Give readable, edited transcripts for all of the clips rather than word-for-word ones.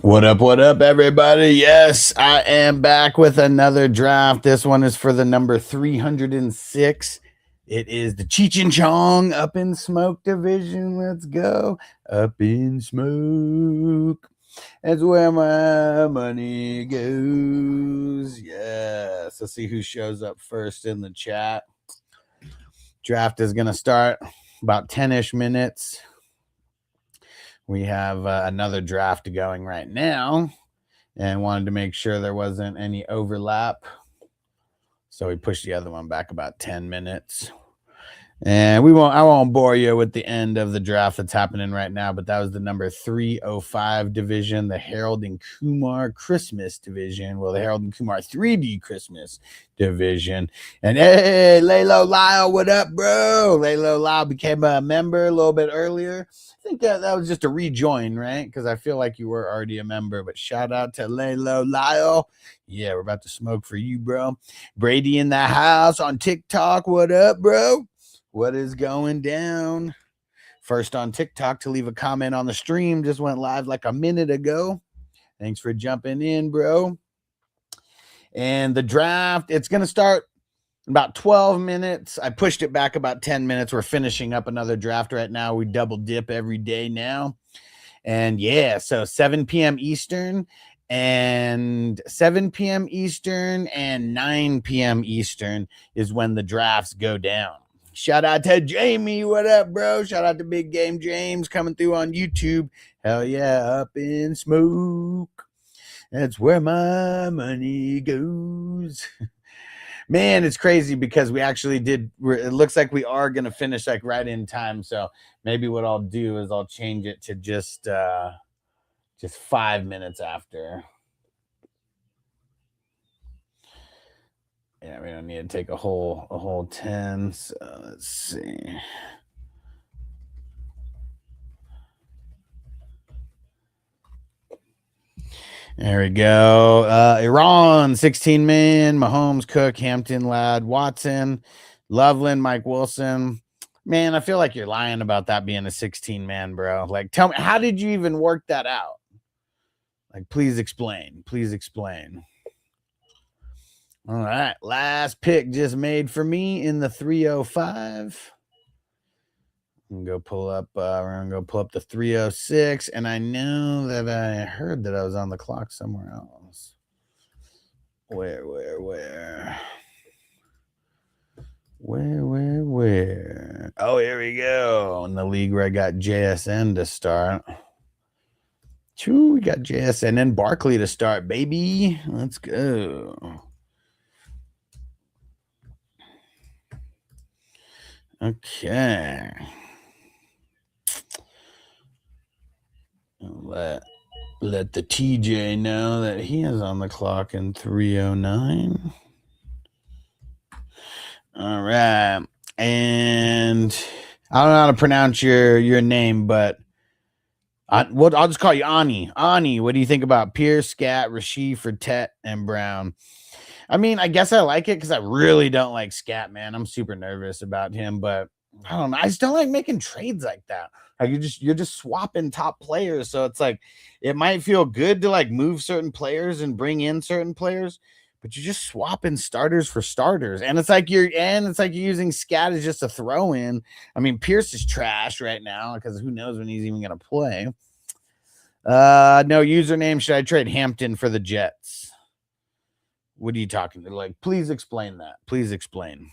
What up, everybody? Yes, I am back with another draft. This one is for the number 306. It is the Cheech and Chong Up in Smoke division. Let's go. Up in Smoke. That's where my money goes. Yes. Let's see who shows up first in the chat. Draft is going to start about 10-ish minutes. We have another draft going right now and wanted to make sure there wasn't any overlap. So we pushed the other one back about 10 minutes. And I won't bore you with the end of the draft that's happening right now, but that was the number 305 division, the Harold and Kumar Christmas division. Well, the Harold and Kumar 3D Christmas division. And hey, Laylo Lyle, what up, bro? Laylo Lyle became a member a little bit earlier. I think that was just a rejoin, right? Because I feel like you were already a member, but shout out to Laylo Lyle. Yeah, we're about to smoke for you, bro. Brady in the house on TikTok. What up, bro? What is going down? First on TikTok to leave a comment on the stream. Just went live like a minute ago. Thanks for jumping in, bro. And the draft, it's going to start in about 12 minutes. I pushed it back about 10 minutes. We're finishing up another draft right now. We double dip every day now. And yeah, so 7 p.m. Eastern and 7 p.m. Eastern and 9 p.m. Eastern is when the drafts go down. Shout out to Jamie. What up, bro? Shout out to Big Game James coming through on YouTube. Hell yeah, Up in Smoke. That's where my money goes. Man, it's crazy because we actually did. It looks like we are going to finish like right in time. So maybe what I'll do is I'll change it to just 5 minutes after. Yeah, we don't need to take a whole 10. So let's see. There we go. Iran, 16 man, Mahomes, Cook, Hampton, Ladd, Watson, Loveland, Mike Wilson. Man, I feel like you're lying about that being a 16 man, bro. Like, tell me, how did you even work that out? Like, please explain. Please explain. All right, last pick just made for me in the 305. I'm gonna go pull up. We're gonna go pull up the 306, and I know that I heard that I was on the clock somewhere else. Where? Oh, here we go. In the league where I got JSN to start. Choo, we got JSN and Barkley to start, baby. Let's go. Okay. Let the TJ know that he is on the clock in 309. All right. And I don't know how to pronounce your name, but I'll just call you Ani. Ani, what do you think about Pierce, Scat, Rasheed, Frette, and Brown? I mean, I guess I like it because I really don't like Scat, man. I'm super nervous about him, but I don't know. I just don't like making trades like that. Like you're just swapping top players. So it's like it might feel good to like move certain players and bring in certain players, but you're just swapping starters for starters. And it's like you're using Scat as just a throw in. I mean, Pierce is trash right now because who knows when he's even gonna play. No username. Should I trade Hampton for the Jets? What are you talking to? Like, please explain that. Please explain.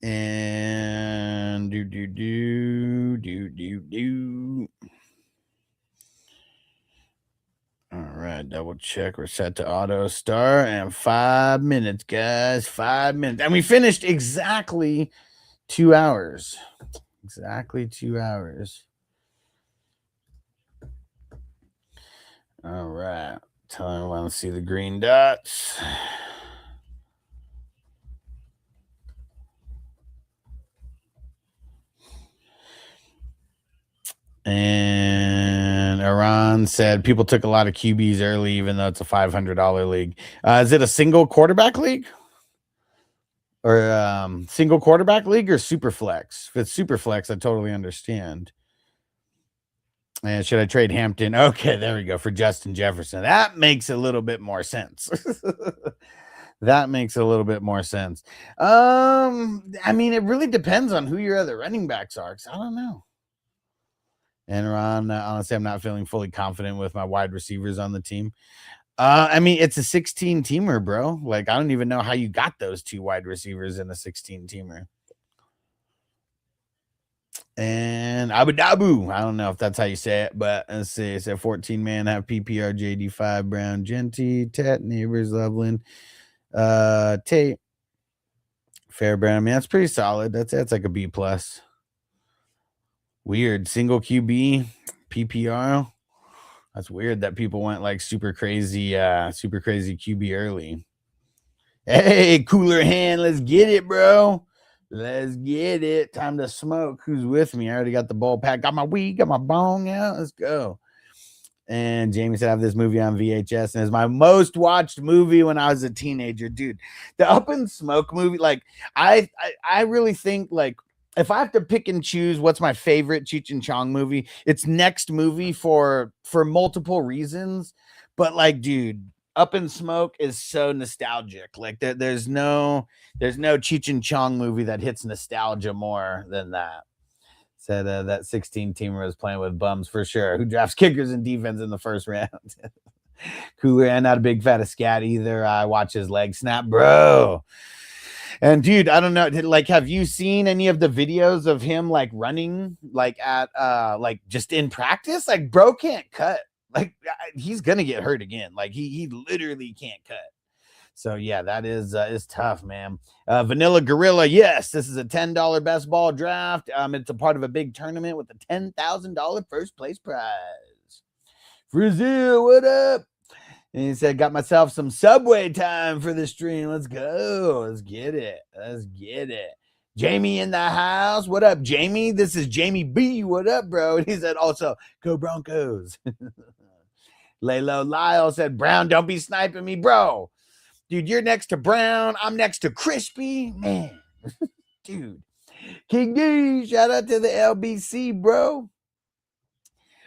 And do. All right, double check. We're set to auto start and 5 minutes, guys. 5 minutes. And we finished exactly 2 hours. Exactly 2 hours. All right. Tell me I want to see the green dots. And Iran said people took a lot of QBs early, even though it's a $500 league. Is it a single quarterback league? Or single quarterback league or super flex? If it's super flex, I totally understand. And should I trade Hampton? Okay, there we go, for Justin Jefferson. That makes a little bit more sense. That makes a little bit more sense. I mean, it really depends on who your other running backs are. I don't know. And Ron, honestly, I'm not feeling fully confident with my wide receivers on the team. I mean, it's a 16 teamer, bro. Like, I don't even know how you got those 2 wide receivers in a 16 teamer. And Abu Dhabi. I don't know if that's how you say it, but let's see. It said 14 man, have PPR, JD5, Brown, Genty, Tet, Neighbors, Loveland, Tate, Fairbairn. I mean, that's pretty solid. That's like a B plus. Weird. Single QB, PPR. That's weird that people went like super crazy QB early. Hey, cooler hand, let's get it, bro. Let's get it. Time to smoke. Who's with me? I already got the ball pack. Got my weed, got my bong out. Let's go. And Jamie said I have this movie on VHS, and it's my most watched movie when I was a teenager. Dude, the Up in Smoke movie, like I really think, like, if I have to pick and choose what's my favorite Cheech and Chong movie, it's next movie for multiple reasons. But like, dude, Up in Smoke is so nostalgic. Like there's no Cheech and Chong movie that hits nostalgia more than that. Said that 16 teamer was playing with bums for sure. Who drafts kickers and defense in the first round? Cooler, and not a big fan of Scat either. I watch his leg snap, bro. And dude, I don't know, like, have you seen any of the videos of him like running like at like just in practice? Like, bro can't cut. Like, he's gonna get hurt again. Like, he literally can't cut. So yeah, that is tough, man. Vanilla Gorilla, yes, this is a $10 best ball draft. It's a part of a big tournament with a $10,000 first place prize. Brazil, what up? And he said, got myself some Subway time for the stream. Let's go. Let's get it. Let's get it. Jamie in the house. What up, Jamie? This is Jamie B. What up, bro? And he said also, go Broncos. Laylo Lyle said, Brown, don't be sniping me, bro. Dude, you're next to Brown. I'm next to Crispy. Man, dude. King D, shout out to the LBC, bro.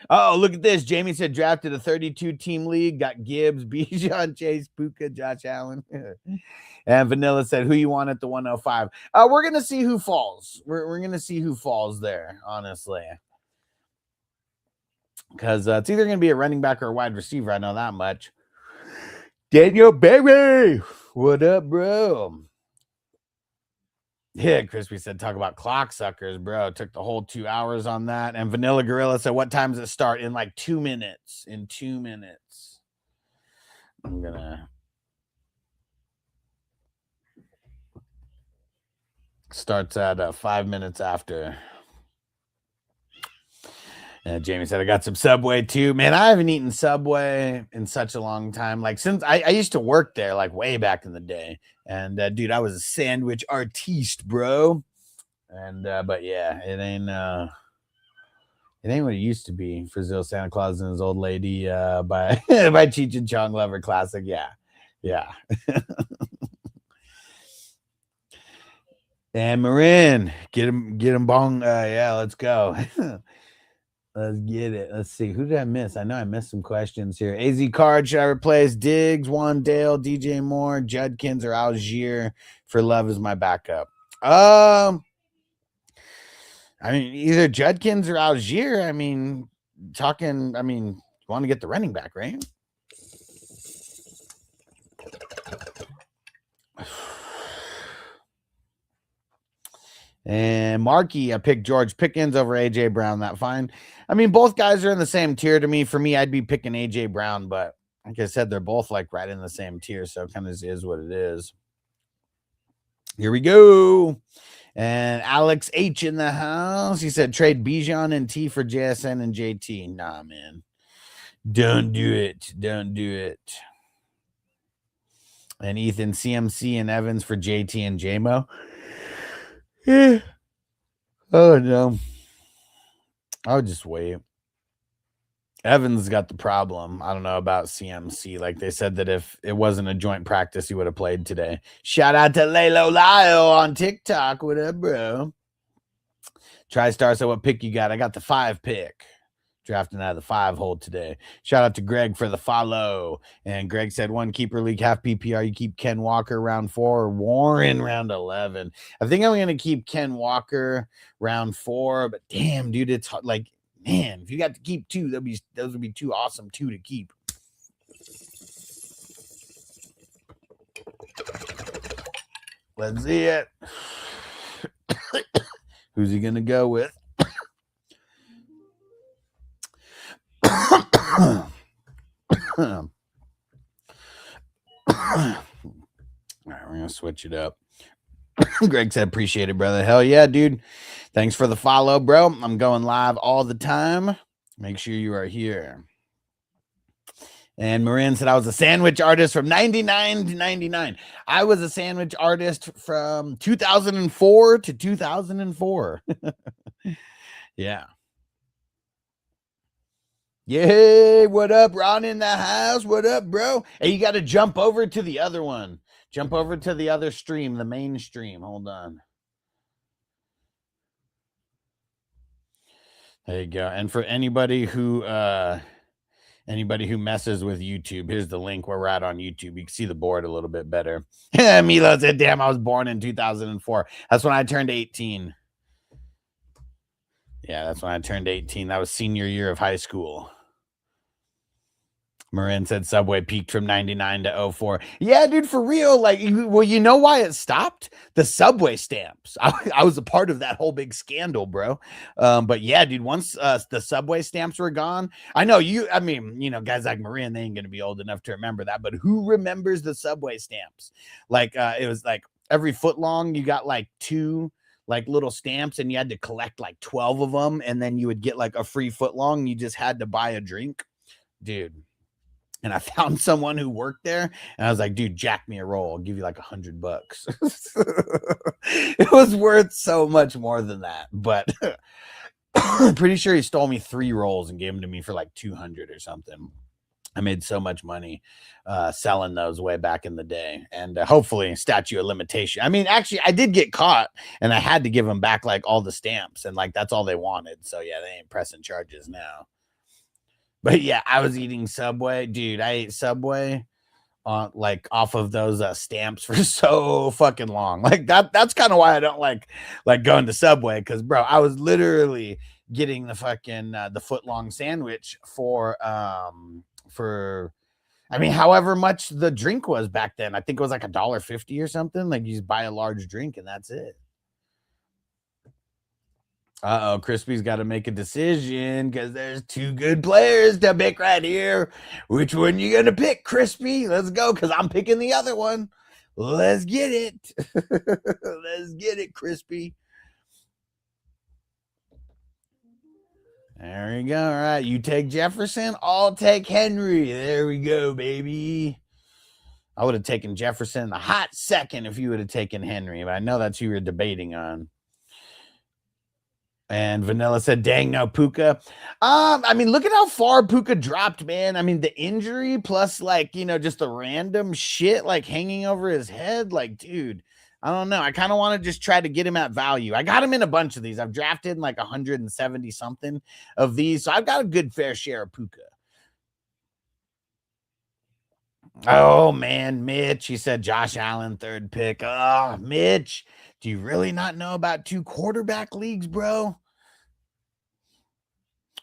Oh, look at this. Jamie said drafted a 32-team league. Got Gibbs, Bijan, Chase, Puka, Josh Allen. And Vanilla said, who you want at the 105? We're going to see who falls. We're going to see who falls there, honestly. Because it's either going to be a running back or a wide receiver. I know that much. Daniel Berry. What up, bro? Yeah, Crispy said, talk about clock suckers, bro. Took the whole 2 hours on that. And Vanilla Gorilla said, what time does it start? In like 2 minutes. In 2 minutes. I'm going to starts at 5 minutes after. And Jamie said, I got some Subway too. Man, I haven't eaten Subway in such a long time. Like, since I used to work there, like way back in the day. And dude, I was a sandwich artiste, bro. And but yeah, it ain't what it used to be. Brazil, Santa Claus and his old lady by by Cheech and Chong Lover classic. Yeah. And Marin, get him bong. Yeah, let's go. Let's get it. Let's see. Who did I miss? I know I missed some questions here. AZ Card, should I replace Diggs, Wandale, DJ Moore, Judkins, or Algier for Love as my backup? I mean, either Judkins or Algier. I mean, you want to get the running back, right? And Markey, I picked George Pickens over AJ Brown. That fine. I mean, both guys are in the same tier to me. For me, I'd be picking AJ Brown, but like I said, they're both like right in the same tier, so it kind of is what it is. Here we go. And Alex H in the house. He said trade Bijan and T for JSN and JT. Nah, man. Don't do it. Don't do it. And Ethan, CMC and Evans for JT and JMO. Yeah. Oh, no. I would just wait. Evans got the problem. I don't know about CMC. Like they said that if it wasn't a joint practice, he would have played today. Shout out to Laylo Lyle on TikTok. What up, bro? TriStar said, what pick you got? I got the 5 pick. Drafting out of the 5 hole today. Shout out to Greg for the follow. And Greg said 1 keeper league, half PPR. You keep Ken Walker round 4 or Warren round 11. I think I'm going to keep Ken Walker round 4. But damn, dude, it's like, man, if you got to keep 2, those would be 2 awesome 2 to keep. Let's see it. Who's he going to go with? All right, we're going to switch it up. Greg said, appreciate it, brother. Hell yeah, dude. Thanks for the follow, bro. I'm going live all the time. Make sure you are here. And Marin said, I was a sandwich artist from 99 to 99. I was a sandwich artist from 2004 to 2004. Yeah. Yay, what up, Ron in the house? What up, bro? Hey, you got to jump over to the other one. Jump over to the other stream, the main stream. Hold on. There you go. And for anybody who messes with YouTube, here's the link where we're at on YouTube. You can see the board a little bit better. Milo said, damn, I was born in 2004. That's when I turned 18. Yeah, that's when I turned 18. That was senior year of high school. Marin said Subway peaked from 99 to 04. Yeah, dude, for real. Like, well, you know why it stopped? The Subway stamps. I was a part of that whole big scandal, bro. But yeah, dude, once the Subway stamps were gone, I know guys like Marin, they ain't going to be old enough to remember that. But who remembers the Subway stamps? Like, it was like every foot long, you got like 2 like little stamps and you had to collect like 12 of them. And then you would get like a free foot long. You just had to buy a drink, dude. And I found someone who worked there, and I was like, dude, jack me a roll. I'll give you like $100. It was worth so much more than that. But I'm pretty sure he stole me 3 rolls and gave them to me for like 200 or something. I made so much money selling those way back in the day. And hopefully statute of limitation. I mean, actually, I did get caught, and I had to give them back like all the stamps. And like, that's all they wanted. So yeah, they ain't pressing charges now. But yeah, I was eating Subway. Dude, I ate Subway like off of those stamps for so fucking long. Like that's kind of why I don't like going to Subway, because bro, I was literally getting the fucking the foot long sandwich for I mean, however much the drink was back then. I think it was like $1.50 or something. Like, you just buy a large drink and that's it. Crispy's got to make a decision because there's 2 good players to pick right here. Which one you gonna pick, Crispy? Let's go, because I'm picking the other one. Let's get it. Let's get it, Crispy. There we go. All right, you take Jefferson. I'll take Henry. There we go, baby. I would have taken Jefferson in a hot second if you would have taken Henry, but I know that's who you're debating on. And Vanilla said, dang, no Puka. I mean, look at how far Puka dropped, man. I mean, the injury plus like, just the random shit like hanging over his head. Like, dude, I don't know. I kind of want to just try to get him at value. I got him in a bunch of these. I've drafted like 170 something of these. So I've got a good fair share of Puka. Oh, man, Mitch. He said Josh Allen, 3rd pick. Oh, Mitch. Do you really not know about 2 quarterback leagues, bro?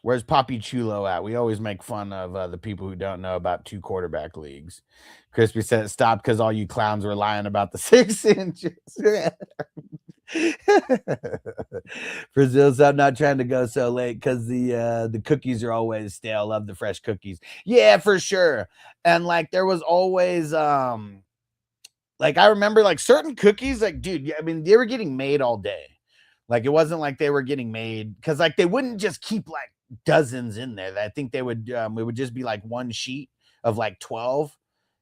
Where's Poppy Chulo at? We always make fun of the people who don't know about 2 quarterback leagues. Crispy said it stopped because all you clowns were lying about the 6 inches. Brazil said, I'm not trying to go so late because the cookies are always stale. Love the fresh cookies. Yeah, for sure. And like, there was always like, I remember like certain cookies, like, dude, I mean, they were getting made all day. Like, it wasn't like they were getting made because like they wouldn't just keep like dozens in there. I think they would it would just be like one sheet of like 12.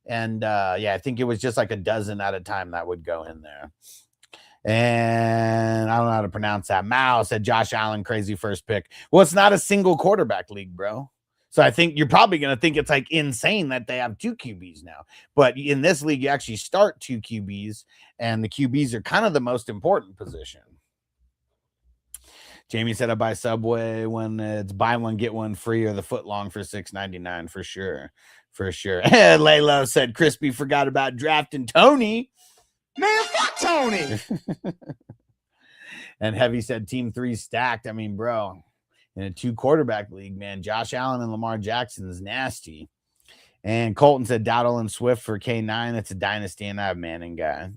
And yeah, I think it was just like a dozen at a time that would go in there. And I don't know how to pronounce that. Mao said Josh Allen, crazy 1st pick. Well, it's not a single quarterback league, bro. So I think you're probably going to think it's like insane that they have 2 QBs now. But in this league, you actually start 2 QBs, and the QBs are kind of the most important position. Jamie said I buy Subway when it's buy one get one free or the foot long for $6.99 for sure. For sure. Laylo said Crispy forgot about drafting Tony. Man, fuck Tony. And Heavy said Team 3 stacked. I mean, bro, in a 2-quarterback league, man, Josh Allen and Lamar Jackson is nasty. And Colton said Dowdle and Swift for K9. It's a dynasty, and I have Manning guy.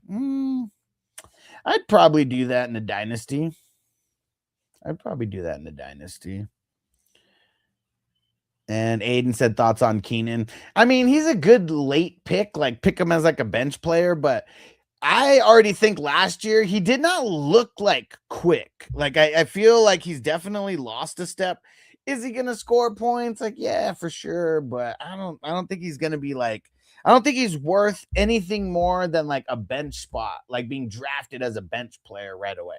I'd probably do that in a dynasty. And Aiden said thoughts on Keenan. I mean, he's a good late pick. Like, pick him as like a bench player, but I already think last year he did not look like quick. Like, I feel like he's definitely lost a step. Is he gonna score points? Like, yeah, for sure. But I don't think he's gonna be like, I don't think he's worth anything more than like a bench spot, like being drafted as a bench player right away.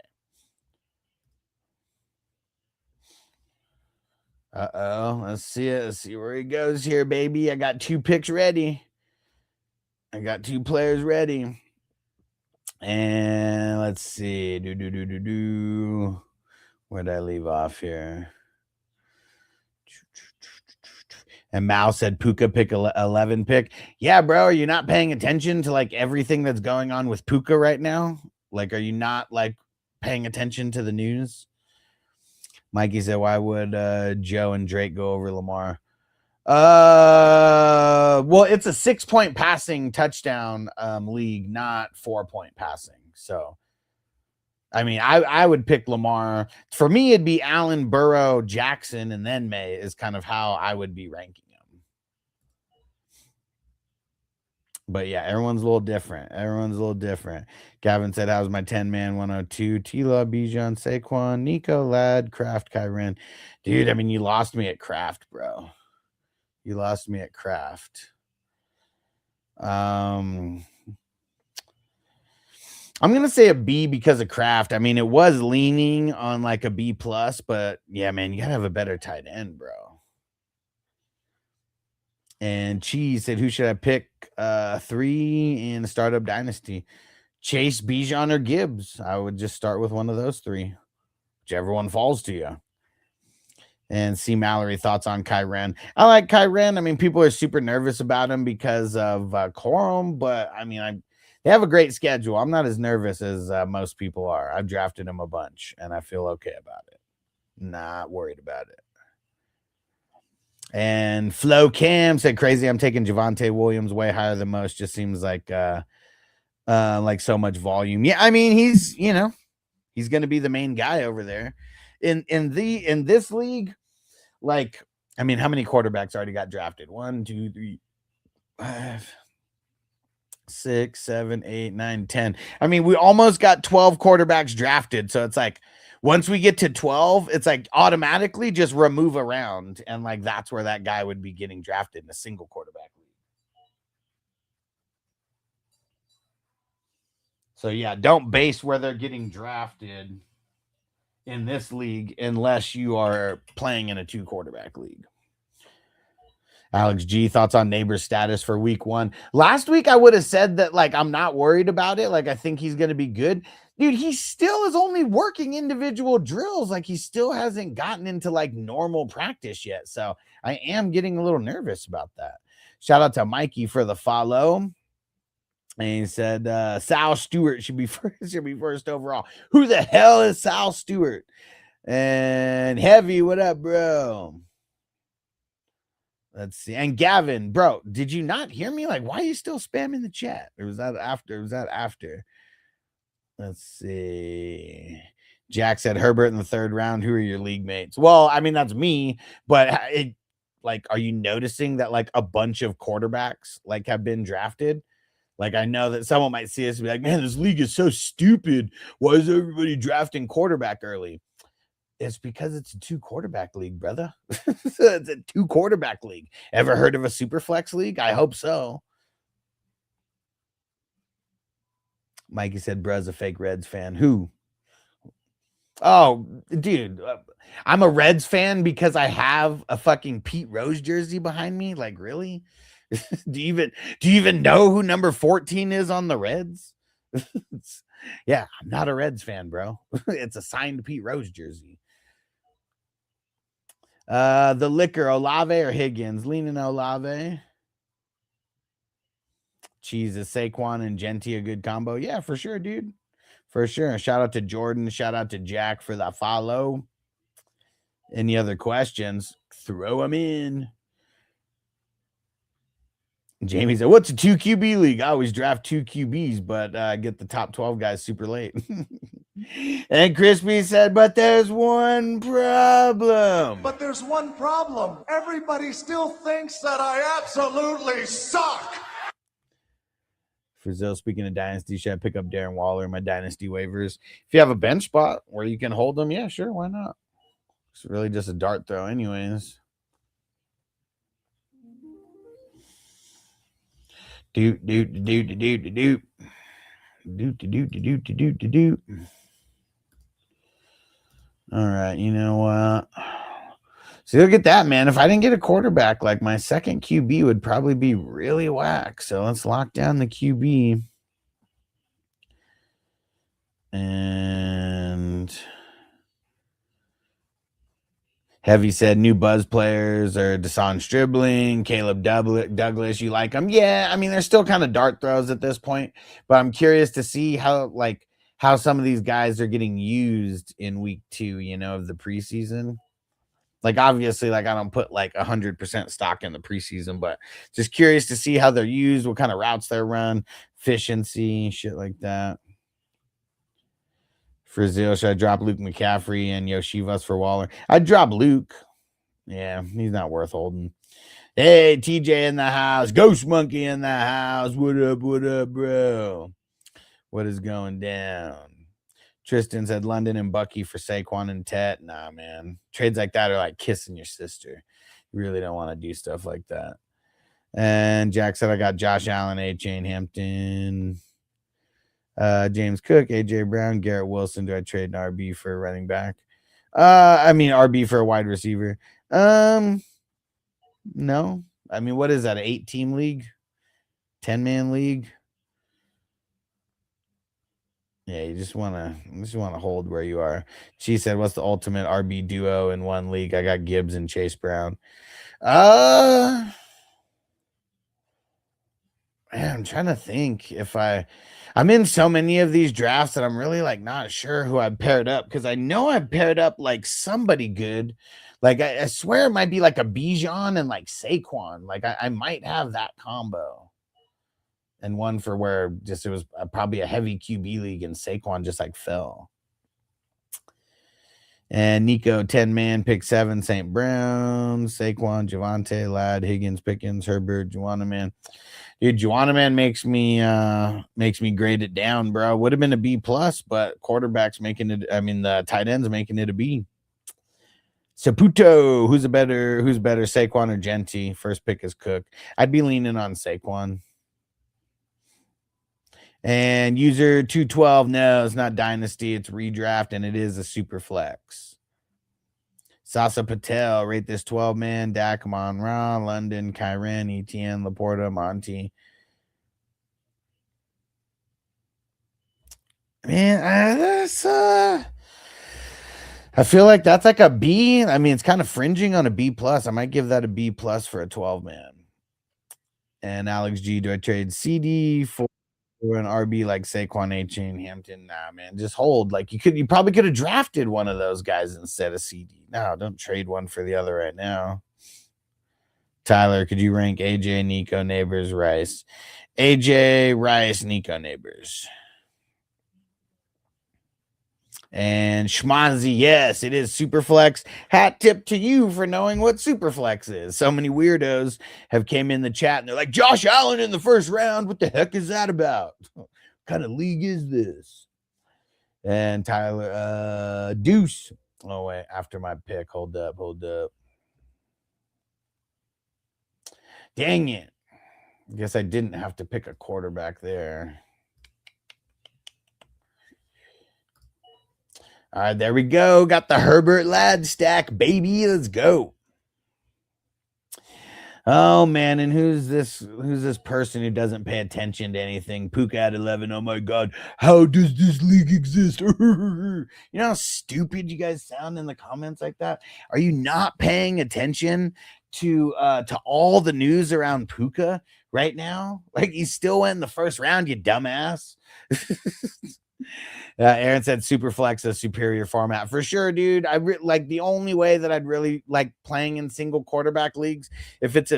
Let's see it. Let's see where he goes here, baby. I got 2 picks ready. I got 2 players ready. And let's see. Where'd I leave off here? And Mao said Puka pick 11 pick. Yeah, bro. Are you not paying attention to like everything that's going on with Puka right now? Like, are you not like paying attention to the news? Mikey said, why would Joe and Drake go over Lamar? Well, it's a 6-point passing touchdown league, not 4-point passing. So, I mean, I would pick Lamar. For me, it'd be Allen, Burrow, Jackson, and then May is kind of how I would be ranking them. But yeah, everyone's a little different. Gavin said, how's my 10-man 102? T-Law, Bijan, Saquon, Nico, Ladd, Kraft, Kyren. Dude, I mean, you lost me at Kraft, bro. I'm gonna say a B because of Kraft. I mean, it was leaning on like a B+, but yeah, man, you gotta have a better tight end, bro. And Cheese said, who should I pick 3 in the startup dynasty? Chase, Bijan, or Gibbs? I would just start with one of those 3, whichever one falls to you. And C. Mallory, thoughts on Kyren? I like Kyren. I mean, people are super nervous about him because of Corum, but I mean, they have a great schedule. I'm not as nervous as most people are. I've drafted him a bunch, and I feel okay about it. Not worried about it. And Flo Cam said, crazy, I'm taking Javonte Williams way higher than most. Just seems like so much volume. Yeah, I mean, he's going to be the main guy over there. In this league, like, I mean, how many quarterbacks already got drafted? 1, 2, 3, 5, 6, 7, 8, 9, 10. I mean, we almost got 12 quarterbacks drafted. So it's like, once we get to 12, it's like automatically just remove around. And like, that's where that guy would be getting drafted in a single quarterback league. So yeah, don't base where they're getting drafted in this league unless you are playing in a 2-quarterback league. Alex G, thoughts on Neighbor's status for week 1? Last week, I would have said that, like, I'm not worried about it. Like, I think he's going to be good. Dude, he still is only working individual drills. Like, he still hasn't gotten into, like, normal practice yet. So I am getting a little nervous about that. Shout out to Mikey for the follow. And he said, Sal Stewart should be first overall. Who the hell is Sal Stewart? And Heavy, what up, bro? Let's see. And Gavin, bro, did you not hear me? Like, why are you still spamming the chat? Or was that after? Let's see. Jack said Herbert in the 3rd round. Who are your league mates? Well, I mean, that's me. But are you noticing that like a bunch of quarterbacks like have been drafted? Like, I know that someone might see this and be like, man, this league is so stupid. Why is everybody drafting quarterback early? It's because it's a 2-quarterback league, brother. It's a 2-quarterback league. Ever heard of a super flex league? I hope so. Mikey said, bruh's a fake Reds fan. Who? Oh, dude. I'm a Reds fan because I have a fucking Pete Rose jersey behind me. Like, really? Do you even know who number 14 is on the Reds? Yeah, I'm not a Reds fan, bro. It's a signed Pete Rose jersey. The liquor, Olave or Higgins? Leaning Olave. Cheese is Saquon and Genti a good combo? Yeah, for sure, dude. For sure. Shout out to Jordan. Shout out to Jack for the follow. Any other questions? Throw them in. Jamie said, what's a 2 QB league? I always draft 2 QBs, but get the top 12 guys super late. And Crispy said, but there's one problem. But there's one problem. Everybody still thinks that I absolutely suck. Frizzell, speaking of Dynasty, should I pick up Darren Waller in my Dynasty waivers? If you have a bench spot where you can hold them, yeah, sure, why not? It's really just a dart throw anyways. Do. All right, you know what? So look at that, man. If I didn't get a quarterback, like my second QB would probably be really whack. So let's lock down the QB. And Heavy said new buzz players are Deshaun Stribling, Caleb Douglas. You like them? Yeah, I mean, they're still kind of dart throws at this point, but I'm curious to see how some of these guys are getting used in week 2, of the preseason. Like, obviously, I don't put 100% stock in the preseason, but just curious to see how they're used, what kind of routes they're run, efficiency, shit like that. Frizzell, should I drop Luke McCaffrey and Yoshivas for Waller? I'd drop Luke. Yeah, he's not worth holding. Hey, TJ in the house. Ghost Monkey in the house. What up, bro? What is going down? Tristan said London and Bucky for Saquon and Tet. Nah, man. Trades like that are like kissing your sister. You really don't want to do stuff like that. And Jack said I got Josh Allen, A-Chain Hampton. James Cook, AJ Brown, Garrett Wilson. Do I trade an RB for a running back? I mean RB for a wide receiver. No. I mean, what is that? An 8-team league? 10-man league? Yeah, you just wanna hold where you are. She said, "What's the ultimate RB duo in one league?" I got Gibbs and Chase Brown. Man, I'm trying to think if I'm in so many of these drafts that I'm really not sure who I paired up, because I know I paired up somebody good. I swear it might be a Bijan and Saquon. I might have that combo. And one for where just it was probably a heavy QB league and Saquon just fell. And Nico 10-man pick 7, St. Brown, Saquon, Javante, Ladd, Higgins, Pickens, Herbert, Juana Man. Dude, Juana Man makes me grade it down, bro. Would have been a B+, but quarterback's making it. I mean, the tight end's making it a B. Saputo, who's better, Saquon or Genti? First pick is Cook. I'd be leaning on Saquon. And user 212, no, it's not Dynasty, it's redraft, and it is a super flex. Sasa Patel, rate this 12-man. Dak, Monra, London, Kyren, Etienne, Laporta, Monty. Man, I feel like that's a B. I mean, it's kind of fringing on a B+. I might give that a B+ for a 12-man. And Alex G, do I trade CD for an RB like Saquon, A-Chain, Hampton? Nah, man, just hold. You probably could have drafted one of those guys instead of CD. No, don't trade one for the other right now. Tyler, could you rank AJ, Nico, Neighbors, Rice? AJ, Rice, Nico, Neighbors. And Schmazzy, yes, it is Superflex. Hat tip to you for knowing what Superflex is. So many weirdos have came in the chat and they're like, Josh Allen in the first round. What the heck is that about? What kind of league is this? And Tyler, Deuce. Oh, wait, after my pick. Hold up. Dang it. I guess I didn't have to pick a quarterback there. All right, there we go. Got the Herbert Ladd stack, baby. Let's go. Oh man, and who's this person who doesn't pay attention to anything? Puka at 11. Oh my god, how does this league exist? You know how stupid you guys sound in the comments like that? Are you not paying attention to all the news around Puka right now? Like he still went in the first round, you dumbass. Aaron said Superflex is superior format for sure, dude. Like the only way that I'd really like playing in single quarterback leagues if it's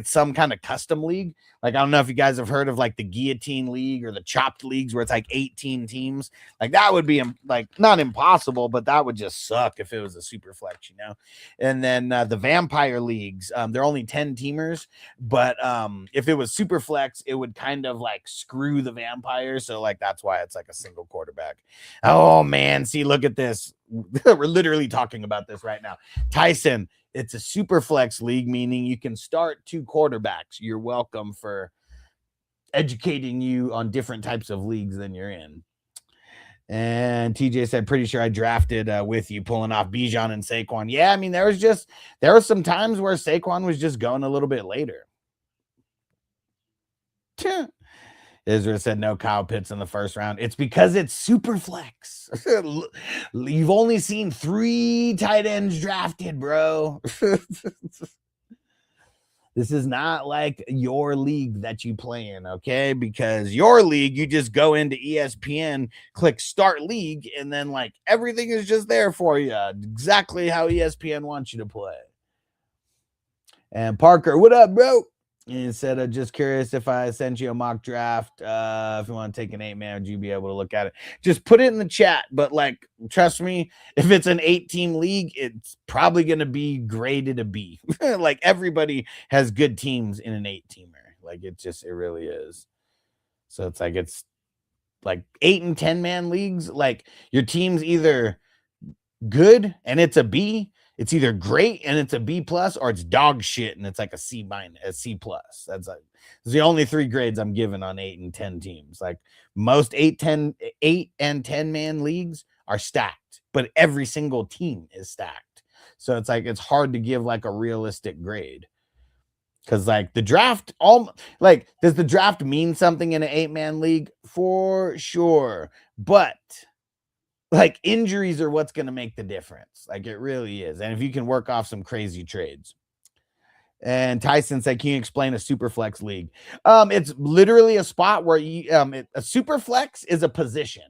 some kind of custom league. Like I don't know if you guys have heard of like the guillotine league or the chopped leagues where it's like 18 teams. Like that would be like not impossible, but that would just suck if it was a Superflex, you know. And then the vampire leagues, they're only 10 teamers, but if it was Superflex, it would kind of like screw the vampires. So like that's why it's like a single quarterback. Oh man, see, look at this. We're literally talking about this right now. Tyson, it's a super flex league, meaning you can start 2 quarterbacks. You're welcome for educating you on different types of leagues than you're in. And TJ said, pretty sure I drafted with you pulling off Bijan and Saquon. Yeah, I mean, there were some times where Saquon was just going a little bit later. Israel said no Kyle Pitts in the first round. It's because it's super flex. You've only seen 3 tight ends drafted, bro. This is not like your league that you play in, okay? Because your league, you just go into ESPN, click start league, and then like everything is just there for you. Exactly how ESPN wants you to play. And Parker, what up, bro? He said, just curious if I sent you a mock draft. If you want to take an 8-man, would you be able to look at it? Just put it in the chat. But like, trust me, if it's an 8-team league, it's probably going to be graded a B. Like everybody has good teams in an 8-teamer. Like it really is. So it's like 8 and 10-man leagues. Like your team's either good and it's a B, it's either great and it's a B plus, or it's dog shit and it's like a C minus, a C plus. That's the only 3 grades I'm giving on 8 and 10 teams. Like most 8 and 10 man leagues are stacked, but every single team is stacked. So it's like it's hard to give like a realistic grade. Cause like the draft, does the draft mean something in an 8-man league? For sure. But like injuries are what's going to make the difference. Like it really is. And if you can work off some crazy trades. And Tyson said, can you explain a super flex league? It's literally a spot where a super flex is a position.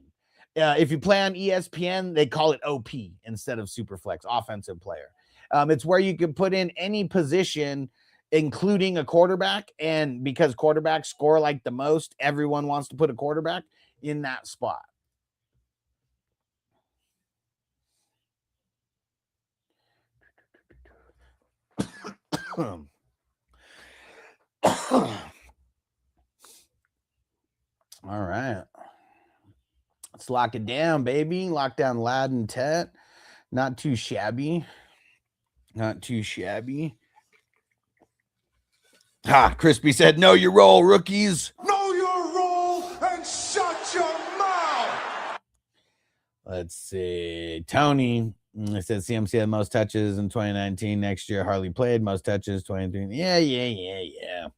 If you play on ESPN, they call it OP instead of super flex, offensive player. It's where you can put in any position, including a quarterback. And because quarterbacks score like the most, everyone wants to put a quarterback in that spot. All right. Let's lock it down, baby. Lock down Lad and Tet. Not too shabby. Not too shabby. Ha, Crispy said, know your role, rookies. Know your role and shut your mouth. Let's see. Tony, it says CMC had most touches in 2019. Next year, hardly played. Most touches, 23. Yeah.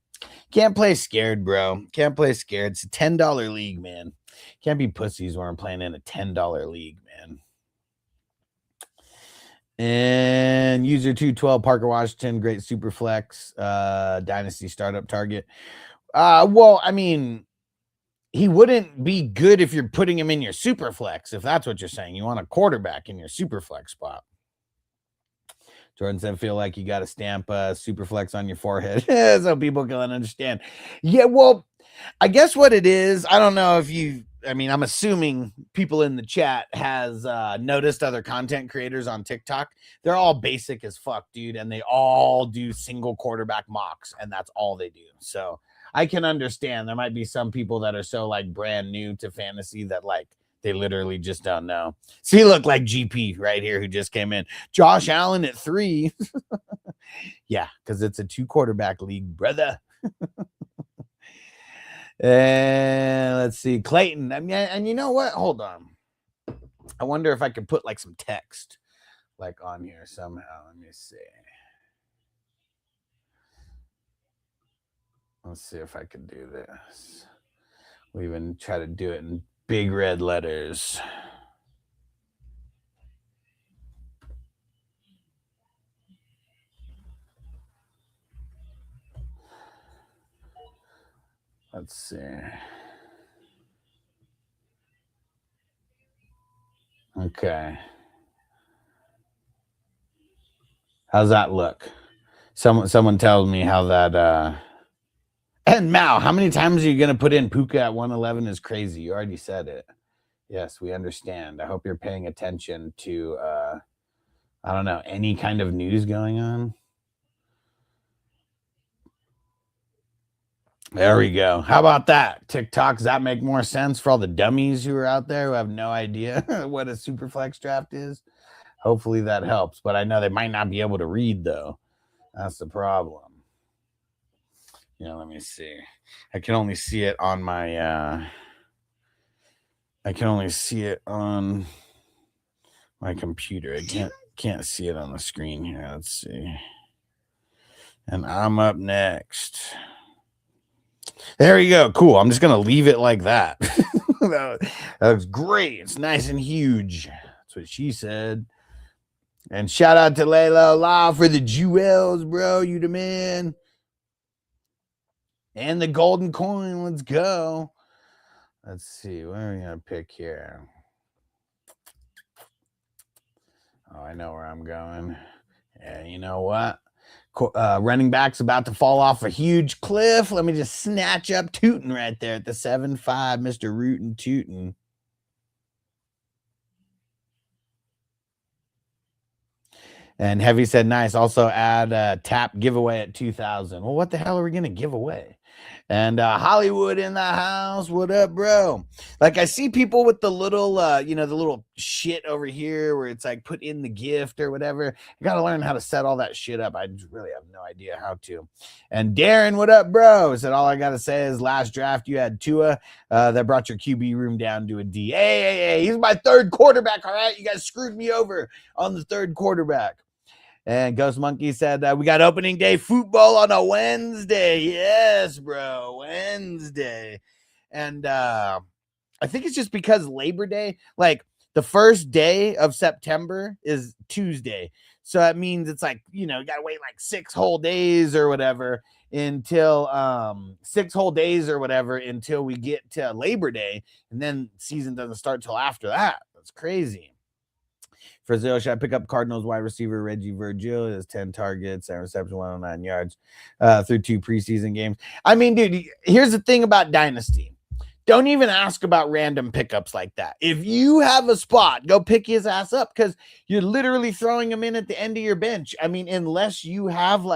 Can't play scared, bro. Can't play scared. It's a $10 league, man. Can't be pussies when I'm playing in a $10 league, man. And user 212, Parker Washington, great super flex, dynasty startup target. Well, I mean, he wouldn't be good if you're putting him in your super flex, if that's what you're saying. You want a quarterback in your super flex spot. Jordan said, feel like you got to stamp super flex on your forehead so people can understand. Yeah, well, I guess what it is, I don't know if I'm assuming people in the chat has noticed other content creators on TikTok. They're all basic as fuck, dude, and they all do single quarterback mocks, and that's all they do. So I can understand there might be some people that are so like brand new to fantasy that like they literally just don't know. So he looked like GP right here who just came in. Josh Allen at 3. Yeah, because it's a 2 quarterback league, brother. And let's see, Clayton. I mean, and you know what? Hold on. I wonder if I could put like some text like on here somehow. Let me see. Let's see if I can do this. We even try to do it in big red letters. Let's see. Okay. How's that look? Someone tells me how that and Mao, how many times are you gonna put in Puka at 111 is crazy. You already said it. Yes, we understand. I hope you're paying attention to I don't know, any kind of news going on. There we go. How about that? TikTok, does that make more sense for all the dummies who are out there who have no idea what a super flex draft is? Hopefully that helps, but I know they might not be able to read though. That's the problem. Let me see. I can only see it on my I can only see it on my computer. I can't see it on the screen here. Let's see. And I'm up next. There you go. Cool. I'm just gonna leave it like that. That was great. It's nice and huge. That's what she said. And shout out to Layla La for the jewels, bro. You the man. And the golden coin. Let's go. Let's see. What are we gonna pick here? Oh, I know where I'm going. Yeah, you know what? Running back's about to fall off a huge cliff. Let me just snatch up Tootin right there at the 7-5, Mr. Rootin' Tootin. And Heavy said, nice. Also add tap giveaway at 2,000. Well, what the hell are we going to give away? And Hollywood in the house. What up, bro? Like, I see people with the little, the little shit over here where it's like put in the gift or whatever. You got to learn how to set all that shit up. I really have no idea how to. And Darren, what up, bro? Said, all I got to say is last draft you had Tua that brought your QB room down to a D. Hey, he's my third quarterback, all right? You guys screwed me over on the third quarterback. And Ghost Monkey said we got opening day football on a Wednesday. Yes, bro, Wednesday. And I think it's just because Labor Day, like the first day of September is Tuesday. So that means it's like, you got to wait like 6 whole days or whatever until we get to Labor Day. And then season doesn't start till after that. That's crazy. For Zil, should I pick up Cardinals wide receiver Reggie Virgil? He has 10 targets and reception, 109 yards through 2 preseason games. I mean, dude, here's the thing about Dynasty. Don't even ask about random pickups like that. If you have a spot, go pick his ass up because you're literally throwing him in at the end of your bench. I mean, unless you have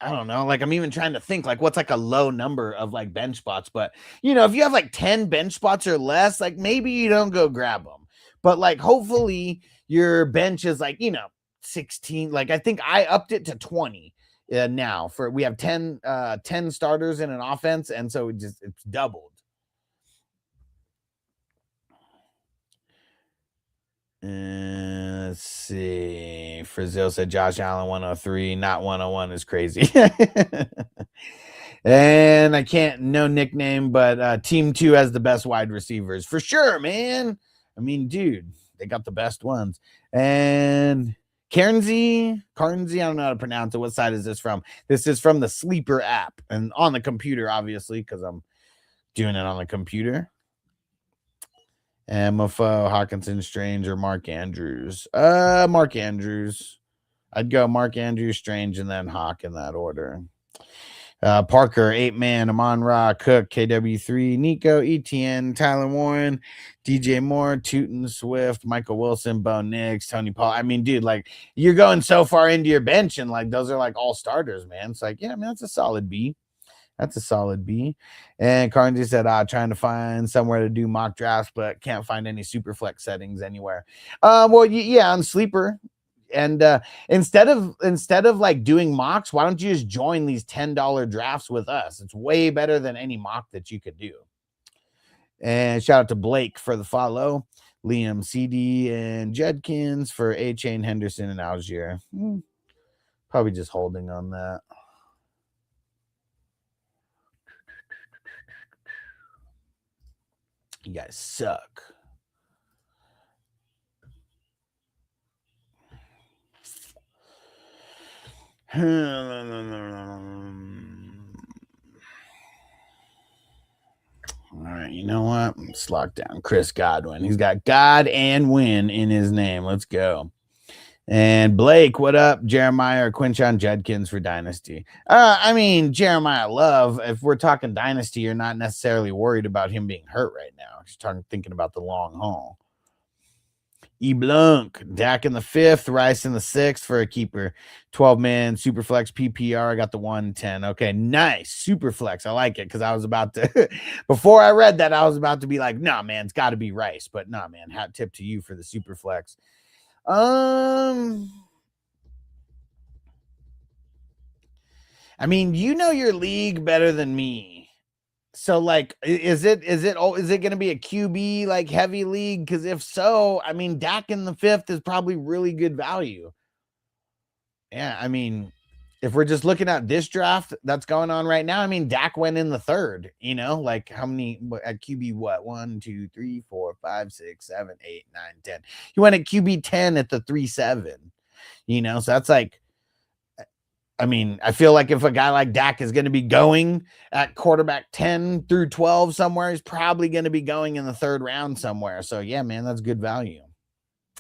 I don't know, like I'm even trying to think like what's like a low number of like bench spots, but if you have like 10 bench spots or less, like maybe you don't go grab them, but like hopefully your bench is like 16. Like I think I upped it to 20 now we have 10 starters in an offense, and so it's doubled. Let's see. Frizil said Josh Allen 103, not 101 is crazy. And I can't, no nickname, but Team 2 has the best wide receivers. For sure, man. I mean, dude, they got the best ones. And Carnsey, I don't know how to pronounce it. What side is this from? This is from the Sleeper app and on the computer, obviously, because I'm doing it on the computer. And Mofo, Hawkinson, Strange, or Mark Andrews. Mark Andrews. I'd go Mark Andrews, Strange, and then Hawk in that order. Parker, 8-man, Amon-Ra, Cook, KW3, Nico, ETN, Tyler Warren, DJ Moore, Tootin, Swift, Michael Wilson, Bo Nix, Tony Paul. I mean, dude, like you're going so far into your bench and like those are like all starters, man. It's like, yeah, man, that's a solid B. That's a solid B. And Carnegie said, trying to find somewhere to do mock drafts, but can't find any super flex settings anywhere. Well, yeah, on Sleeper. And instead of like doing mocks, why don't you just join these $10 drafts with us? It's way better than any mock that you could do. And shout out to Blake for the follow. Liam, CD, and Judkins for A-Chain, Henderson, and Algier. Probably just holding on that. You guys suck. All right, you know what? Let's lock down Chris Godwin. He's got God and win in his name. Let's go. And Blake, what up? Jeremiah or Quinshon Judkins for Dynasty. I mean, Jeremiah Love, if we're talking Dynasty, you're not necessarily worried about him being hurt right now. Just thinking about the long haul. E. Blanc, Dak in the 5th, Rice in the 6th for a keeper. 12-man, Superflex PPR. I got the 110. Okay, nice. Superflex. I like it because I was about to, before I read that, I was about to be like, nah, man, it's got to be Rice. But nah, man, hat tip to you for the Superflex. I mean, you know your league better than me. So like, is it going to be a QB like heavy league? Because if so, I mean, Dak in the 5th is probably really good value. Yeah, I mean, if we're just looking at this draft that's going on right now, I mean, Dak went in the 3rd. You know, like how many at QB? What 1, 2, 3, 4, 5, 6, 7, 8, 9, 10. He went at QB 10 at the 3-7. You know, so that's like. I mean, I feel like if a guy like Dak is going to be going at quarterback 10 through 12 somewhere, he's probably going to be going in the 3rd round somewhere. So, yeah, man, that's good value.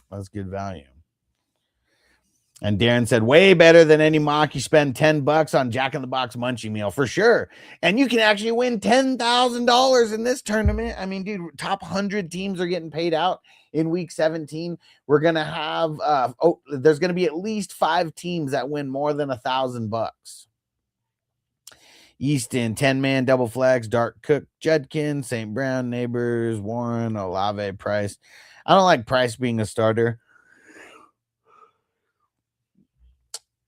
That's good value. And Darren said, way better than any mock. You spend $10 on Jack in the Box munchie meal for sure. And you can actually win $10,000 in this tournament. I mean, dude, top 100 teams are getting paid out in week 17. We're going to have, there's going to be at least 5 teams that win more than $1,000. Easton, 10-man double flex, Dark Cook, Judkins, St. Brown, Neighbors, Warren, Olave, Price. I don't like Price being a starter.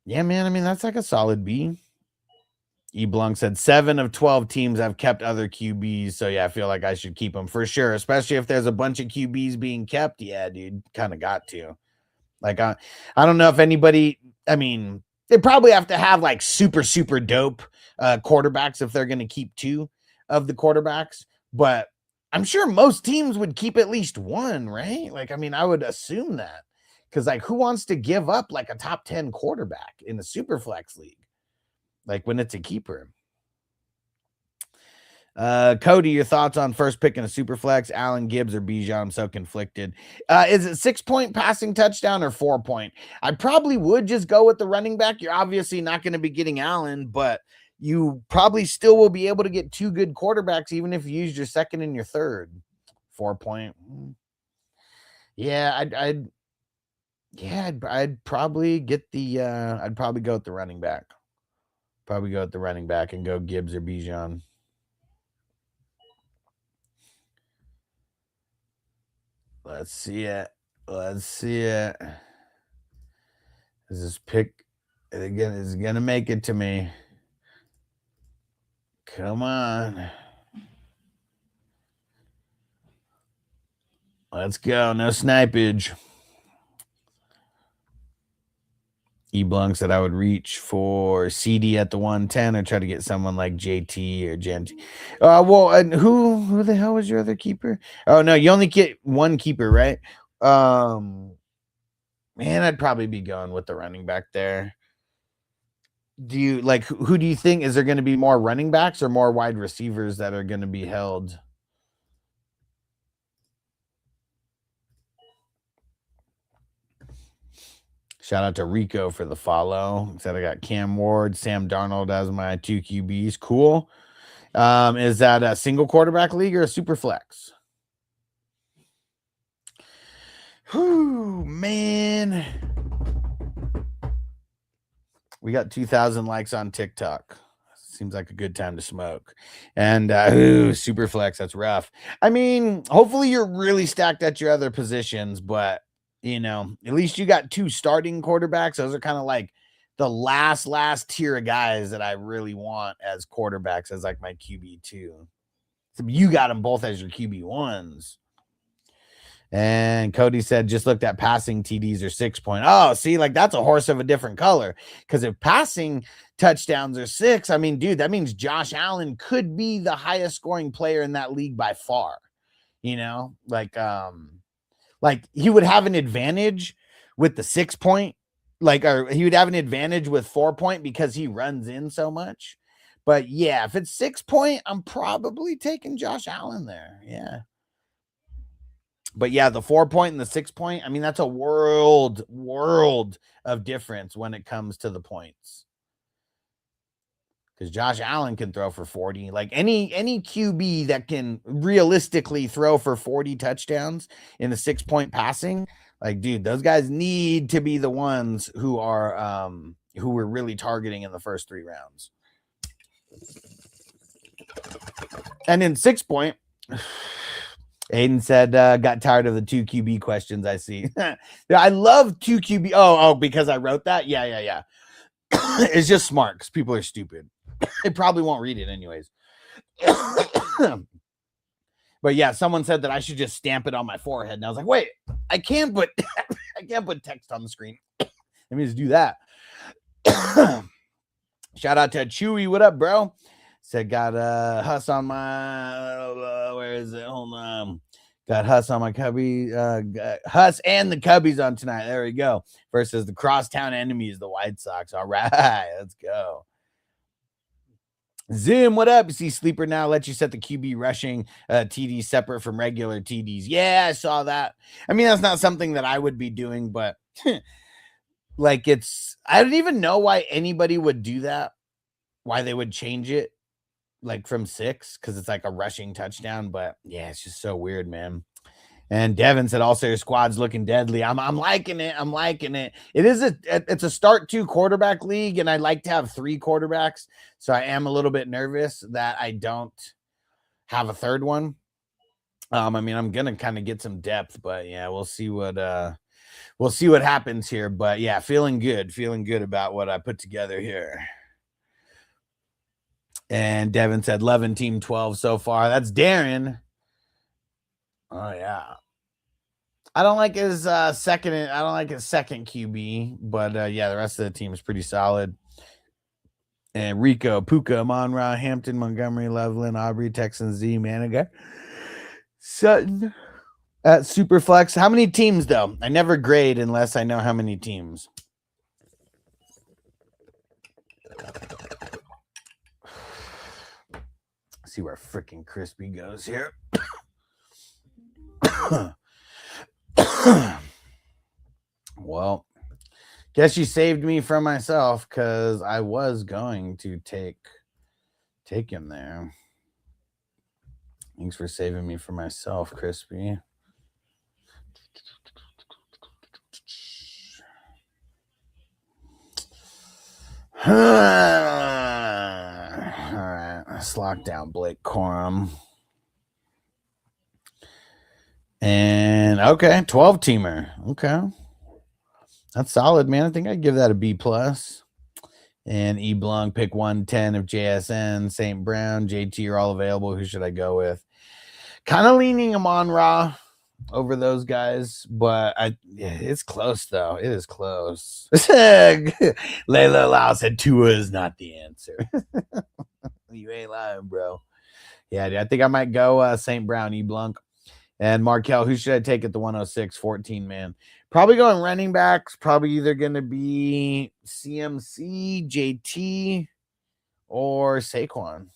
Yeah, man. I mean, that's like a solid B. E. Blanc said 7 of 12 teams have kept other QBs. So, yeah, I feel like I should keep them for sure, especially if there's a bunch of QBs being kept. Yeah, dude, kind of got to. Like, I don't know if anybody, I mean, they probably have to have like super, super dope quarterbacks if they're going to keep 2 of the quarterbacks. But I'm sure most teams would keep at least 1, right? Like, I mean, I would assume that. Because, like, who wants to give up like a top 10 quarterback in the super flex league? Like when it's a keeper. Cody, your thoughts on first pick in a super flex, Allen, Gibbs, or Bijan? I'm so conflicted. Is it 6-point passing touchdown or 4-point? I probably would just go with the running back. You're obviously not going to be getting Allen, but you probably still will be able to get 2 good quarterbacks, even if you use your 2nd and your 3rd. 4-point. Yeah, I'd probably get the I'd probably go with the running back. Probably go with the running back and go Gibbs or Bijan. Let's see it. Is this pick again is gonna make it to me? Come on. Let's go. No snipage. E. Blanc said I would reach for CD at the 110 or try to get someone like JT or Gent. Well, and who the hell was your other keeper? Oh no, you only get 1 keeper, right? Man, I'd probably be going with the running back there. Do you like who do you think is there going to be more running backs or more wide receivers that are going to be held? Shout out to Rico for the follow. Said I got Cam Ward, Sam Darnold as my 2 QBs. Cool. Is that a single quarterback league or a super flex? Whew, man. We got 2,000 likes on TikTok. Seems like a good time to smoke. And super flex, that's rough. I mean, hopefully you're really stacked at your other positions, but you know, at least you got 2 starting quarterbacks. Those are kind of like the last tier of guys that I really want as quarterbacks as like my QB2. So you got them both as your QB1s. And Cody said, just looked at passing TDs or 6 point. Oh, see, like that's a horse of a different color. Because if passing touchdowns are 6, I mean, dude, that means Josh Allen could be the highest scoring player in that league by far. You know, like he would have an advantage with the 6 point, or he would have an advantage with 4 point because he runs in so much. But yeah, if it's 6 point, I'm probably taking Josh Allen there. Yeah. But yeah, the 4 point and the 6 point, I mean, that's a world of difference when it comes to the points. Because Josh Allen can throw for 40. Like any QB that can realistically throw for 40 touchdowns in the 6 point passing, like, dude, those guys need to be the ones who are who we're really targeting in the first 3 rounds. And in 6 point, Aiden said, got tired of the 2 QB questions I see. I love 2 QB. Oh, because I wrote that? Yeah. It's just smart because people are stupid. They probably won't read it anyways. But yeah, someone said that I should just stamp it on my forehead. And I was like, wait, I can't put text on the screen. Let me just do that. Shout out to Chewy. What up, bro? Said, got Huss on my where is it? Hold on. Got Huss on my cubby. Huss and the Cubbies on tonight. There we go. Versus the crosstown enemies, the White Sox. All right, let's go. Zim, what up? You see Sleeper now let you set the QB rushing TD separate from regular TDs. Yeah, I saw that. I mean, that's not something that I would be doing, but like I don't even know why anybody would do that. Why they would change it like from 6 because it's like a rushing touchdown. But yeah, it's just so weird, man. And Devin said also your squad's looking deadly. I'm liking it. I'm liking it. It's a start 2 quarterback league, and I like to have 3 quarterbacks. So I am a little bit nervous that I don't have a third one. I mean, I'm gonna kind of get some depth, but yeah, we'll see what happens here. But yeah, feeling good about what I put together here. And Devin said, loving Team 12 so far. That's Darren. Oh yeah. I don't like his second QB, but yeah, the rest of the team is pretty solid. And Rico, Puka, Monra, Hampton, Montgomery, Loveland, Aubrey, Texan, Z, Maniga, Sutton at Superflex. How many teams though? I never grade unless I know how many teams. See where freaking Crispy goes here. Well, guess you saved me from myself because I was going to take him there. Thanks for saving me from myself, Crispy. All right, let's lock down Blake Corum. And okay, 12 teamer. Okay. That's solid, man. I think I'd give that a B plus. And E Blanc, pick 110 of JSN, St. Brown, JT are all available. Who should I go with? Kind of leaning Amon-Ra over those guys, but it's close though. It is close. Layla Lau said Tua is not the answer. You ain't lying, bro. Yeah, dude, I think I might go St. Brown, E Blanc. And Markel, who should I take at the 106, 14 man? Probably going running backs. Probably either going to be CMC, JT, or Saquon.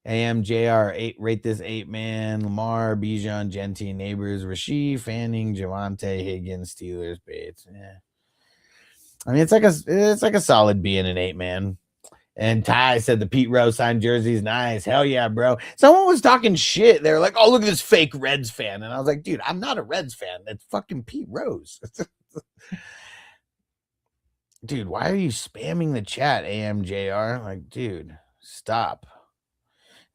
AMJR, 8, rate this 8 man. Lamar, Bijan, Genty, Neighbors, Rasheed, Fanning, Javante, Higgins, Steelers, Bates. Yeah. I mean, it's like a solid B in an 8 man. And Ty said the Pete Rose signed jersey is nice. Hell yeah, bro. Someone was talking shit. They were like, oh, look at this fake Reds fan. And I was like, dude, I'm not a Reds fan. That's fucking Pete Rose. Dude, why are you spamming the chat, AMJR? Like, dude, stop.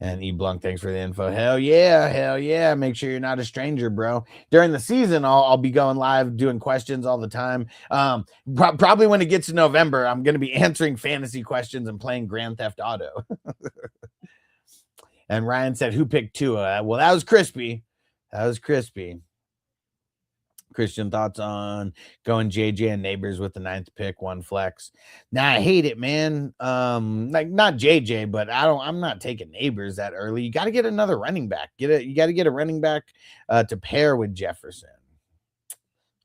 And E Blanc, thanks for the info. Hell yeah. Make sure you're not a stranger, bro. During the season, I'll be going live doing questions all the time. Probably when it gets to November, I'm going to be answering fantasy questions and playing Grand Theft Auto. And Ryan said, who picked Tua? Well, that was Crispy. That was crispy. Christian, thoughts on going JJ and Neighbors with the 9th pick, 1 flex? Nah, I hate it, man. Like not JJ, but I'm not taking Neighbors that early. You got to get another running back. You got to get a running back to pair with Jefferson.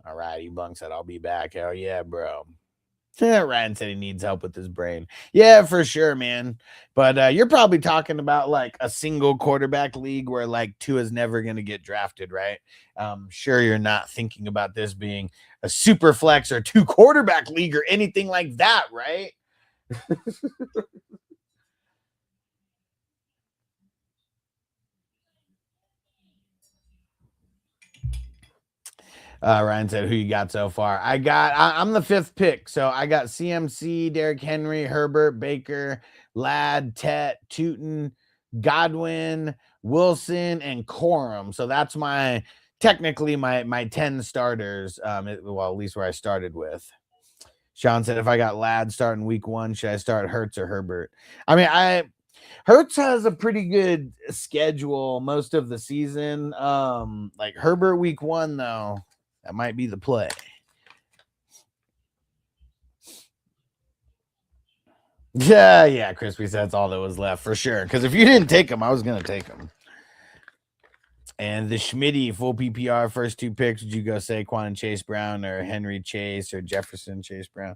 All right, Bunk said I'll be back. Hell yeah, bro. Ryan said he needs help with his brain. Yeah, for sure, man. But you're probably talking about like a single quarterback league where like Tua is never going to get drafted, right? Sure, you're not thinking about this being a super flex or 2 quarterback league or anything like that, right? Ryan said, who you got so far? I'm the 5th pick. So I got CMC, Derrick Henry, Herbert, Baker, Ladd, Tet, Tootin, Godwin, Wilson, and Corum. So that's technically my 10 starters. Well, at least where I started with. Sean said, if I got Ladd starting week 1, should I start Hurts or Herbert? I mean, Hurts has a pretty good schedule most of the season. Like Herbert week 1, though. That might be the play. Yeah, Crispy said that's all that was left for sure. Because if you didn't take him, I was going to take him. And the Schmitty full PPR first 2 picks, would you go Saquon and Chase Brown or Henry Chase or Jefferson Chase Brown?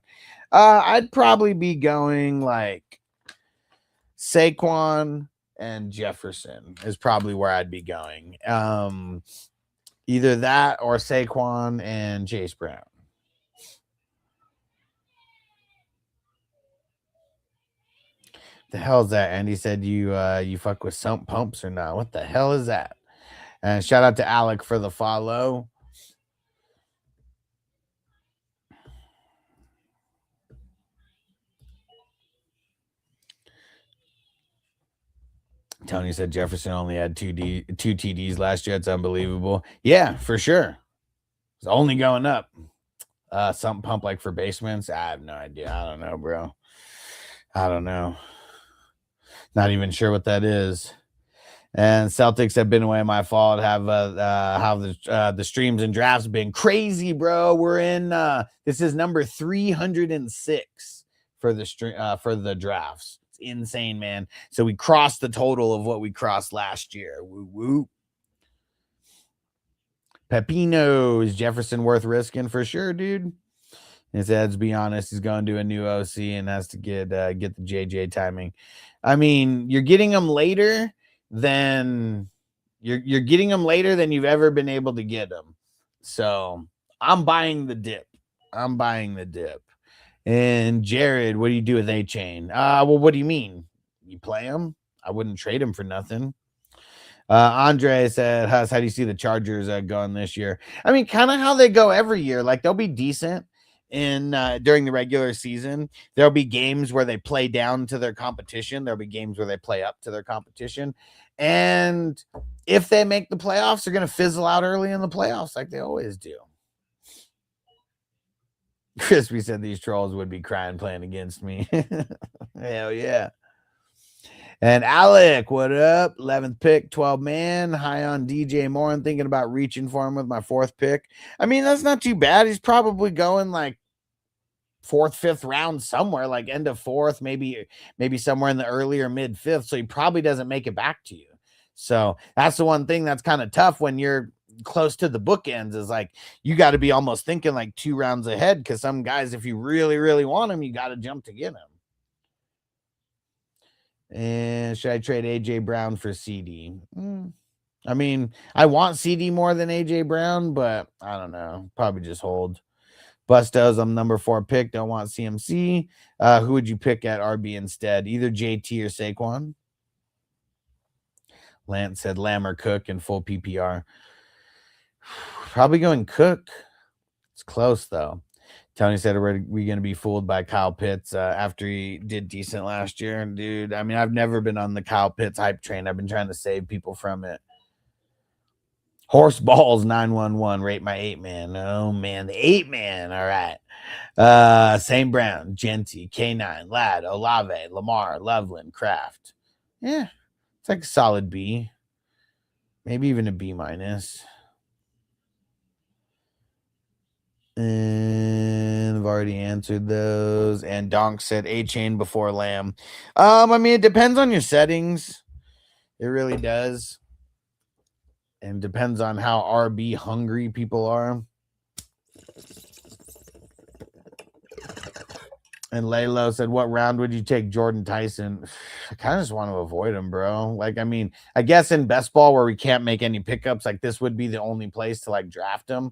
I'd probably be going like Saquon and Jefferson is probably where I'd be going. Either that or Saquon and Chase Brown. The hell is that? Andy said you fuck with sump pumps or not? What the hell is that? And shout out to Alec for the follow. Tony said Jefferson only had two TDs last year. It's unbelievable. Yeah, for sure. It's only going up. Something pump like for basements. I have no idea. I don't know, bro. I don't know. Not even sure what that is. And Celtics have been away. My fault. Have the streams and drafts have been crazy, bro. We're in. This is number 306 for the drafts. It's insane, man. So we crossed the total of what we crossed last year. Woo woo. Pepino, is Jefferson worth risking? For sure, dude. He said, to be honest, he's going to a new OC and has to get the JJ timing. I mean, you're getting him later than you're getting them later than you've ever been able to get them. So I'm buying the dip. And Jared, what do you do with A-Chain? Well, what do you mean? You play him? I wouldn't trade him for nothing. Andre said, how do you see the Chargers going this year? I mean, kind of how they go every year. Like they'll be decent in during the regular season. There'll be games where they play down to their competition. There'll be games where they play up to their competition. And if they make the playoffs, they're going to fizzle out early in the playoffs like they always do. Crispy said these trolls would be crying playing against me. Hell yeah. And Alec, what up? 11th pick, 12 man. High on DJ Moore. I'm thinking about reaching for him with my 4th pick. I mean, that's not too bad. He's probably going like 4th, 5th round somewhere, like end of 4th, maybe somewhere in the early or mid 5th. So he probably doesn't make it back to you. So that's the one thing that's kind of tough when you're close to the bookends, is like you got to be almost thinking like 2 rounds ahead, because some guys, if you really, really want them, you got to jump to get them. And should I trade AJ Brown for CD? I mean, I want CD more than AJ Brown, but I don't know. Probably just hold. Bustos, I'm number 4 pick. Don't want CMC. Who would you pick at RB instead? Either JT or Saquon. Lance said Lamb or Cook in full PPR. Probably going Cook. It's close though. Tony said, are we going to be fooled by Kyle Pitts after he did decent last year? And dude, I mean, I've never been on the Kyle Pitts hype train. I've been trying to save people from it. Horse balls 911. Rate my 8-man. Oh man, the 8-man. All right. Same Brown, Genty, K9, Ladd, Olave, Lamar, Loveland, Kraft. Yeah, it's like a solid B. Maybe even a B-. And I've already answered those. And Donk said A-Chain before Lamb. I mean, it depends on your settings. It really does. And depends on how RB hungry people are. And Laylo said, what round would you take Jordan Tyson? I kind of just want to avoid him, bro. Like, I mean, I guess in best ball where we can't make any pickups, like this would be the only place to like draft him.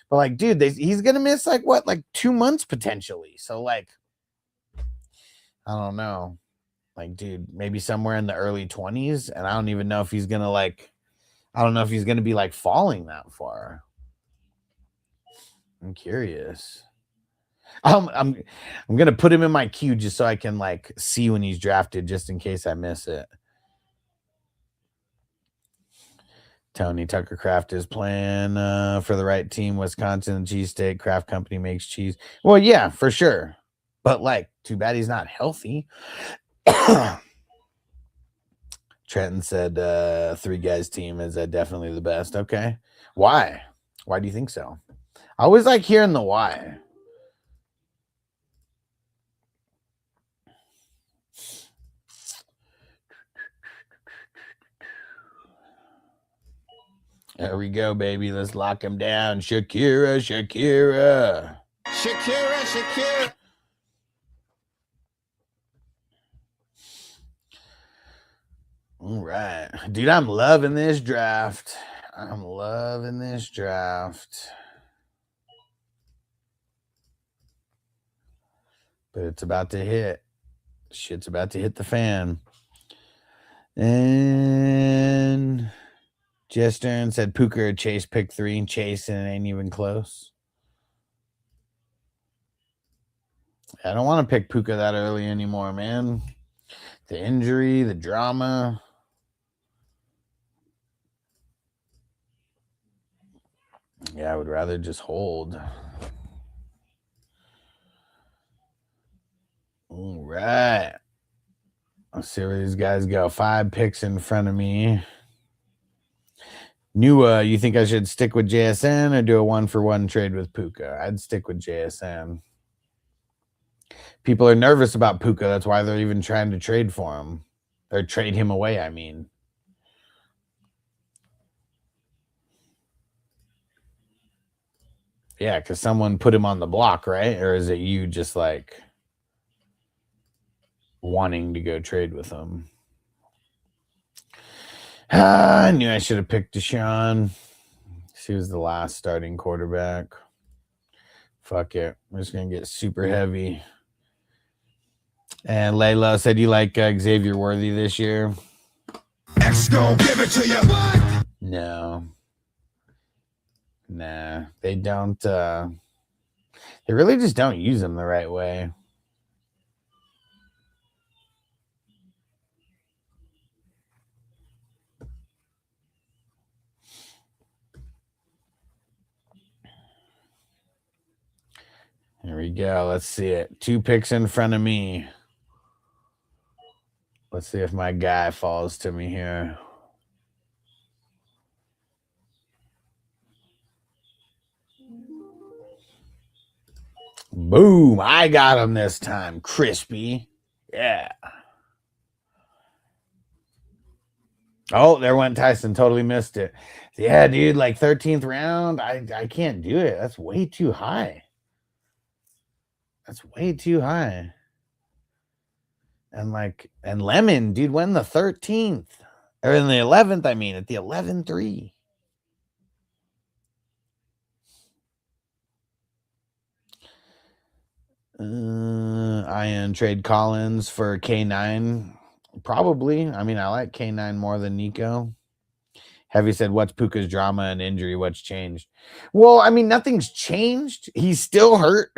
But like, dude, he's going to miss like what, like 2 months potentially. So like, I don't know. Like, dude, maybe somewhere in the early 20s. And I don't even know if he's going to like, I don't know if he's going to be like falling that far. I'm curious. I'm gonna put him in my queue just so I can like see when he's drafted, just in case I miss it. Tony Tucker Kraft is playing for the right team. Wisconsin cheesesteak Kraft Company makes cheese. Well, yeah, for sure. But like, too bad he's not healthy. Trenton said 3 guys team is definitely the best. Okay, why? Why do you think so? I always like hearing the why. There we go, baby. Let's lock him down. Shakira. All right. Dude, I'm loving this draft. But it's about to hit. Shit's about to hit the fan. And Jester said Puka or Chase pick 3 and Chase, and it ain't even close. I don't want to pick Puka that early anymore, man. The injury, the drama. Yeah, I would rather just hold. All right. Let's see where these guys go. 5 picks in front of me. You think I should stick with JSN or do a 1-for-1 trade with Puka? I'd stick with JSN. People are nervous about Puka. That's why they're even trying to trade for him. Or trade him away, I mean. Yeah, because someone put him on the block, right? Or is it you just like wanting to go trade with him? I knew I should have picked Deshaun. She was the last starting quarterback. Fuck it. We're just going to get super heavy. And Layla said you like Xavier Worthy this year. X gon' give it to you. No. Nah. They don't. They really just don't use him the right way. Here we go. Let's see it. 2 picks in front of me. Let's see if my guy falls to me here. Boom. I got him this time. Crispy. Yeah. Oh, there went Tyson. Totally missed it. Yeah, dude, like 13th round. I can't do it. That's way too high. And Lemon, dude, went in the 13th. Or in the 11th, I mean, at the 11-3. Ian trade Collins for K9. Probably. I mean, I like K9 more than Nico. Heavy said, what's Puka's drama and injury? What's changed? Well, I mean, nothing's changed. He's still hurt.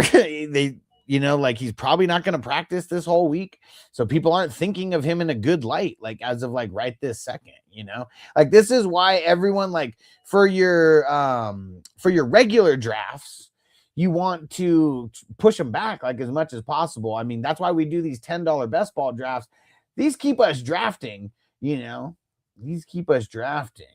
He's probably not going to practice this whole week. So people aren't thinking of him in a good light, like as of like right this second, like this is why everyone, like for your regular drafts, you want to push them back like as much as possible. I mean, that's why we do these $10 best ball drafts. These keep us drafting, these keep us drafting.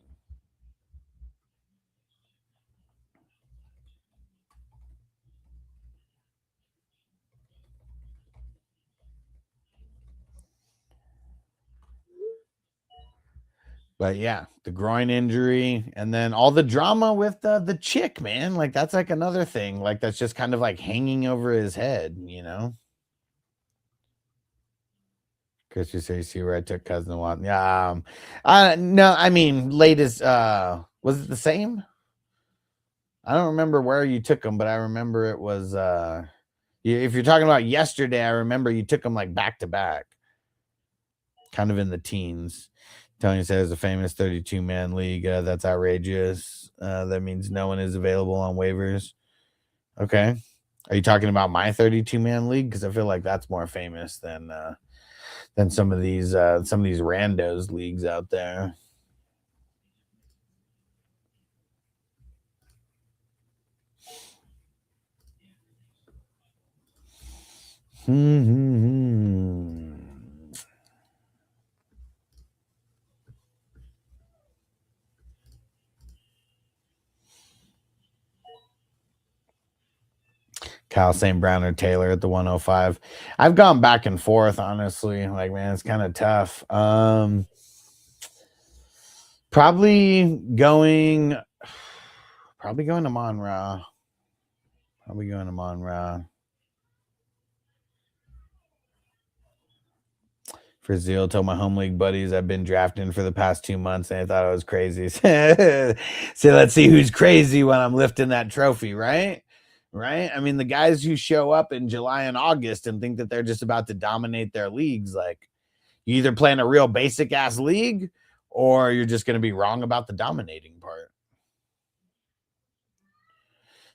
But yeah, the groin injury, and then all the drama with the chick, man. Like that's like another thing. Like that's just kind of like hanging over his head, you know. Chris, you say you see where I took cousin Watson? Yeah. No, I mean latest. Was it the same? I don't remember where you took them, but I remember it was. If you're talking about yesterday, I remember you took them like back to back, kind of in the teens. Tony says a famous 32-man league. That's outrageous. That means no one is available on waivers. Okay. Are you talking about my 32-man league? Because I feel like that's more famous than some of these randos leagues out there. Kyle St. Brown or Taylor at the 105. I've gone back and forth, honestly. Like, man, it's kind of tough. Probably going to Monra. Probably going to Monra. For Zeal, told my home league buddies I've been drafting for the past 2 months and they thought I was crazy. So let's see who's crazy when I'm lifting that trophy, right? Right? I mean, the guys who show up in July and August and think that they're just about to dominate their leagues, like you either playing a real basic ass league or you're just going to be wrong about the dominating part.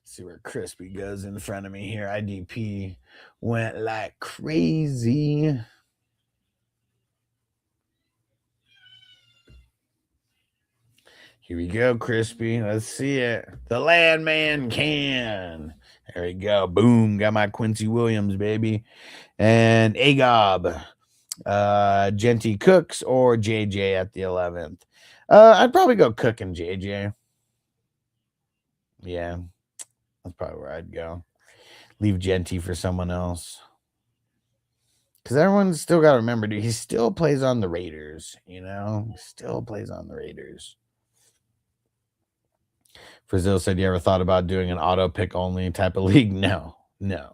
See where Crispy goes in front of me here. IDP went like crazy. Here we go, Crispy. Let's see it. The Landman can. There we go. Boom. Got my Quincy Williams, baby. And Agob. Genty Cooks or JJ at the 11th. I'd probably go Cook and JJ. Yeah. That's probably where I'd go. Leave Genty for someone else. Because everyone's still got to remember, dude, he still plays on the Raiders, you know? He still plays on the Raiders. Brazil said, you ever thought about doing an auto pick only type of league? No. The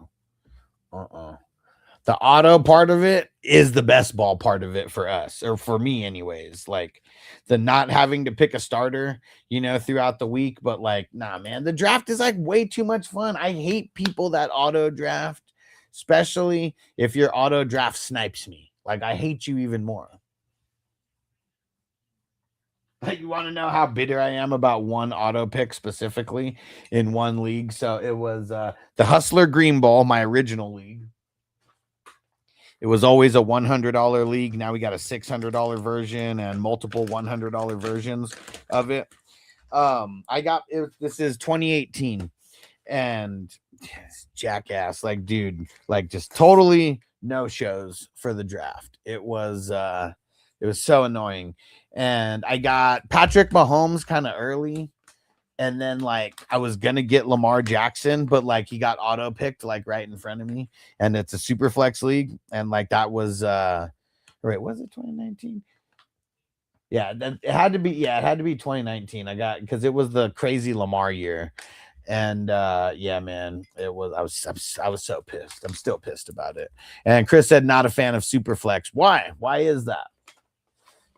auto part of it is the best ball part of it for us, or for me anyways. Like the not having to pick a starter, you know, throughout the week. But like, nah, man, the draft is like way too much fun. I hate people that auto draft, especially if your auto draft snipes me. Like I hate you even more. You want to know how bitter I am about one auto pick specifically in one league? So it was the Hustler Green Ball, my original league. It was always a $100 league. Now we got a $600 version and multiple $100 versions of it. I got it. This is 2018, and jackass, like, dude, like just totally no shows for the draft. It was so annoying. And I got Patrick Mahomes kind of early. And then like I was gonna get Lamar Jackson, but like he got auto picked like right in front of me. And it's a super flex league. And like that was was it 2019? Yeah, it had to be 2019. I got because it was the crazy Lamar year. And yeah, man, it was I was so pissed. I'm still pissed about it. And Chris said not a fan of Superflex. Why? Why is that?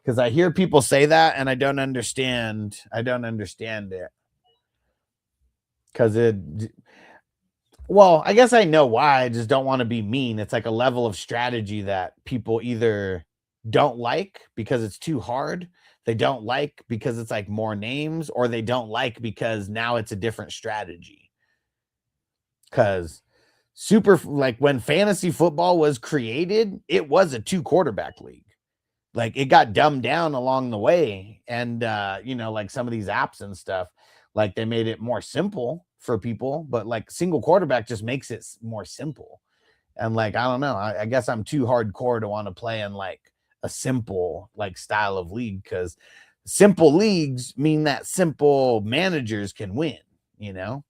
Because I hear people say that and I don't understand. I don't understand it. Because well, I guess I know why. I just don't want to be mean. It's like a level of strategy that people either don't like because it's too hard, they don't like because it's like more names, or they don't like because now it's a different strategy. Because like when fantasy football was created, it was a 2-quarterback league. Like it got dumbed down along the way. And you know, like some of these apps and stuff, like they made it more simple for people, but like single quarterback just makes it more simple. And like, I don't know, I guess I'm too hardcore to want to play in like a simple like style of league, because simple leagues mean that simple managers can win, you know?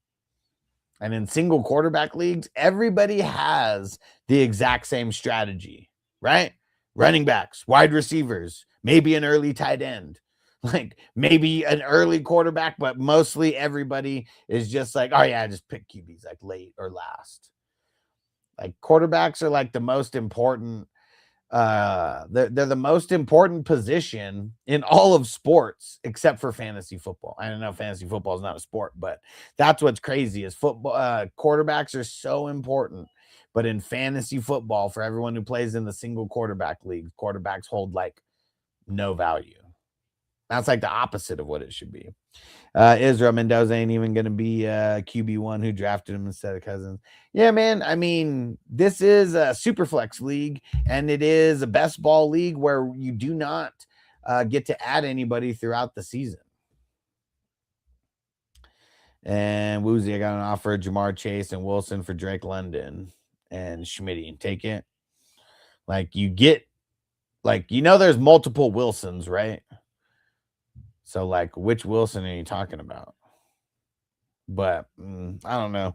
And in single quarterback leagues, everybody has the exact same strategy, right? Running backs, wide receivers, maybe an early tight end. Like maybe an early quarterback, but mostly everybody is just like, oh yeah, just pick QBs like late or last. Like quarterbacks are like the most important they're the most important position in all of sports except for fantasy football. I don't know, fantasy football is not a sport, but that's what's crazy is football quarterbacks are so important. But in fantasy football, for everyone who plays in the single quarterback league, quarterbacks hold like no value. That's like the opposite of what it should be. Israel Mendoza ain't even going to be QB1 who drafted him instead of Cousins. Yeah, man. I mean, this is a super flex league, and it is a best ball league where you do not get to add anybody throughout the season. And Woozy, I got an offer: Jamar Chase and Wilson for Drake London and Schmitty. Take it. Like you get, like there's multiple Wilsons, right? So like, which Wilson are you talking about? But I don't know.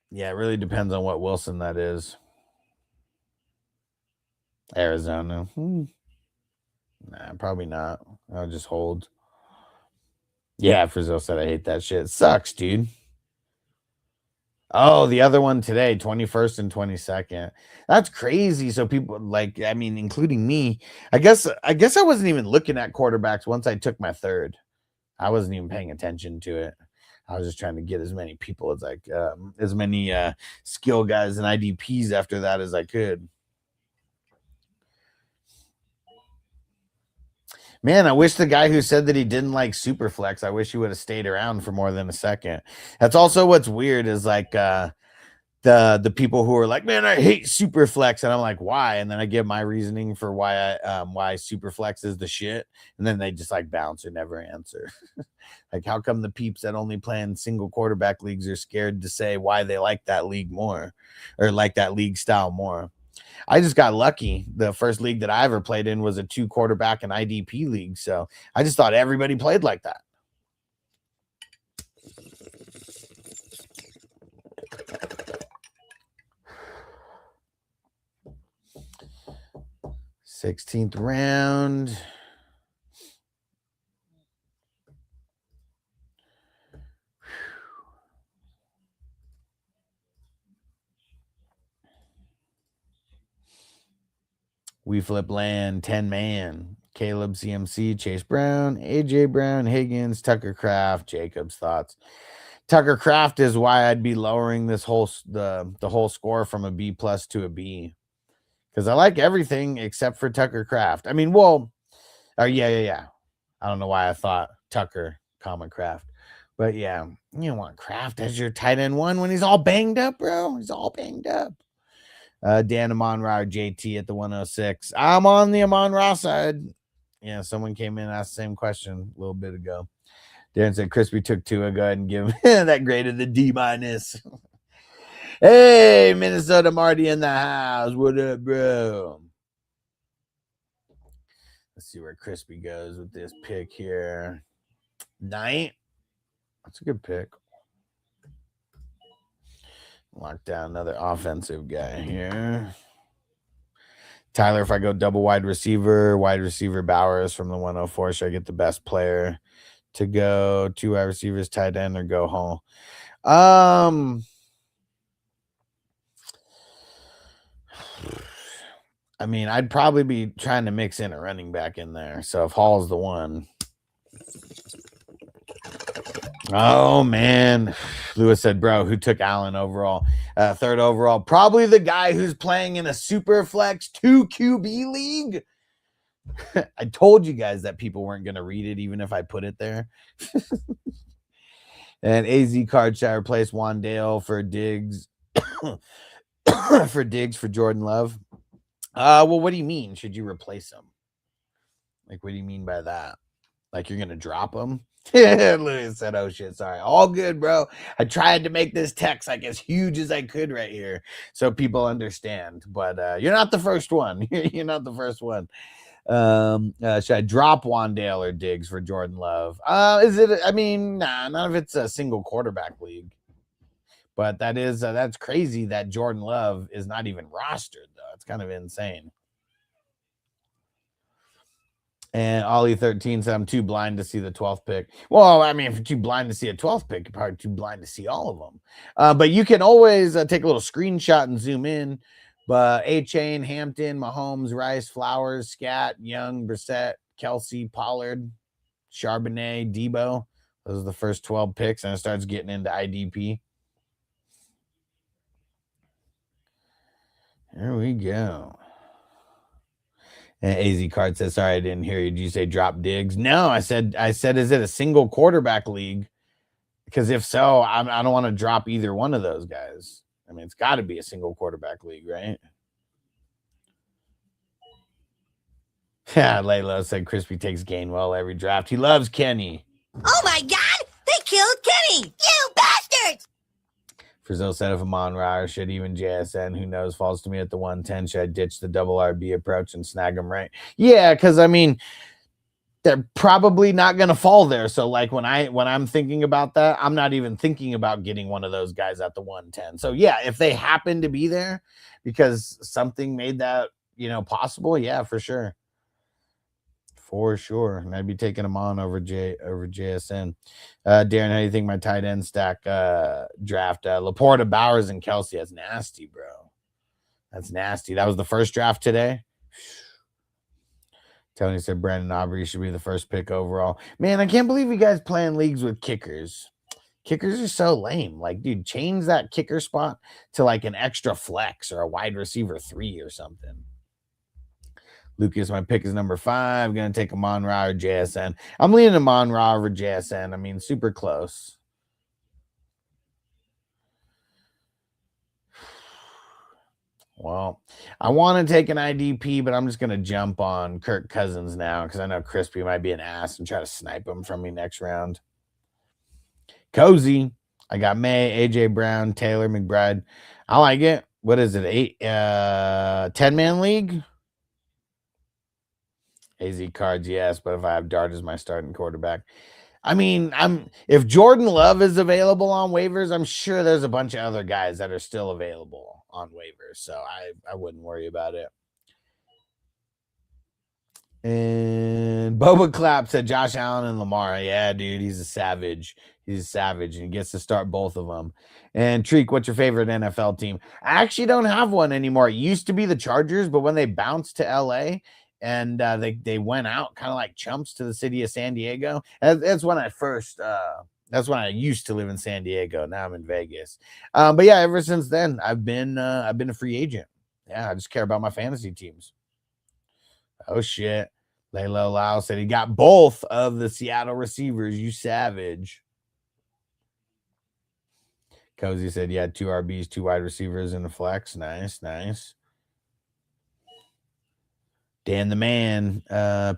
Yeah, it really depends on what Wilson that is. Arizona. Nah, probably not. I'll just hold. Yeah, Frizzle said I hate that shit. It sucks, dude. Oh, the other one today, 21st and 22nd. That's crazy. So people like, I mean, including me, I guess I wasn't even looking at quarterbacks once I took my third. I wasn't even paying attention to it. I was just trying to get as many people as many skill guys and IDPs after that as I could. Man, I wish the guy who said that he didn't like Superflex, I wish he would have stayed around for more than a second. That's also what's weird is like the people who are like, man, I hate Superflex, and I'm like, why? And then I give my reasoning for why Superflex is the shit, and then they just like bounce or never answer. Like, how come the peeps that only play in single quarterback leagues are scared to say why they like that league more or like that league style more? I just got lucky. The first league that I ever played in was a 2 quarterback and IDP league. So I just thought everybody played like that. Sixteenth round. We flip land 10 man. Caleb CMC, Chase Brown, AJ Brown, Higgins, Tucker Craft, Jacobs. Thoughts. Tucker Craft is why I'd be lowering this whole the whole score from a B plus to a B. Because I like everything except for Tucker Craft. I mean, well, yeah. I don't know why I thought Tucker, Craft. But yeah, you don't want Kraft as your tight end one when he's all banged up, bro. He's all banged up. Dan Amon-Ra, JT at the 106. I'm on the Amon-Ra side. Yeah, someone came in and asked the same question a little bit ago. Darren said Crispy took 2. Go ahead and give him that grade of the D-. Hey, Minnesota Marty in the house. What up, bro? Let's see where Crispy goes with this pick here. Knight. That's a good pick. Lock down another offensive guy here. Tyler, if I go double wide receiver Bowers from the 104, should I get the best player to go 2 wide receivers, tight end, or go home? I mean, I'd probably be trying to mix in a running back in there. So if Hall's the one. Oh, man. Lewis said, bro, who took Allen overall? 3rd overall. Probably the guy who's playing in a super flex 2 QB league. I told you guys that people weren't going to read it, even if I put it there. And AZ Card shall replace Wandale for Diggs. for Jordan Love. Well, what do you mean? Should you replace him? Like, what do you mean by that? Like, you're gonna drop him? Louis said, oh shit, sorry. All good, bro. I tried to make this text like as huge as I could right here so people understand. But you're not the first one. You're not the first one. Should I drop Wandale or Diggs for Jordan Love? Is it? I mean, nah, none of it's a single quarterback league. But that's crazy that Jordan Love is not even rostered though. It's kind of insane. And Ollie13 said, I'm too blind to see the 12th pick. Well, I mean, if you're too blind to see a 12th pick, you're probably too blind to see all of them. But you can always take a little screenshot and zoom in. But A-Chain, Hampton, Mahomes, Rice, Flowers, Scat, Young, Brissett, Kelsey, Pollard, Charbonnet, Debo. Those are the first 12 picks, and it starts getting into IDP. There we go. And AZ Card says, sorry, I didn't hear you. Did you say drop Diggs? No, I said, is it a single quarterback league? Because if so, I don't want to drop either one of those guys. I mean, it's got to be a single quarterback league, right? Yeah, Laylo said Crispy takes Gainwell every draft. He loves Kenny. Oh my God! They killed Kenny! You bastards! Frizzle said if Amon Ra should even JSN, who knows, falls to me at the 110, should I ditch the double RB approach and snag him right? Yeah, because I mean, they're probably not going to fall there. So like when I'm thinking about that, I'm not even thinking about getting one of those guys at the 110. So yeah, if they happen to be there because something made that, possible, yeah, for sure. For sure. And I'd be taking them on over JSN. Darren, how do you think my tight end stack draft? Laporta, Bowers, and Kelsey. That's nasty, bro. That's nasty. That was the first draft today. Tony said Brandon Aubrey should be the first pick overall. Man, I can't believe you guys playing leagues with kickers. Kickers are so lame. Like, dude, change that kicker spot to like an extra flex or a wide receiver 3 or something. Lucas, my pick is number 5. I'm going to take Amon Ra or JSN. I'm leaning Amon Ra over JSN. I mean, super close. Well, I want to take an IDP, but I'm just going to jump on Kirk Cousins now because I know Crispy might be an ass and try to snipe him from me next round. Cozy. I got May, AJ Brown, Taylor, McBride. I like it. What is it? 10-man league? AZ Cards, yes, but if I have Dart as my starting quarterback. I mean, if Jordan Love is available on waivers, I'm sure there's a bunch of other guys that are still available on waivers, so I wouldn't worry about it. And Boba Clap said Josh Allen and Lamar. Yeah, dude, he's a savage. He's a savage, and he gets to start both of them. And Treek, what's your favorite NFL team? I actually don't have one anymore. It used to be the Chargers, but when they bounced to LA and they went out kind of like chumps to the city of San Diego, that's when I first that's when I used to live in San Diego. Now I'm in Vegas. But yeah, ever since then, I've been a free agent. Yeah, I just care about my fantasy teams. Oh shit. Laylo Lau said he got both of the Seattle receivers. You savage. Cozy said, yeah, 2 RBs, 2 wide receivers in the flex. Nice, nice. Dan the man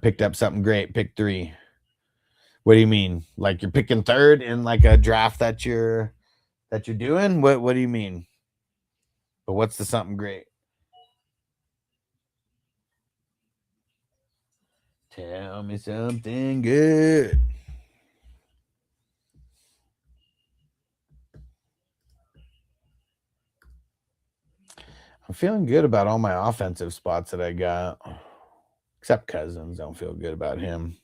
picked up something great. Pick 3. What do you mean? Like you're picking 3rd in like a draft that you're doing? What do you mean? But what's the something great? Tell me something good. I'm feeling good about all my offensive spots that I got. Except Cousins. Don't feel good about him.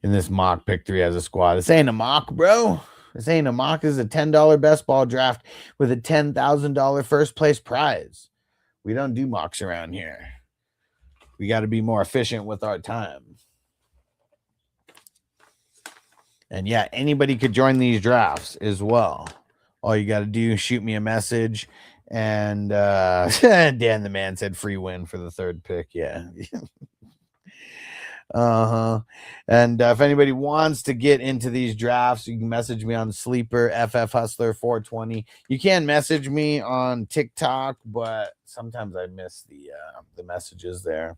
In this mock, pick 3 as a squad. This ain't a mock, bro. This ain't a mock. This is a $10 best ball draft with a $10,000 first place prize. We don't do mocks around here. We got to be more efficient with our time. And yeah, anybody could join these drafts as well. All you got to do is shoot me a message. And Dan the man said free win for the 3rd pick. Yeah. And if anybody wants to get into these drafts, you can message me on Sleeper FF Hustler 420. You can message me on TikTok, but sometimes I miss the messages there.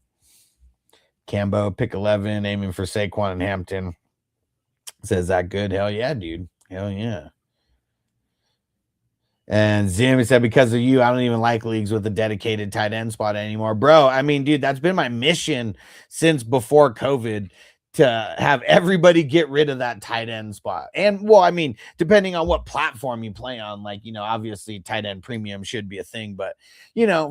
Cambo pick 11, aiming for Saquon and Hampton. Says that good? Hell yeah, dude. Hell yeah. And Zim said, because of you, I don't even like leagues with a dedicated tight end spot anymore. Bro, I mean, dude, that's been my mission since before COVID to have everybody get rid of that tight end spot. And, well, I mean, depending on what platform you play on, like, obviously tight end premium should be a thing. But,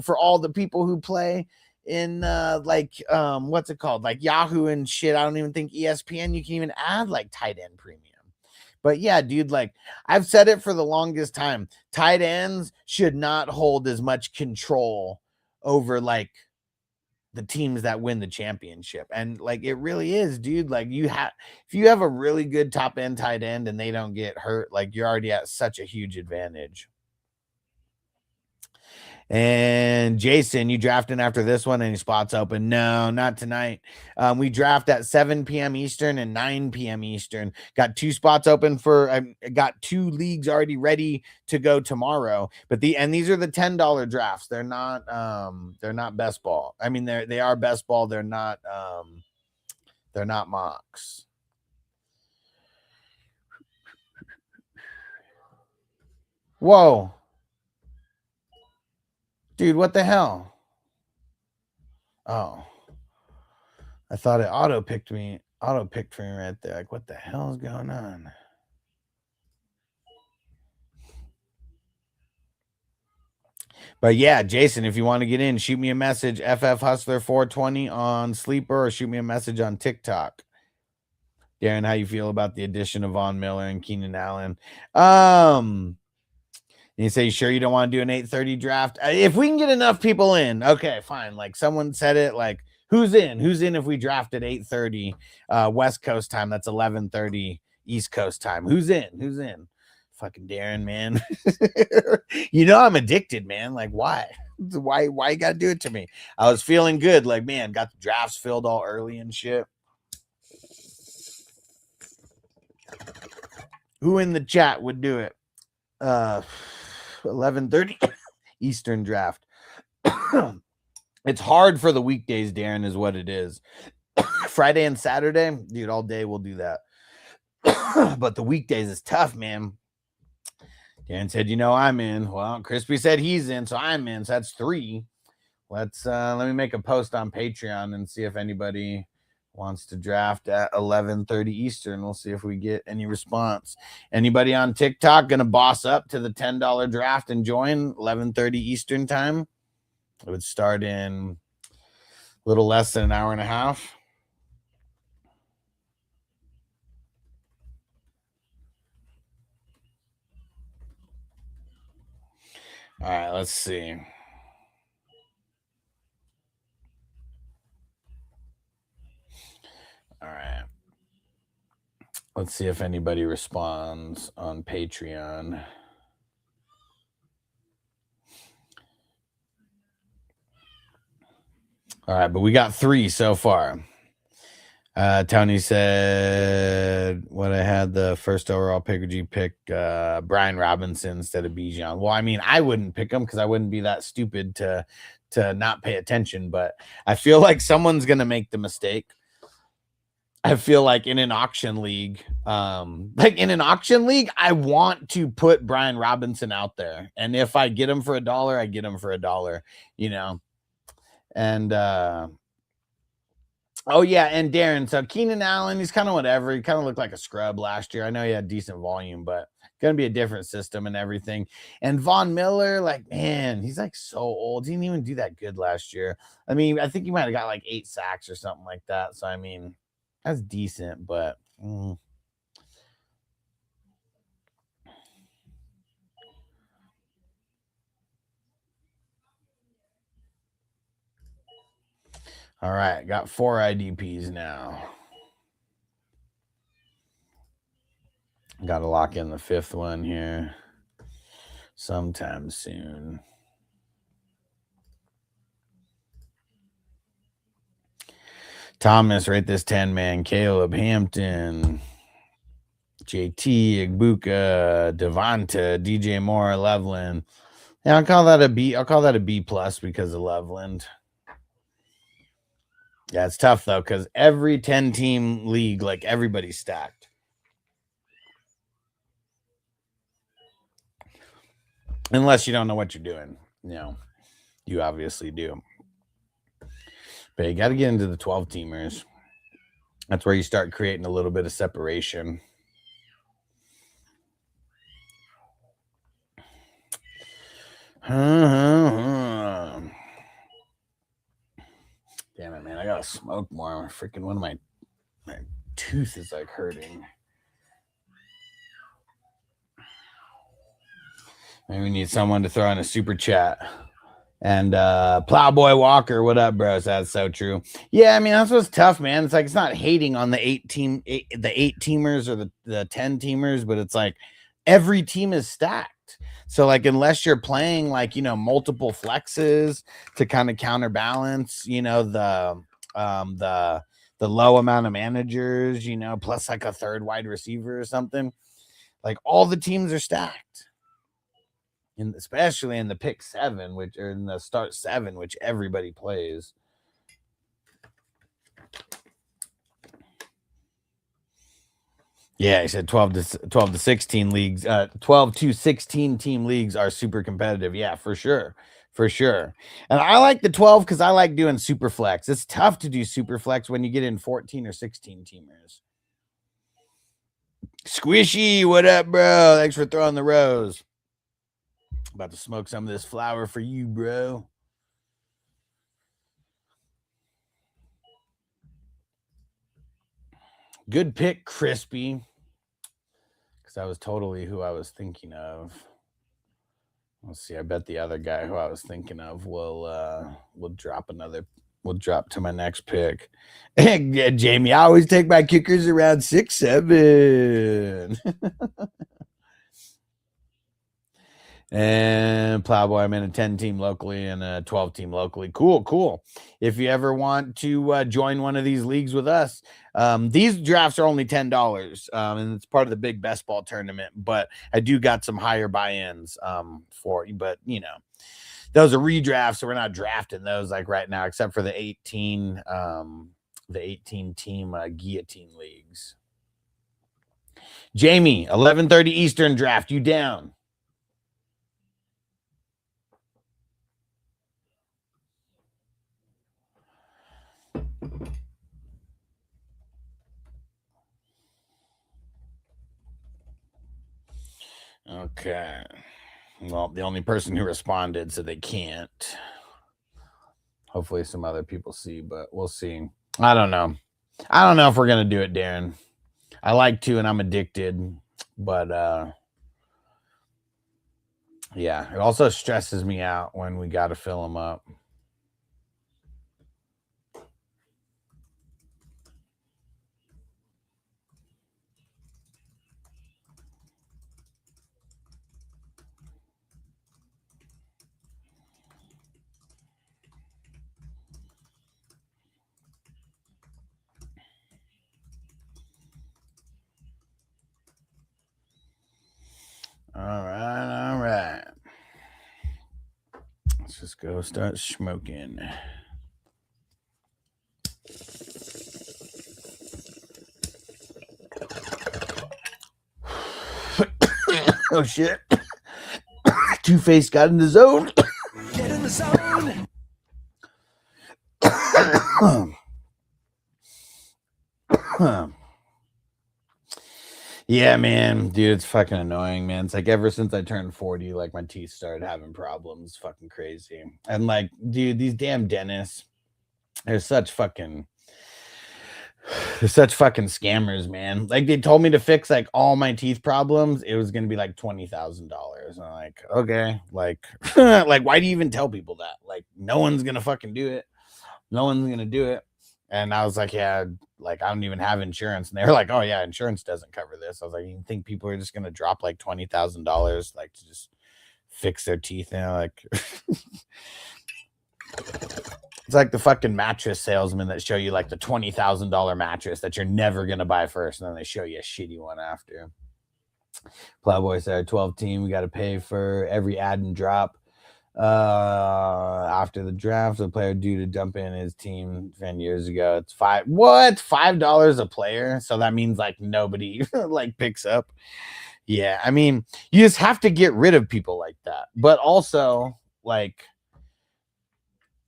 for all the people who play like what's it called, like Yahoo and shit. I don't even think ESPN you can even add like tight end premium. But yeah, dude, like I've said it for the longest time, tight ends should not hold as much control over like the teams that win the championship. And like it really is, dude. Like if you have a really good top end tight end and they don't get hurt, like you're already at such a huge advantage. And Jason, you drafting after this one? Any spots open? No, not tonight. We draft at 7 p.m. Eastern and 9 p.m. Eastern. Got 2 spots open for. Got 2 leagues already ready to go tomorrow. But these are the $10 drafts. They're not best ball. I mean, they are best ball. They're not mocks. Whoa. Dude, what the hell? Oh. I thought it auto picked for me right there. Like, what the hell is going on? But yeah, Jason, if you want to get in, shoot me a message, FF Hustler 420 on Sleeper, or shoot me a message on TikTok. Darren, how you feel about the addition of Von Miller and Keenan Allen? You say, sure you don't want to do an 8:30 draft? If we can get enough people in, okay, fine. Like someone said it, like who's in if we draft at 8:30 West Coast time? That's 11:30 East Coast time. Who's in? Fucking Darren, man. You know I'm addicted, man. Like why you gotta do it to me? I was feeling good, like man, got the drafts filled all early and shit. Who in the chat would do it? 11:30 Eastern draft. It's hard for the weekdays, Darren, is what it is. Friday and Saturday, dude, all day we'll do that. But the weekdays is tough, man. Darren said, you know, I'm in. Well, Crispy said he's in, so I'm in. So that's 3. Let me make a post on Patreon and see if anybody wants to draft at 11:30 Eastern. We'll see if we get any response. Anybody on TikTok gonna boss up to the $10 draft and join 11:30 Eastern time? It would start in a little less than an hour and a half. All right, let's see. All right. Let's see if anybody responds on Patreon. All right, but we got 3 so far. Tony said, what I had the first overall pick, would you pick Brian Robinson instead of Bijan? Well, I mean, I wouldn't pick him because I wouldn't be that stupid to not pay attention, but I feel like someone's going to make the mistake. I feel like in an auction league, I want to put Brian Robinson out there. And if I get him for $1, I get him for $1, you know? And, oh yeah, and Darren. So Keenan Allen, he's kind of whatever. He kind of looked like a scrub last year. I know he had decent volume, but gonna be a different system and everything. And Von Miller, like man, he's like so old. He didn't even do that good last year. I mean, I think he might have got like 8 sacks or something like that. So I mean, that's decent, but. All right, got 4 IDPs now. Got to lock in the 5th one here sometime soon. Thomas, rate this 10-man. Caleb, Hampton, JT, Igbuka, Devonta, DJ Moore, Loveland. Yeah, I'll call that a B. I'll call that a B plus because of Loveland. Yeah, it's tough though because every 10-team league, like everybody's stacked. Unless you don't know what you're doing, you know, you obviously do. But you got to get into the 12-teamers. That's where you start creating a little bit of separation. gotta smoke more. Freaking one of my tooth is like hurting. Maybe we need someone to throw in a super chat. And Plowboy Walker, what up, bros? That's so true. Yeah, I mean that's what's tough, man. It's like it's not hating on the eight teamers or the 10 teamers, but it's like every team is stacked. So like unless you're playing like multiple flexes to kind of counterbalance, the low amount of managers, plus like a third wide receiver or something, like all the teams are stacked. Especially in the pick 7, which or in the start 7, which everybody plays. Yeah, he said 12 to 16 leagues, 12 to 16 team leagues are super competitive. Yeah, for sure. And I like the 12 because I like doing super flex. It's tough to do super flex when you get in 14 or 16 teamers. Squishy, what up, bro? Thanks for throwing the rose. About to smoke some of this flower for you, bro. Good pick, Crispy. Because that was totally who I was thinking of. Let's see. I bet the other guy who I was thinking of will drop another. Will drop to my next pick. Jamie, I always take my kickers around 6-7. And Plowboy, I'm in a 10 team locally and a 12 team locally. Cool. If you ever want to join one of these leagues with us, these drafts are only $10, and it's part of the big best ball tournament. But I do got some higher buy-ins for you. But those are redrafts, so we're not drafting those like right now, except for the 18 team guillotine leagues. Jamie, 11:30 Eastern draft. You down? Okay. Well, the only person who responded said they can't. Hopefully some other people see, but we'll see. I don't know if we're going to do it, Darren. I like to, and I'm addicted, but yeah, it also stresses me out when we got to fill them up. All right. Let's just go start smoking. Oh, shit. Two-Face got in the zone. Get in the zone. Yeah, man, dude, it's fucking annoying, man. It's like ever since I turned 40, like my teeth started having problems. Fucking crazy. And like, dude, these damn dentists, they're such fucking scammers, man. Like they told me to fix like all my teeth problems. It was gonna be like $20,000. I'm like, okay, like, like, why do you even tell people that? Like, no one's gonna fucking do it. No one's gonna do it. And I was like, yeah, like I don't even have insurance. And they were like, oh yeah, insurance doesn't cover this. I was like, you think people are just gonna drop like $20,000 like to just fix their teeth? And like it's like the fucking mattress salesman that show you like the $20,000 mattress that you're never gonna buy first, and then they show you a shitty one after. Plowboy said 12 team, we got to pay for every add and drop. After the draft, the player due to dump in his team 10 years ago. It's $5 a player. So that means like nobody like picks up. Yeah, I mean, you just have to get rid of people like that. But also, like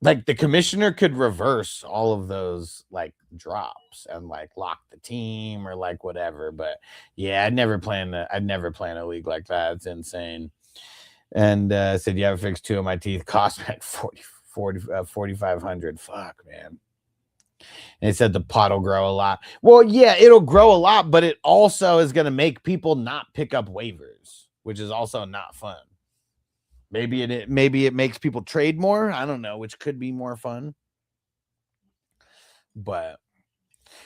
the commissioner could reverse all of those like drops and like lock the team or like whatever. But yeah, I'd never play in a league like that. It's insane. And said, yeah, I fixed 2 of my teeth. Cost me like $4,500. Fuck, man. And they said the pot will grow a lot. Well, yeah, it'll grow a lot, but it also is going to make people not pick up waivers, which is also not fun. Maybe it makes people trade more. I don't know, which could be more fun. But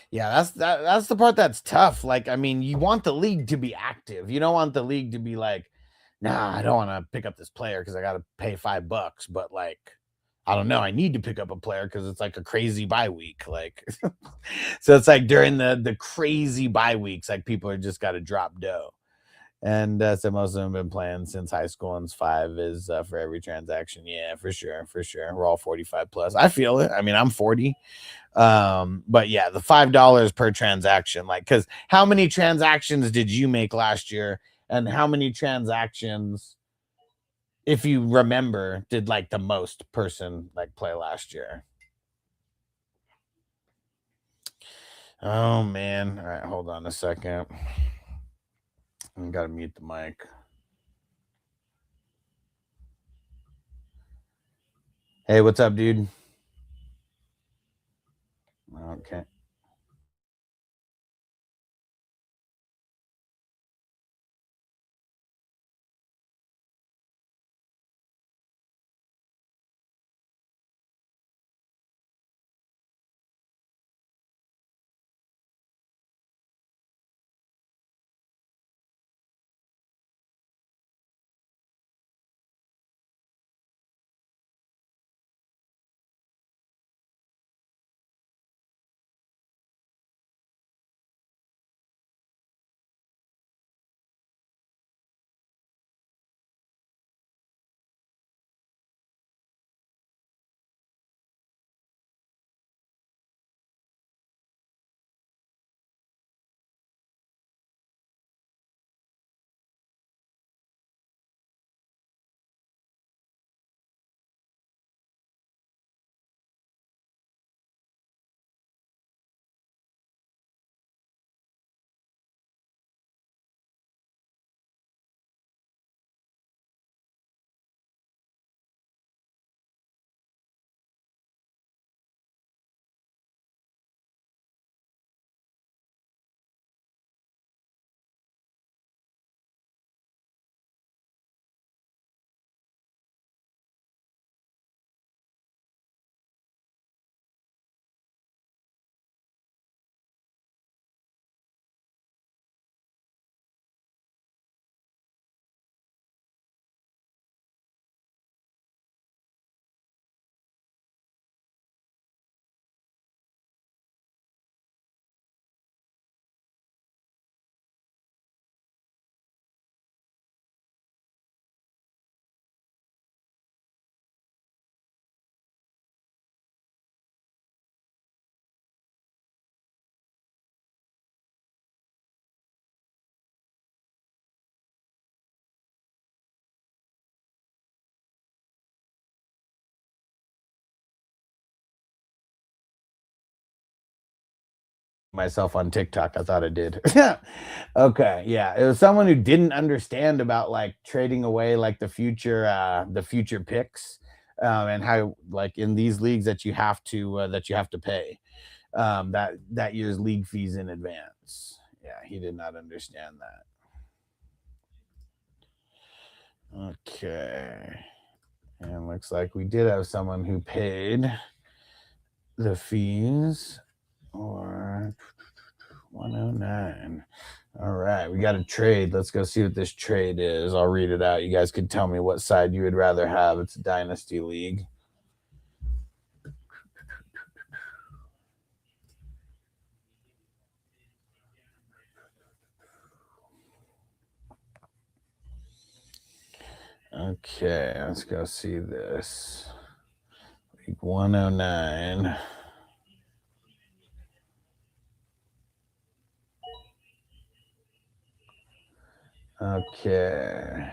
yeah, that's the part that's tough. Like, I mean, you want the league to be active. You don't want the league to be like, nah, I don't want to pick up this player because I got to pay $5. But like, I don't know, I need to pick up a player because it's like a crazy bye week. Like, so it's like during the crazy bye weeks, like people are just got to drop dough. And so most of them have been playing since high school, and 5 is for every transaction. Yeah, for sure. We're all 45 plus. I feel it. I mean, I'm 40. But yeah, the $5 per transaction, like, because how many transactions did you make last year, and how many transactions, if you remember, did like the most person like play last year? Oh man. All right, hold on a second. I gotta mute the mic. Hey, what's up, dude? Okay. Myself on TikTok. I thought I did. Okay, yeah. It was someone who didn't understand about like trading away like the future picks, and how like in these leagues that you have to pay that year's league fees in advance. Yeah, he did not understand that. Okay. And looks like we did have someone who paid the fees, or 109. All right, we got a trade. Let's go see what this trade is. I'll read it out. You guys can tell me what side you would rather have. It's a dynasty league. Okay, let's go see this. League 109. Okay.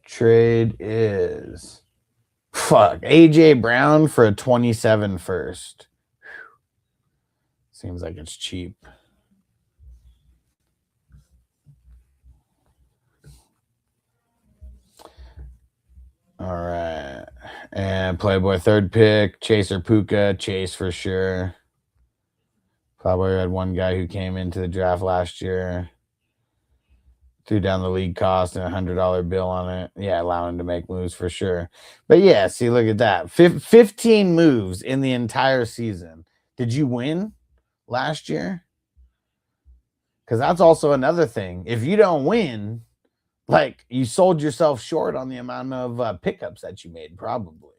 Trade is AJ Brown for a 27 first. Seems like it's cheap. All right. And Playboy third pick, Chaser Puka, Chase for sure. Probably had one guy who came into the draft last year, threw down the league cost and $100 bill on it. Yeah, allowing to make moves for sure. But yeah, see, look at that. 15 moves in the entire season. Did you win last year? Because that's also another thing. If you don't win, like you sold yourself short on the amount of pickups that you made, probably.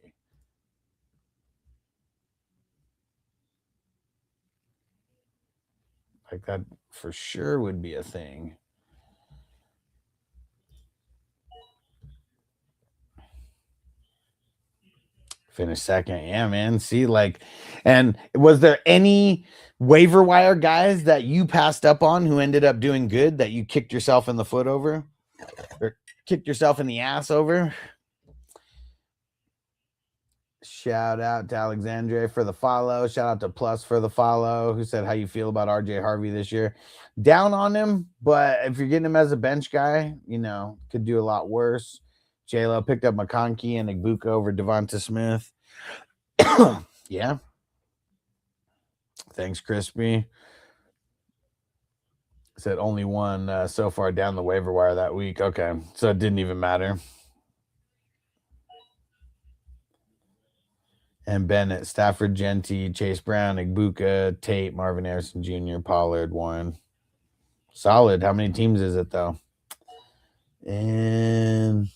Like that for sure would be a thing. Finish second. Yeah, man. See, like, and was there any waiver wire guys that you passed up on who ended up doing good that you kicked yourself in the foot over or kicked yourself in the ass over? Shout out to Alexandre for the follow. Shout out to Plus for the follow, who said, how you feel about RJ Harvey this year? Down on him, but if you're getting him as a bench guy, you know, could do a lot worse. J-Lo picked up McConkey and Igbuka over Devonta Smith. Yeah. Thanks, Crispy. Said only one so far down the waiver wire that week. Okay, so it didn't even matter. And Bennett, Stafford, Genty, Chase Brown, Igbuka, Tate, Marvin Harrison Jr., Pollard, Warren. Solid. How many teams is it, though? And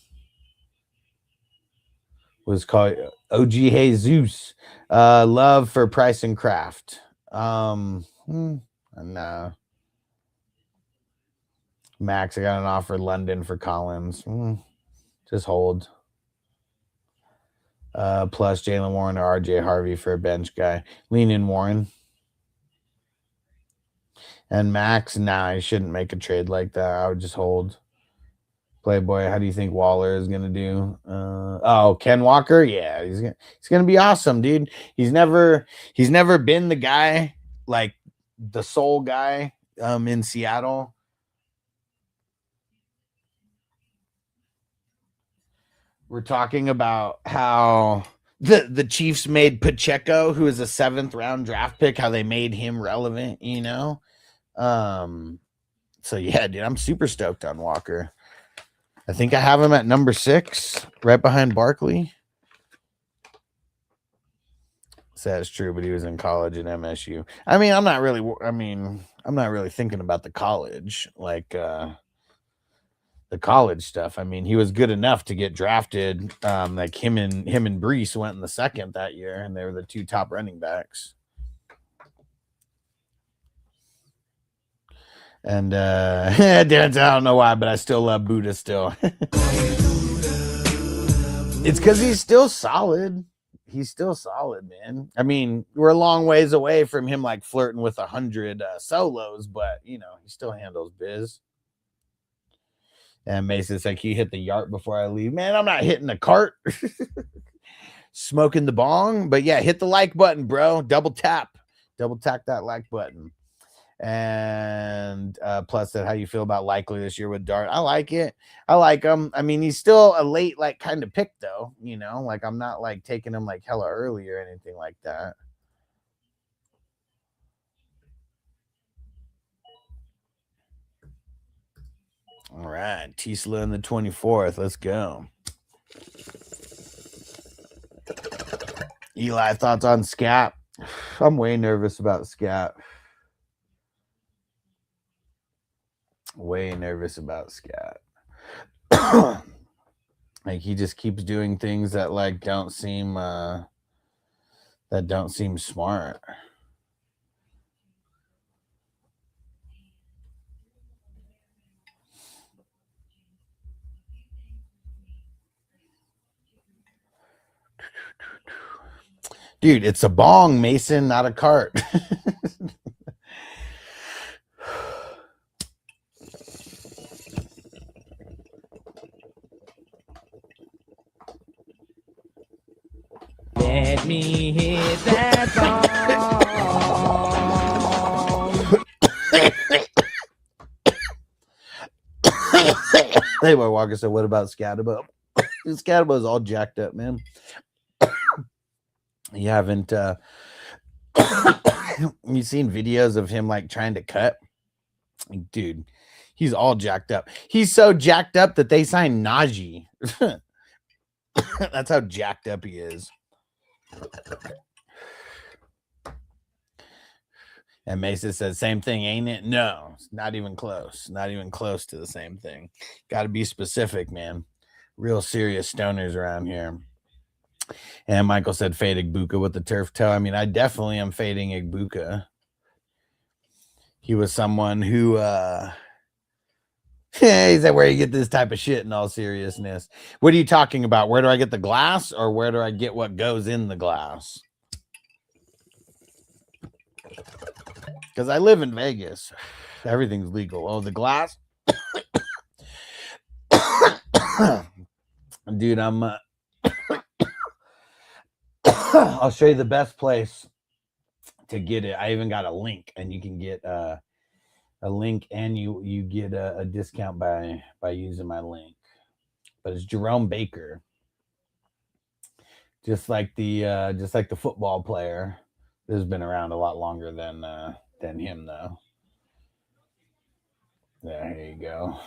was called OG Jesus. Love for Price and Craft. No. Max, I got an offer. London for Collins. Just hold. Plus Jalen Warren or RJ Harvey for a bench guy. Lean in Warren. And Max, I shouldn't make a trade like that. I would just hold. Playboy, how do you think Waller is gonna do? Ken Walker, yeah, he's gonna be awesome, dude. He's never been the guy, like the sole guy in Seattle. We're talking about how the Chiefs made Pacheco, who is a 7th round draft pick, how they made him relevant, you know? So yeah, dude, I'm super stoked on Walker. I think I have him at number 6, right behind Barkley. So that's true, but he was in college at MSU. I mean, I'm not really thinking about the college, like the college stuff. I mean, he was good enough to get drafted. Like him and Brees went in the 2nd that year, and they were the 2 top running backs. And I don't know why, but I still love Buddha still. It's because he's still solid. He's still solid, man. I mean, we're a long ways away from him like flirting with 100 solos, but you know, he still handles biz. And Mason's like, he hit the yard before I leave. Man, I'm not hitting the cart. Smoking the bong. But yeah, hit the like button, bro. Double tap that like button. And Plus said, how you feel about Likely this year with Dart? I like it. I like him. I mean, he's still a late like kind of pick though, you know, like I'm not like taking him like hella early or anything like that. All right, Tisla in the 24th. Let's go. Eli, thoughts on Scat? I'm way nervous about Scat. Way nervous about Scat. Like he just keeps doing things that like don't seem smart. Dude, it's a bong, Mason, not a cart. Let me hit that song. Hey, Walker said, what about Scatterbo? Scatterbo is all jacked up, man. You haven't you seen videos of him like trying to cut? Like, dude, he's all jacked up. He's so jacked up that they signed Najee. That's how jacked up he is. And Mesa says, same thing, ain't it? No, it's not even close. Not even close to the same thing. Got to be specific, man. Real serious stoners around here. And Michael said, fade Igbuka with the turf toe. I mean, I definitely am fading Igbuka. He was someone who, he said, where you get this type of shit in all seriousness. What are you talking about? Where do I get the glass or where do I get what goes in the glass? Because I live in Vegas. Everything's legal. Oh, the glass? Dude, I'm I'll show you the best place to get it. I even got a link, and you can get a link, and you get a discount by using my link. But it's Jerome Baker, just like the football player. This has been around a lot longer than him, though. There you go.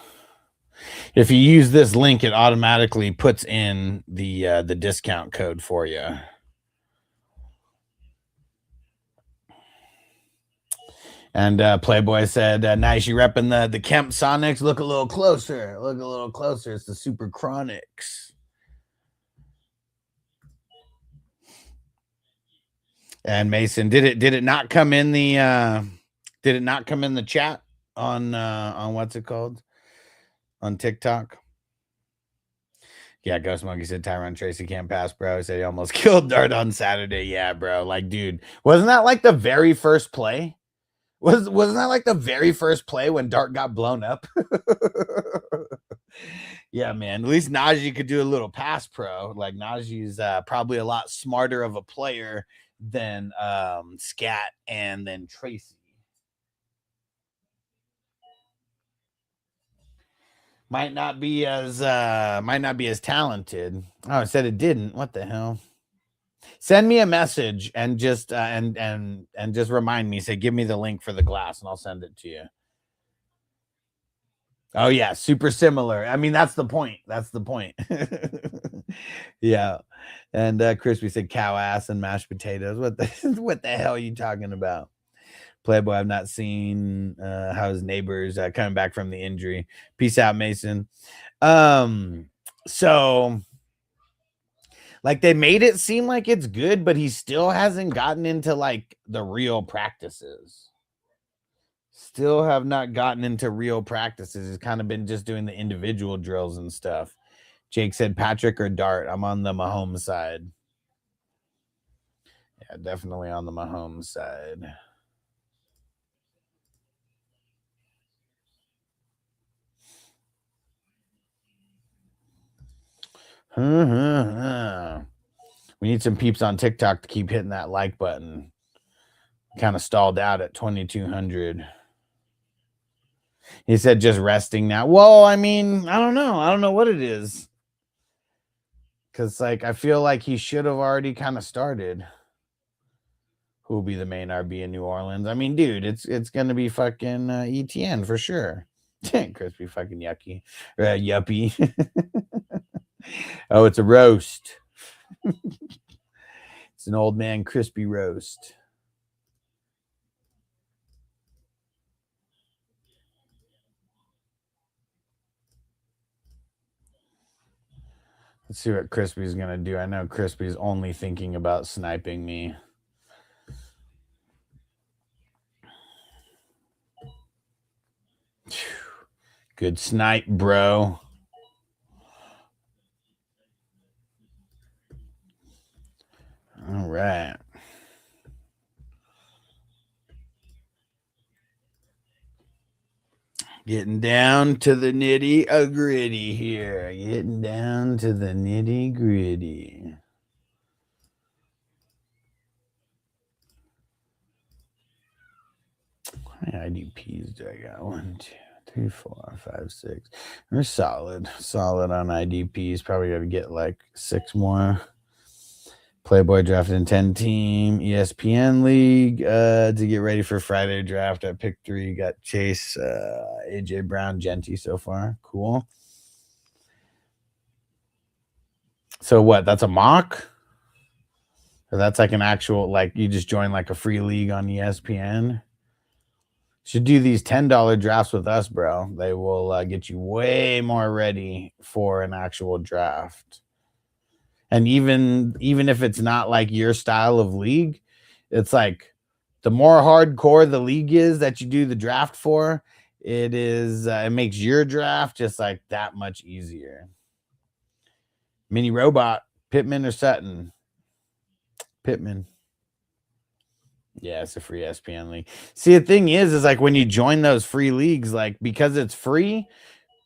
If you use this link, it automatically puts in the discount code for you. And Playboy said, nice, you repping the Kemp Sonics. Look a little closer. Look a little closer. It's the Super Chronics. And Mason, did it not come in the chat on what's it called? On TikTok? Yeah, Ghost Monkey said Tyron Tracy can't pass, bro. He said he almost killed Dart on Saturday. Yeah, bro. Like, dude, wasn't that like the very first play? Wasn't that like the very first play when Dart got blown up? Yeah, man. At least Najee could do a little pass pro. Like, Najee's probably a lot smarter of a player than Scat and then Tracy. Might not be as talented. Oh, it said it didn't. What the hell? Send me a message and just and just remind me. Say, give me the link for the glass, and I'll send it to you. Oh yeah, super similar. I mean, that's the point. That's the point. Yeah. And Crispy said cow ass and mashed potatoes. What the hell are you talking about? Playboy, I've not seen how his neighbors coming back from the injury. Peace out, Mason. So like they made it seem like it's good, but he still hasn't gotten into like the real practices. Still have not gotten into real practices. He's kind of been just doing the individual drills and stuff. Jake said Patrick or Dart. I'm on the Mahomes side. Yeah, definitely on the Mahomes side. We need some peeps on TikTok to keep hitting that like button. Kind of stalled out at 2,200. He said just resting now. Well, I mean, I don't know. I don't know what it is. Because, like, I feel like he should have already kind of started. Who will be the main RB in New Orleans? I mean, dude, it's going to be fucking ETN for sure. Crispy fucking yucky. Yuppie. Oh, it's a roast. It's an old man crispy roast. Let's see what Crispy's going to do. I know Crispy's only thinking about sniping me. Good snipe, bro. All right. Getting down to the nitty gritty here. Getting down to the nitty gritty. How many IDPs do I got? 1, 2, 3, 4, 5, 6. We're solid. Solid on IDPs. Probably got to get like 6 more. Playboy drafted in 10-team ESPN league to get ready for Friday draft. At pick 3, got Chase, AJ Brown, Genty so far. Cool. So what? That's a mock? Or that's like an actual, like you just join like a free league on ESPN? Should do these $10 drafts with us, bro. They will get you way more ready for an actual draft. And even if it's not like your style of league, it's like the more hardcore the league is that you do the draft for, it makes your draft just like that much easier. Mini Robot, Pittman or Sutton? Pittman. Yeah, it's a free ESPN league. See, the thing is like when you join those free leagues, like because it's free,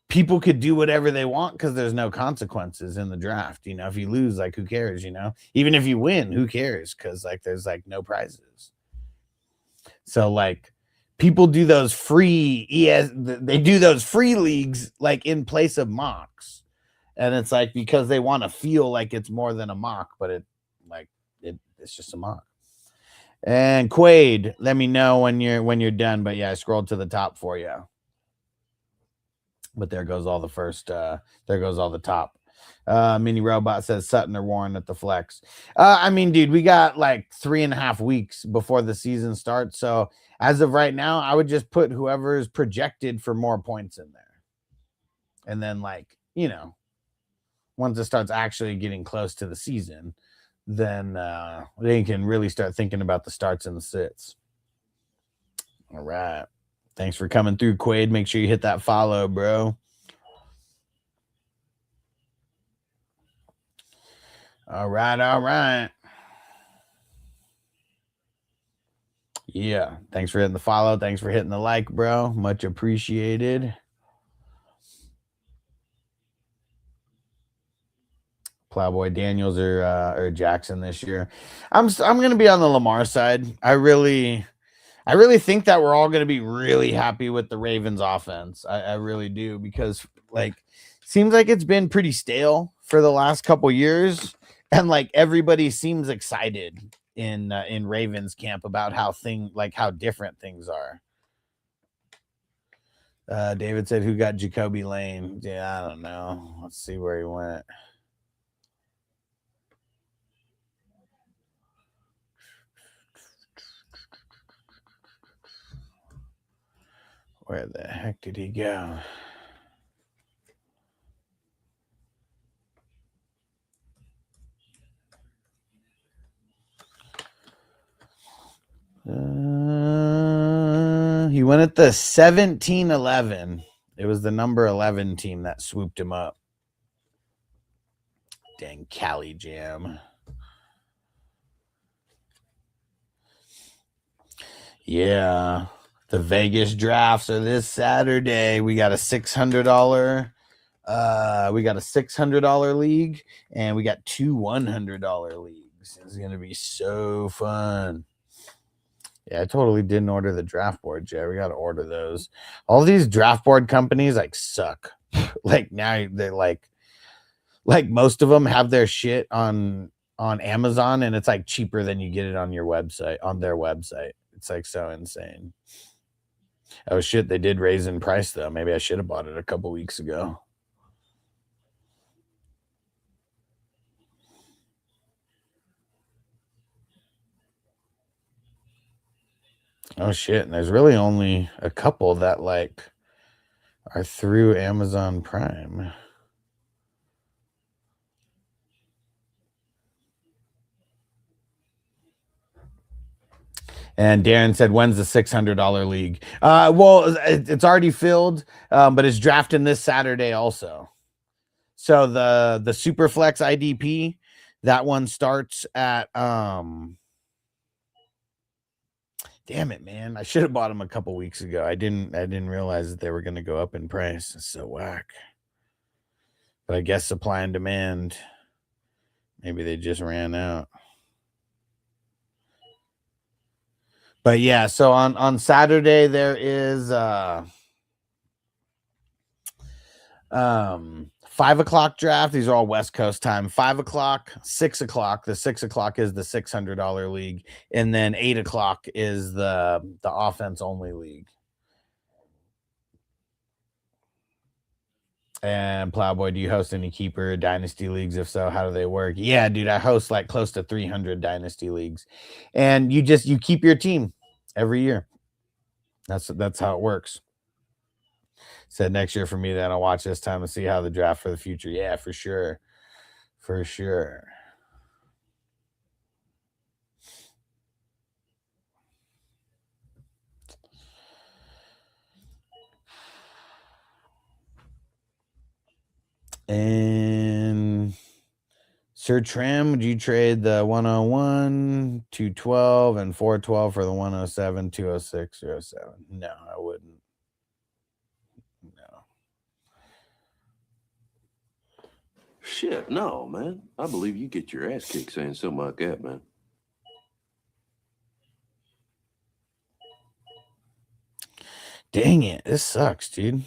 people could do whatever they want because there's no consequences in the draft. You know, if you lose, like who cares? You know, even if you win, who cares? Because like there's like no prizes. So like people do those free they do those free leagues like in place of mocks, and it's like because they want to feel like it's more than a mock, but it's just a mock. And Quaid, let me know when you're done. But yeah, I scrolled to the top for you. But there goes all the first. There goes all the top. Mini Robot says Sutton or Warren at the flex. I mean, dude, we got like 3.5 weeks before the season starts. So as of right now, I would just put whoever is projected for more points in there. And then like, you know, once it starts actually getting close to the season, then they can really start thinking about the starts and the sits. All right. Thanks for coming through, Quaid. Make sure you hit that follow, bro. All right. Yeah. Thanks for hitting the follow. Thanks for hitting the like, bro. Much appreciated. Plowboy Daniels or Jackson this year. I'm gonna be on the Lamar side. I really think that we're all gonna be really happy with the Ravens offense. I really do, because like seems like it's been pretty stale for the last couple years, and like everybody seems excited in Ravens camp about how different things are. David said, who got Jacoby Lane? Yeah, I don't know. Let's see where he went. Where the heck did he go? He went at the 17-11. It was the number 11 team that swooped him up. Dang Cali Jam. Yeah. The Vegas drafts are this Saturday. We got a $600 league, and we got 2 $100 leagues. It's gonna be so fun. Yeah, I totally didn't order the draft board, Jay. We got to order those. All these draft board companies like suck. Like now they like most of them have their shit on Amazon, and it's like cheaper than you get it on your website, on their website. It's like so insane. Oh shit, they did raise in price though. Maybe I should have bought it a couple weeks ago. Oh shit, and there's really only a couple that like are through Amazon Prime. And Darren said, when's the $600 league? Well, it's already filled, but it's drafting this Saturday also. So the Superflex IDP, that one starts at damn it, man. I should have bought them a couple weeks ago. I didn't realize that they were going to go up in price. It's so whack. But I guess supply and demand, maybe they just ran out. But yeah, so on Saturday there is 5 o'clock draft. These are all West Coast time. 5 o'clock, 6 o'clock. The 6 o'clock is the $600 league. And then 8 o'clock is the offense only league. And Plowboy, do you host any keeper dynasty leagues? If so, how do they work? Yeah, dude, I host like close to 300 dynasty leagues. And you keep your team every year. That's how it works. Said next year for me, then I'll watch this time and see how the draft for the future. Yeah, for sure. For sure. And Sir Trim, would you trade the 101, 212, and 412 for the 107, 206, 07? No, I wouldn't. No. Shit, no, man. I believe you get your ass kicked saying something like that, man. Dang it. This sucks, dude.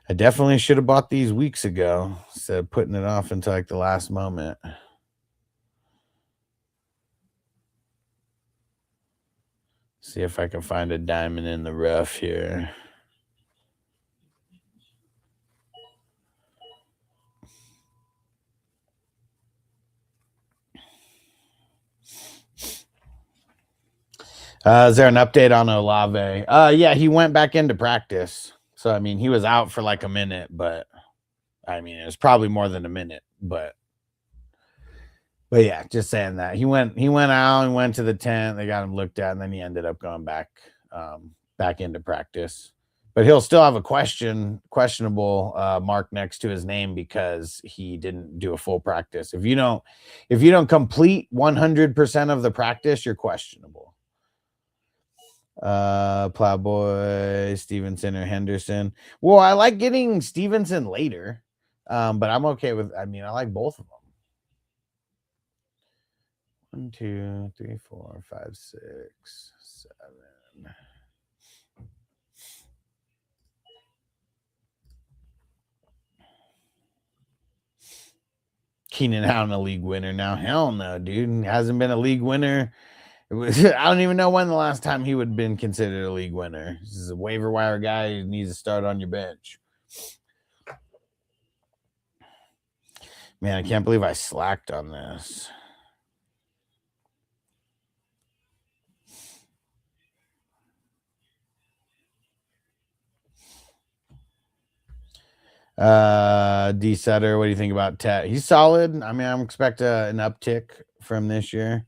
I definitely should have bought these weeks ago instead of putting it off until like the last moment. See if I can find a diamond in the rough here. Is there an update on Olave? Yeah, he went back into practice. So I mean, he was out for like a minute, but I mean, it was probably more than a minute, but yeah, just saying that he went out and went to the tent. They got him looked at, and then he ended up going back into practice. But he'll still have a questionable mark next to his name because he didn't do a full practice. If you don't complete 100% of the practice, you're questionable. Plowboy, Stevenson, or Henderson. Well, I like getting Stevenson later, but I'm okay with. I mean, I like both of them. 1, 2, 3, 4, 5, 6, 7. Keenan Allen, a league winner now? Hell no, dude. Hasn't been a league winner. I don't even know when the last time he would have been considered a league winner. This is a waiver wire guy who needs to start on your bench. Man, I can't believe I slacked on this. D Sutter, what do you think about Tet? He's solid. I mean, I'm expecting an uptick from this year.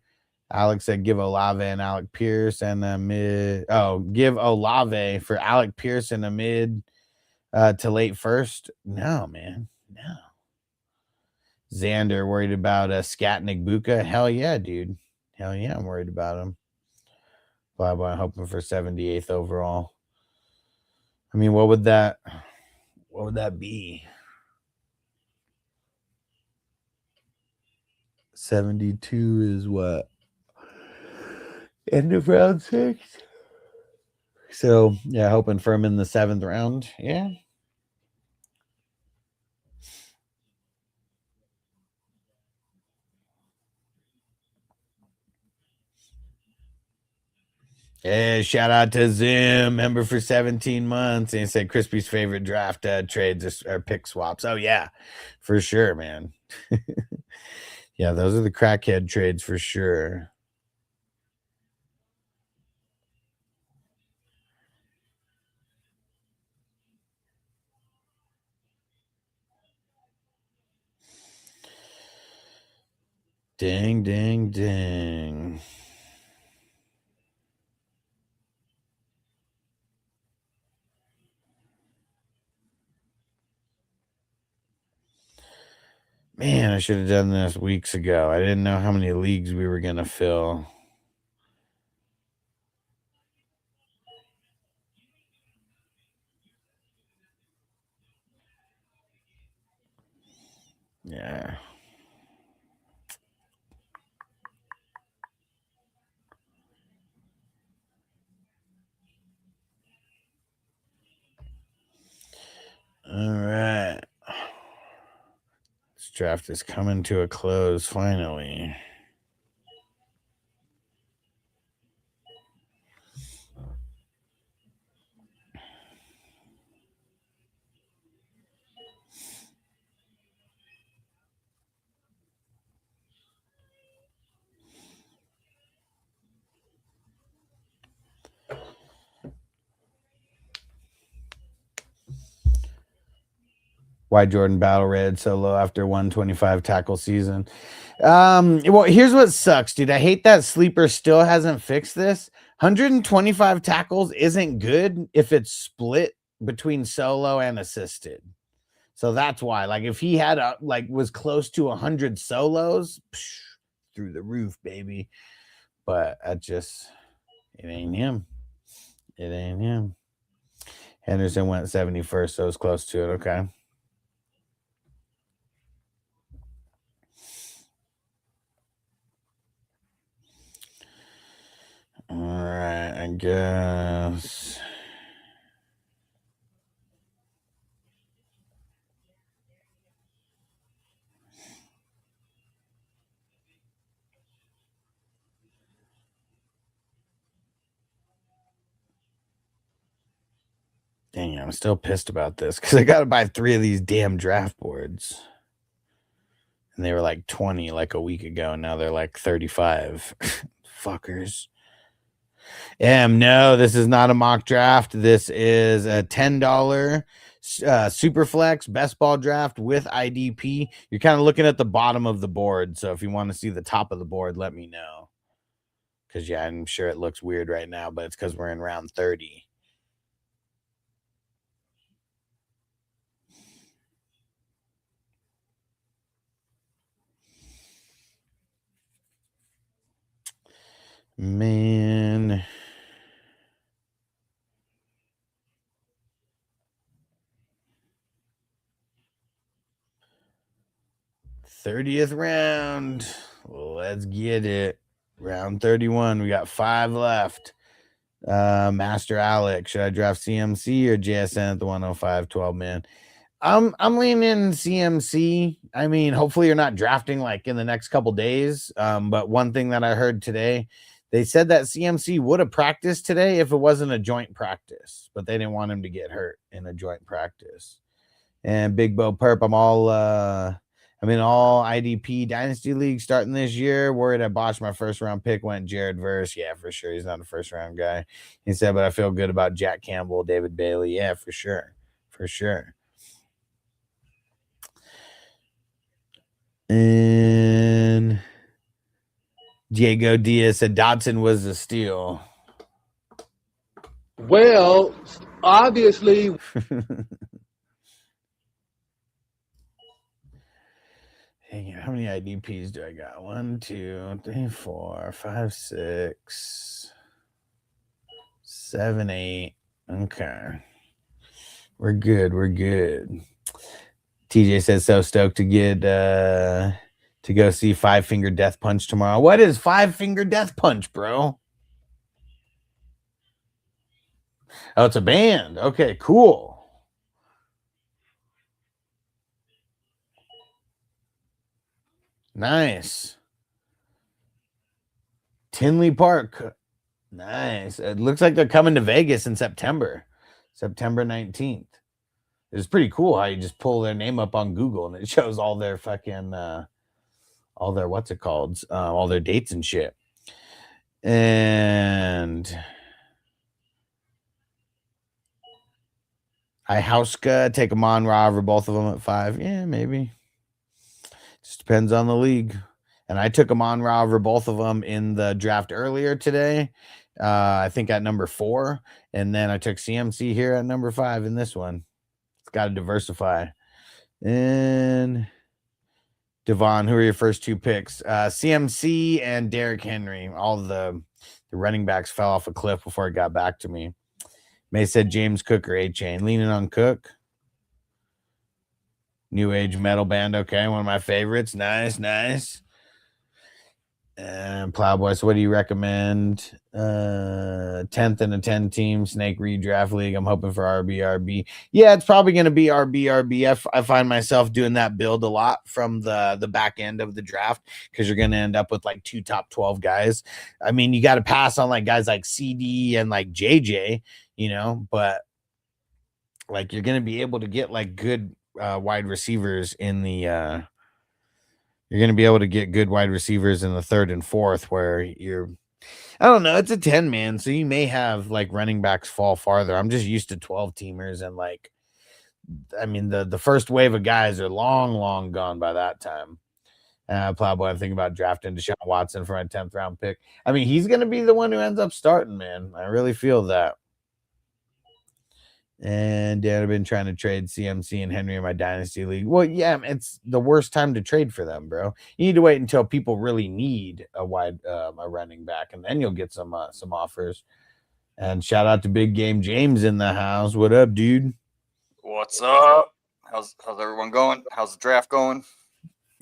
Alex said give Olave and Alec Pierce and a mid. Oh, give Olave for Alec Pierce and a mid to late first. No, man. No. Xander worried about Skatnik Buka. Hell yeah, dude. Hell yeah, I'm worried about him. Blah blah. Hoping for 78th overall. I mean, what would that be? 72 is what? End of round 6. So yeah, hoping for him in the 7th round. Yeah. Hey, shout out to Zim, member for 17 months. And he said Crispy's favorite draft trades or pick swaps. Oh, yeah, for sure, man. Yeah, those are the crackhead trades for sure. Dang, dang, dang. Man, I should have done this weeks ago. I didn't know how many leagues we were going to fill. Yeah. All right. This draft is coming to a close finally. Why Jordan Battle Red so low after 125 tackle season? Well, here's what sucks, dude. I hate that Sleeper still hasn't fixed this. 125 tackles isn't good if it's split between solo and assisted. So that's why. Like, if he had was close to 100 solos, through the roof, baby. But it ain't him. It ain't him. Henderson went 71st, so it's close to it. Okay. All right, I guess. Dang, I'm still pissed about this because I got to buy 3 of these damn draft boards. And they were like 20 like a week ago. And now they're like 35. Fuckers. No, this is not a mock draft. This is a $10 Superflex best ball draft with IDP. You're kind of looking at the bottom of the board. So if you want to see the top of the board, let me know. Because, yeah, I'm sure it looks weird right now, but it's because we're in round 30. Man. '30th round. Let's get it. Round 31. We got 5 left. Master Alex. Should I draft CMC or JSN at the 105 12 man? I'm leaning CMC. I mean, hopefully you're not drafting like in the next couple days. But one thing that I heard today, they said that CMC would have practiced today if it wasn't a joint practice, but they didn't want him to get hurt in a joint practice. And Big Bo Perp, I'm all IDP Dynasty League starting this year. Worried I botched my first round pick, went Jared Verse. Yeah, for sure. He's not a first round guy. He said, but I feel good about Jack Campbell, David Bailey. Yeah, for sure. For sure. And Diego Diaz said Dotson was a steal. Well, obviously. Dang it, how many IDPs do I got? 1, 2, 3, 4, 5, 6, 7, 8. Okay. We're good. We're good. TJ says so stoked to get to go see 5 Finger Death Punch tomorrow. What is 5 Finger Death Punch, bro? Oh, it's a band. Okay, cool. Nice. Tinley Park. Nice. It looks like they're coming to Vegas in September 19th. It's pretty cool how you just pull their name up on Google and it shows all their fucking all their all their dates and shit. And Ihauska, take them on Raw over both of them at 5. Yeah, maybe. Just depends on the league. And I took them on Raw over both of them in the draft earlier today. I think at number 4. And then I took CMC here at number 5 in this one. It's got to diversify. And Devon, who are your first 2 picks? CMC and Derrick Henry. All the running backs fell off a cliff before it got back to me. May said James Cook or A-Chain. Leaning on Cook. New Age metal band. Okay, one of my favorites. Nice, nice. And Plowboy, so what do you recommend? 10th in a 10 team snake redraft league. I'm hoping for RB. Yeah, it's probably going to be RB. I find myself doing that build a lot from the back end of the draft because you're going to end up with like 2 top 12 guys. I mean, you got to pass on like guys like CD and like JJ, but like you're going to be able to get like good wide receivers in the you're going to be able to get good wide receivers in the 3rd and 4th where I don't know, it's a 10 man, so you may have like running backs fall farther. I'm just used to 12 teamers, and like, I mean, the first wave of guys are long gone by that time. Plowboy, I'm thinking about drafting Deshaun Watson for my 10th round pick. I mean, he's going to be the one who ends up starting, man. I really feel that. And I've been trying to trade CMC and Henry in my dynasty league. Well, yeah, it's the worst time to trade for them, bro. You need to wait until people really need a running back, and then you'll get some offers. And shout out to Big Game James in the house. What up, dude? What's up? How's everyone going? How's the draft going?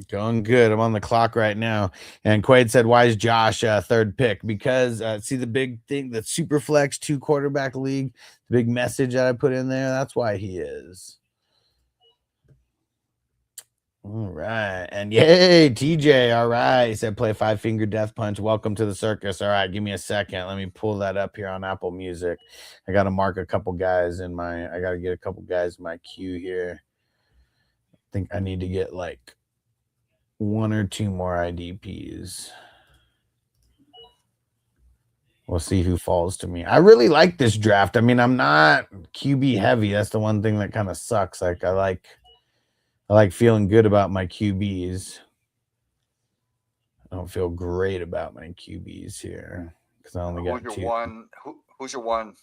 Going good. I'm on the clock right now. And Quaid said, why is Josh 3rd pick? Because see the big thing, the super flex 2 quarterback league, the big message that I put in there. That's why he is. All right. And yay, TJ. All right. He said, play 5-finger death punch. Welcome to the circus. All right. Give me a second. Let me pull that up here on Apple Music. I got to mark a couple guys I got to get a couple guys in my queue here. I think I need to get like 1 or 2 more IDPs. We'll see who falls to me. I really like this draft. I mean, I'm not QB heavy. That's the one thing that kind of sucks. Like I like feeling good about my QBs. I don't feel great about my QBs here because I only got 2. Who's your one?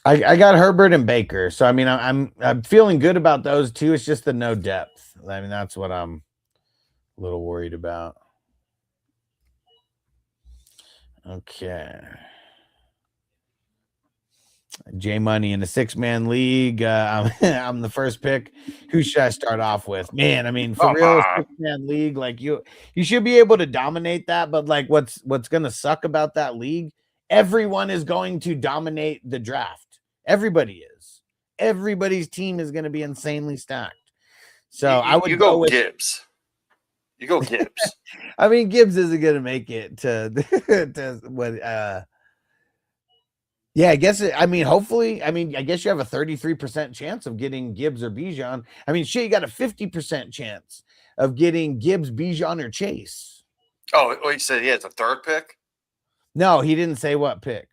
I got Herbert and Baker. So I mean, I'm feeling good about those 2. It's just the no depth. I mean, that's what I'm a little worried about. Okay. J Money in the 6-man league. I'm the first pick. Who should I start off with? Man, I mean, for real, 6-man league, like you should be able to dominate that. But like, what's gonna suck about that league? Everyone is going to dominate the draft. Everybody is. Everybody's team is going to be insanely stacked. So I would go with Gibbs. You go Gibbs. I mean, Gibbs isn't going to make it to what. Yeah, I guess. Hopefully. I guess you have a 33% chance of getting Gibbs or Bijan. I mean, shit, you got a 50% chance of getting Gibbs, Bijan, or Chase. Oh, he said he has a 3rd pick? No, he didn't say what pick.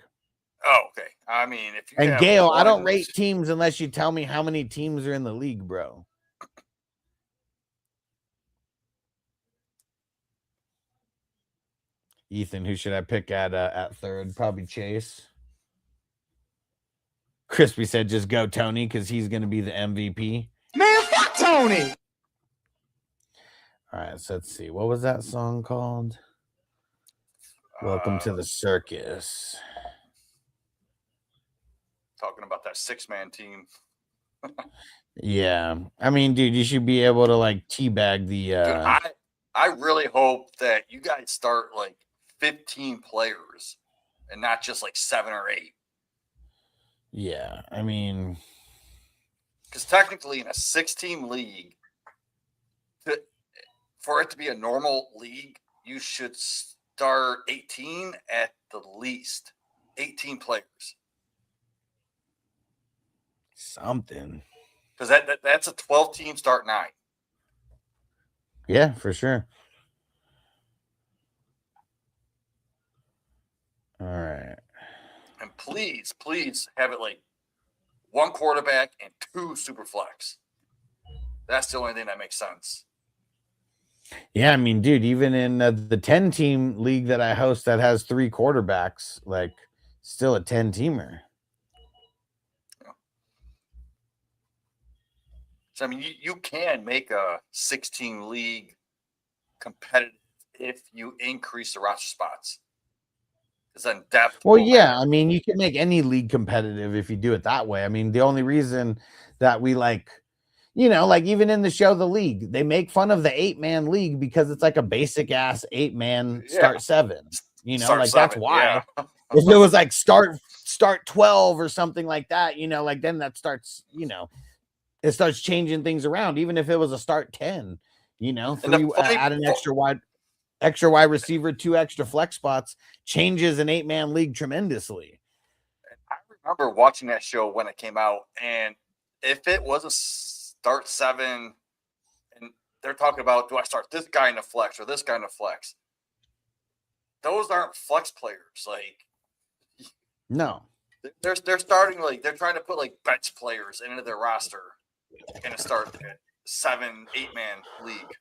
Oh, okay. I mean, if you and Gail, I don't rate teams unless you tell me how many teams are in the league, bro. Ethan, who should I pick at 3rd? Probably Chase. Crispy said, just go Tony because he's going to be the MVP. Man, fuck Tony! All right, so let's see. What was that song called? Welcome to the circus. Talking about that 6-man team. Yeah. I mean, dude, you should be able to like teabag the Dude, I really hope that you guys start like 15 players and not just like 7 or 8. Yeah, I mean, because technically in a 6-team league, for it to be a normal league, you should start 18 at the least. 18 players. Something. Because that's a 12-team start 9. Yeah, for sure. All right. And please have it like 1 quarterback and 2 super flex. That's the only thing that makes sense. Yeah, I mean, dude, even in the 10-team league that I host that has 3 quarterbacks, like still a 10-teamer. Yeah. So, I mean, you can make a 16 league competitive if you increase the roster spots. Then depth. Well, yeah, I mean, you can make any league competitive if you do it that way. I mean, the only reason that we like, you know, like even in the show The League, they make fun of the 8-man league because it's like a basic ass 8-man start 7. You know, Start like 7, that's why. yeah. If it was like start 12 or something like that, you know, like then that starts, you know, it starts changing things around. Even if it was a start 10, you know, And the 3 funny add an part- extra wide receiver, 2 extra flex spots changes an 8-man league tremendously. I remember watching that show when it came out, and if it was a start 7, and they're talking about, do I start this guy in the flex or this guy in the flex? Those aren't flex players. Like, No. they're starting, like, they're trying to put like bench players into their roster and start 7, 8-man league.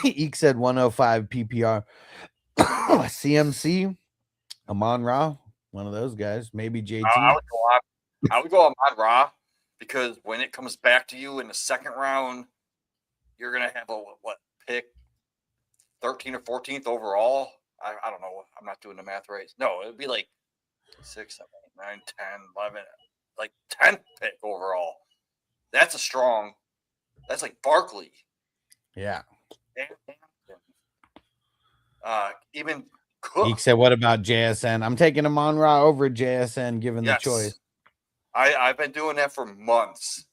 Eek said 105 PPR. CMC, Amon Ra, one of those guys, maybe JT. I would go Ahmad Ra, because when it comes back to you in the second round, you're gonna have a pick 13th or 14th overall. I don't know. I'm not doing the math right. No, it would be like 6, 7, 8, 9, 10, 11, like 10th pick overall. That's a strong. That's like Barkley. Yeah. Even Cook. Eek said, what about JSN? I'm taking Amon Ra over JSN given the choice. I've been doing that for months,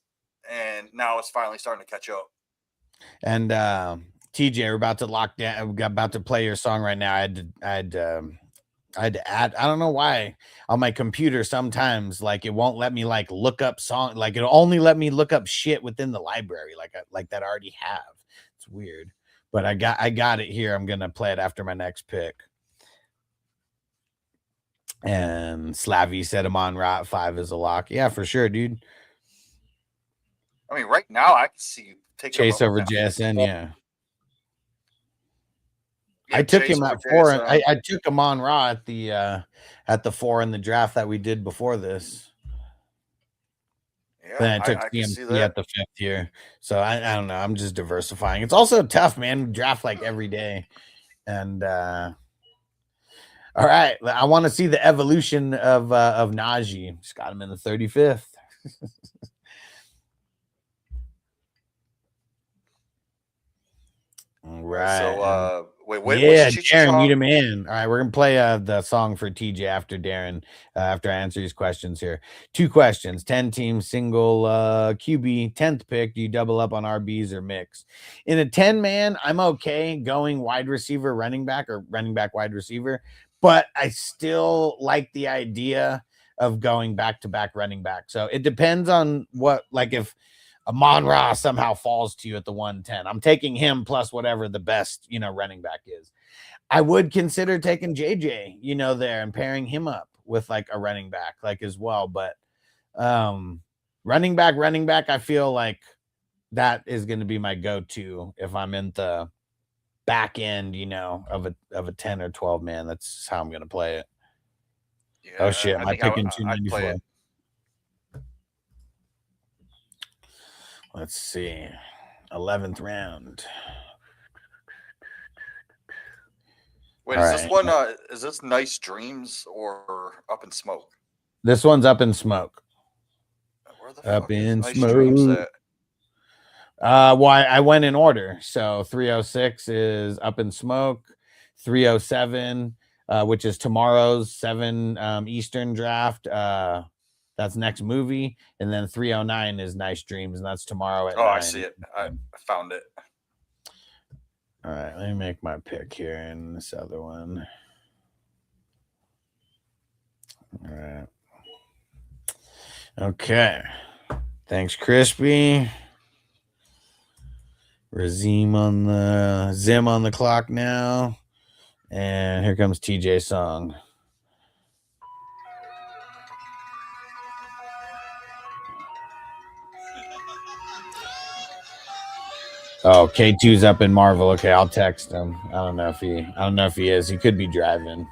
and now it's finally starting to catch up. And TJ, we're about to lock down. We're about to play your song right now. I had to add. I don't know why on my computer sometimes like it won't let me like look up song. Like it'll only let me look up shit within the library, like that I already have. It's weird, but I got it here. I'm gonna play it after my next pick. And Slavy said Amon Ra at 5 is a lock. Yeah, for sure, dude. I mean, right now I can see you take Chase over JSN. Yeah. I took Chase him at 4. I took Amon Ra at the 4 in the draft that we did before this. Yeah, then I took CMC at the 5th here. So I don't know. I'm just diversifying. It's also tough, man. We draft like every day. And all right. I want to see the evolution of Najee. Just got him in the 35th. All right. So wait, yeah, Darren, you the man. All right, we're gonna play the song for TJ after Darren, after I answer these questions here. 2 questions: 10 team single QB, 10th pick. Do you double up on RBs or mix? In a 10-man, I'm okay going wide receiver, running back, or running back, wide receiver, but I still like the idea of going back-to-back running back. So it depends on what, like if Amon Ra somehow falls to you at the 110. I'm taking him plus whatever the best, running back is. I would consider taking JJ, there and pairing him up with like a running back, like as well. But running back, I feel like that is going to be my go-to if I'm in the back end, of a 10 or 12 man. That's how I'm going to play it. Yeah, oh shit, am I picking 294? Let's see. 11th round. Wait, All is this one is this Nice Dreams or Up in Smoke? This one's Up in Smoke. Where the Up fuck in is Nice Smoke. Dreams at? Well, I went in order. So 306 is Up in Smoke. 307, which is tomorrow's 7 Eastern draft. That's next movie. And then 309 is Nice Dreams, and that's tomorrow at 9. I see it. I found it. All right, let me make my pick here in this other one. All right. Okay. Thanks, Crispy. Zim on the clock now. And here comes TJ's song. Oh, K2's up in Marvel. Okay, I'll text him. I don't know if he is. He could be driving.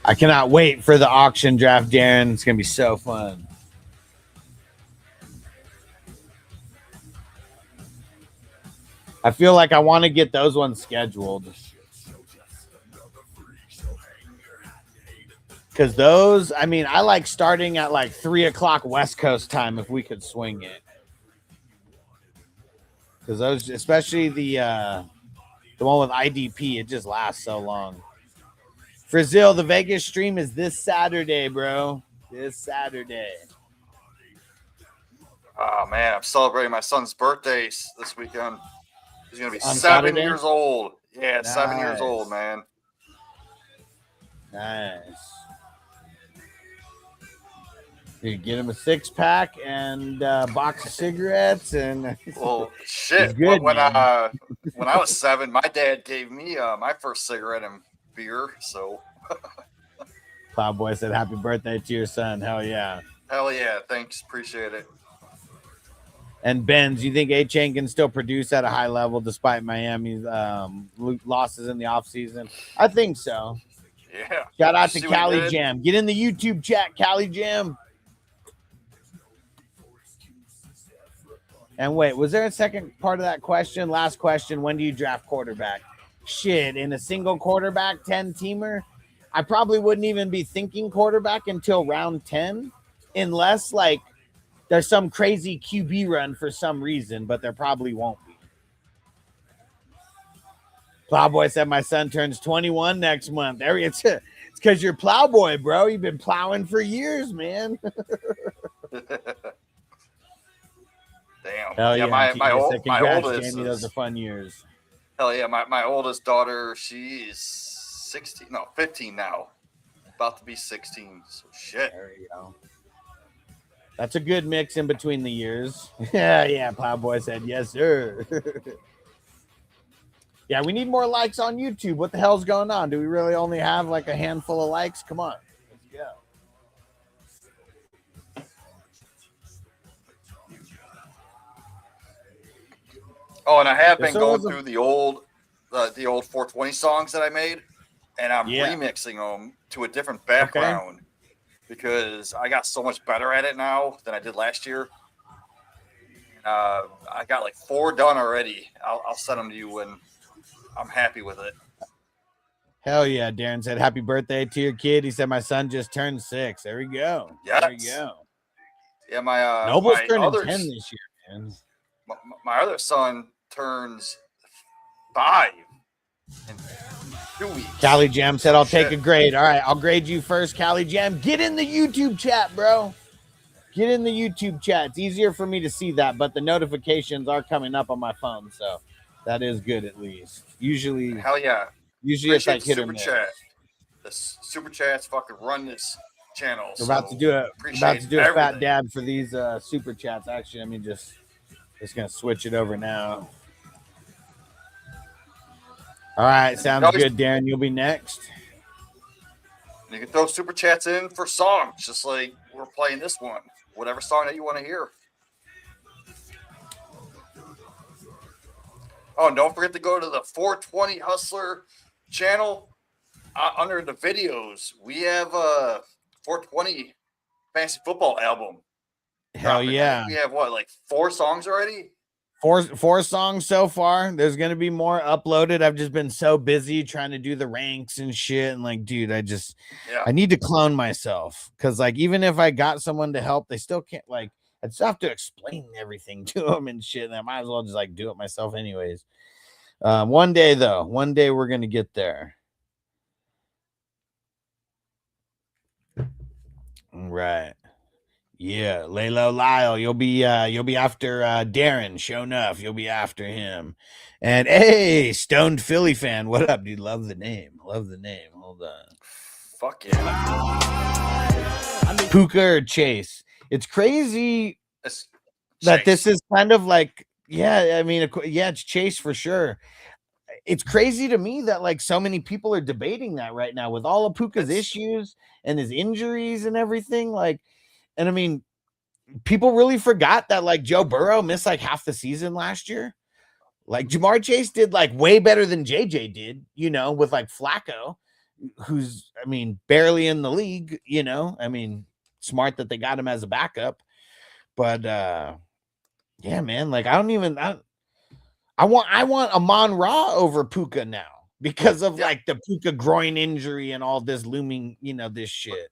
I cannot wait for the auction draft, Darren. It's gonna be so fun. I feel like I want to get those ones scheduled. Because those, I mean, I like starting at like 3 o'clock West Coast time if we could swing it. Because those, especially the one with IDP, it just lasts so long. Brazil, the Vegas stream is this Saturday, bro. This Saturday. Oh man, I'm celebrating my son's birthday this weekend. He's gonna be On 7 Saturday? years old. Yeah, Nice. 7 years old, man. Nice. You get him a 6-pack and a box of cigarettes, and Well, shit. good, when man. I was 7, my dad gave me my first cigarette and beer. So Plowboy said, "Happy birthday to your son." Hell yeah. hell yeah, thanks, appreciate it. And Benz, you think A-Chain can still produce at a high level despite Miami's losses in the offseason? I think so. Yeah. Shout out to See what he Cali did? Jam. Get in the YouTube chat, Cali Jam. And wait, was there a second part of that question? Last question, when do you draft quarterback? Shit, in a single quarterback 10-teamer, I probably wouldn't even be thinking quarterback until round 10, unless like there's some crazy QB run for some reason, but there probably won't be. Plowboy said my son turns 21 next month. It's because you're Plowboy, bro. You've been plowing for years, man. Damn. Hell yeah, my congrats, oldest Jamie. Those are fun years. Hell yeah, my oldest daughter, she's 15 now. About to be 16. So shit. There you go. That's a good mix in between the years. Yeah, Plowboy said yes, sir. Yeah, we need more likes on YouTube. What the hell's going on? Do we really only have like a handful of likes? Come on. Let's go. Oh, and I have been going through the old 420 songs that I made, and I'm remixing them to a different background because I got so much better at it now than I did last year. I got like 4 done already. I'll send them to you when I'm happy with it. Hell yeah. Darren said, happy birthday to your kid. He said, my son just turned 6. There we go. Yes. There we go. Yeah, my Noble's turning others, 10 this year, man. My other son turns 5 in 2 weeks. Cali Jam said, I'll take a grade. All right, I'll grade you first, Cali Jam. Get in the YouTube chat, bro. Get in the YouTube chat. It's easier for me to see that, but the notifications are coming up on my phone, so that is good at least. Usually, hell yeah. Usually it's like hit or miss. Chat. The super chats fucking run this channel. We're about to do a fat dab for these super chats. Actually, let me just gonna switch it over now. All right, sounds good, Darren. You'll be next. You can throw super chats in for songs, just like we're playing this one. Whatever song that you want to hear. Oh, and don't forget to go to the 420 Hustler channel. Under the videos, we have a 420 fantasy football album. Hell yeah. We have what, like 4 songs already? Four songs so far. There's gonna be more uploaded. I've just been so busy trying to do the ranks and shit. And like, dude, I need to clone myself. Cause like even if I got someone to help, they still can't I just have to explain everything to them and shit. And I might as well just like do it myself anyways. One day we're gonna get there. All right. Yeah, Laylo Lyle, you'll be after Darren. Show enough, you'll be after him. And hey, Stoned Philly fan, what up, dude? Love the name. Hold on. Fuck yeah. Puka or Chase? It's crazy that this is kind of like, it's Chase for sure. It's crazy to me that like so many people are debating that right now with all of Puka's issues and his injuries and everything. Like, and I mean, people really forgot that like Joe Burrow missed like half the season last year. Like Jamar Chase did like way better than JJ did, with like Flacco, who's, I mean, barely in the league, I mean, smart that they got him as a backup. But yeah, man, like I I want Amon Ra over Puka now because of like the Puka groin injury and all this looming, this shit.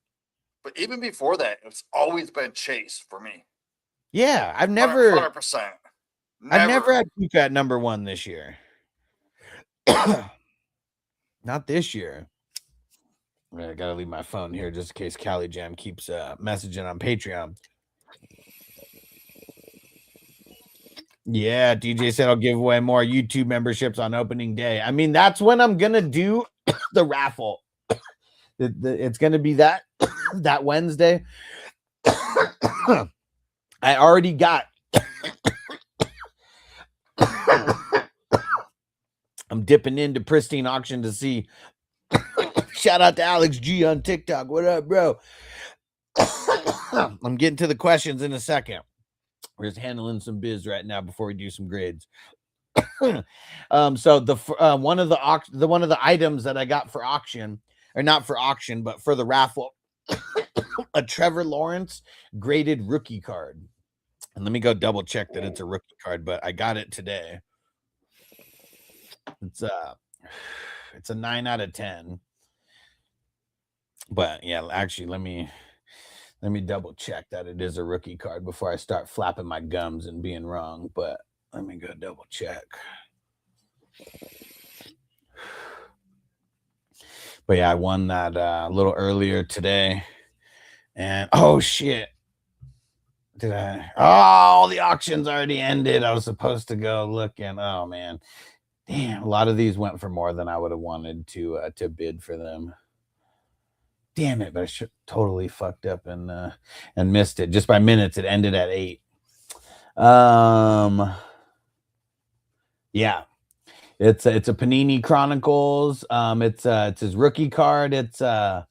But even before that, it's always been Chase for me. Yeah, I've never 100%. I've never had Puka at number 1 this year. Not this year. I gotta leave my phone here just in case Cali Jam keeps messaging on Patreon. Yeah, DJ said I'll give away more YouTube memberships on opening day. I mean, that's when I'm gonna do the raffle. It's gonna be that Wednesday. I already got. I'm dipping into Pristine Auction to see. Shout out to Alex G on TikTok. What up, bro? I'm getting to the questions in a second. We're just handling some biz right now before we do some grades. So the one of the items that I got for auction, or not for auction, but for the raffle, a Trevor Lawrence graded rookie card. And let me go double check that it's a rookie card, but I got it today. It's a 9 out of 10. But yeah, actually, let me double check that it is a rookie card before I start flapping my gums and being wrong. But let me go double check. But yeah, I won that a little earlier today. And oh shit. Did I? Oh, the auction's already ended. I was supposed to go look, and oh man. Damn, a lot of these went for more than I would have wanted to bid for them. Damn it, but I totally fucked up and missed it. Just by minutes, it ended at 8. Yeah. It's a Panini Chronicles. It's his rookie card. It's Payoff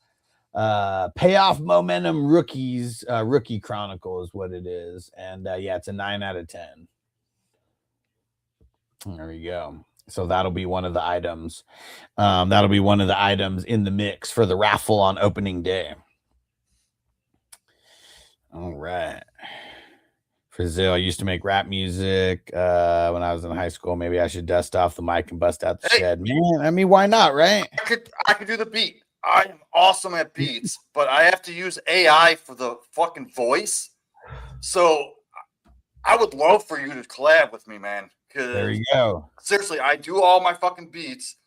Momentum Rookies, Rookie Chronicle is what it is. And yeah, it's a 9 out of 10. There we go. So that'll be one of the items. That'll be one of the items in the mix for the raffle on opening day. All right. Brazil, I used to make rap music when I was in high school. Maybe I should dust off the mic and bust out the shed. Man, I mean, why not, right? I could do the beat. I am awesome at beats, but I have to use AI for the fucking voice. So I would love for you to collab with me, man. There you go. Seriously, I do all my fucking beats,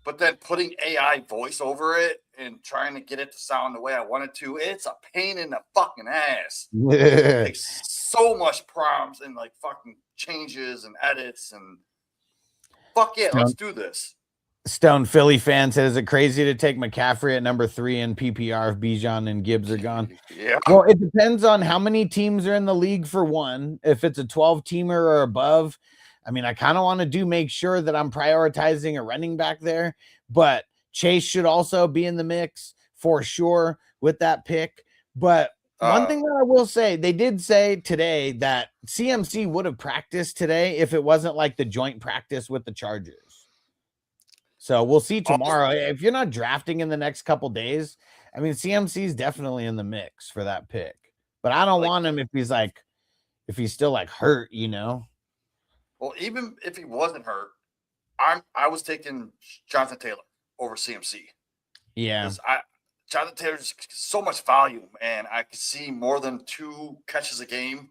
but then putting AI voice over it and trying to get it to sound the way I want it to, it's a pain in the fucking ass. It takes so much prompts and like fucking changes and edits and fuck yeah, let's do this. Stone Philly fan says, is it crazy to take McCaffrey at number 3 in PPR if Bijan and Gibbs are gone? Yeah. Well, it depends on how many teams are in the league for one. If it's a 12-teamer or above, I mean, I kind of want to make sure that I'm prioritizing a running back there, but Chase should also be in the mix for sure with that pick. But one thing that I will say, they did say today that CMC would have practiced today if it wasn't like the joint practice with the Chargers. So we'll see tomorrow. If you're not drafting in the next couple days, I mean, CMC is definitely in the mix for that pick. But I don't want him if he's still like hurt, you know? Well, even if he wasn't hurt, I was taking Jonathan Taylor over CMC. Yeah. Jonathan Taylor's so much volume, and I could see more than 2 catches a game.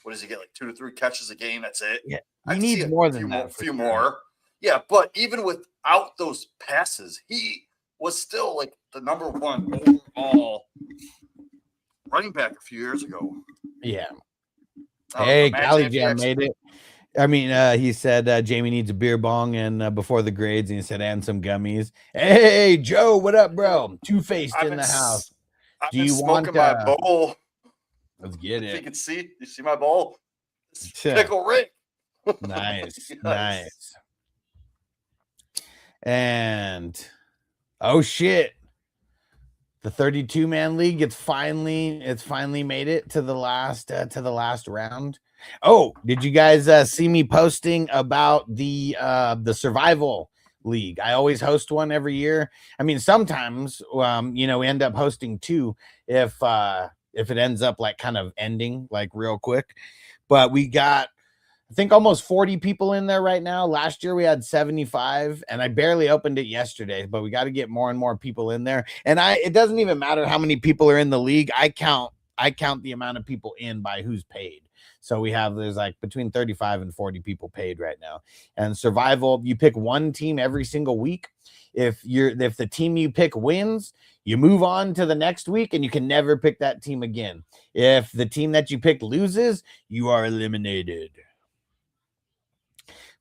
What does he get? Like 2 to 3 catches a game. That's it. Yeah. You need more than that. A few more. Yeah, but even without those passes, he was still like the number 1 overall running back a few years ago. Yeah. Hey, Cali Jam made it. I mean, he said Jamie needs a beer bong and before the grades, and he said, and some gummies. Hey, Joe, what up, bro? Two-faced in the house. Do you want my bowl? Let's get it. You can see. You see my bowl? Pickle Rick. Nice, yes. Nice. And oh shit, the 32-man league. It's finally made it to the last round. Oh, did you guys see me posting about the survival league? I always host one every year. I mean, sometimes we end up hosting 2 if it ends up like kind of ending like real quick. But we got I think almost 40 people in there right now. Last year we had 75, and I barely opened it yesterday, but we got to get more and more people in there. And it doesn't even matter how many people are in the league. I count the amount of people in by who's paid. So there's like between 35 and 40 people paid right now. And survival, you pick one team every single week. If the team you pick wins, you move on to the next week and you can never pick that team again. If the team that you picked loses, you are eliminated.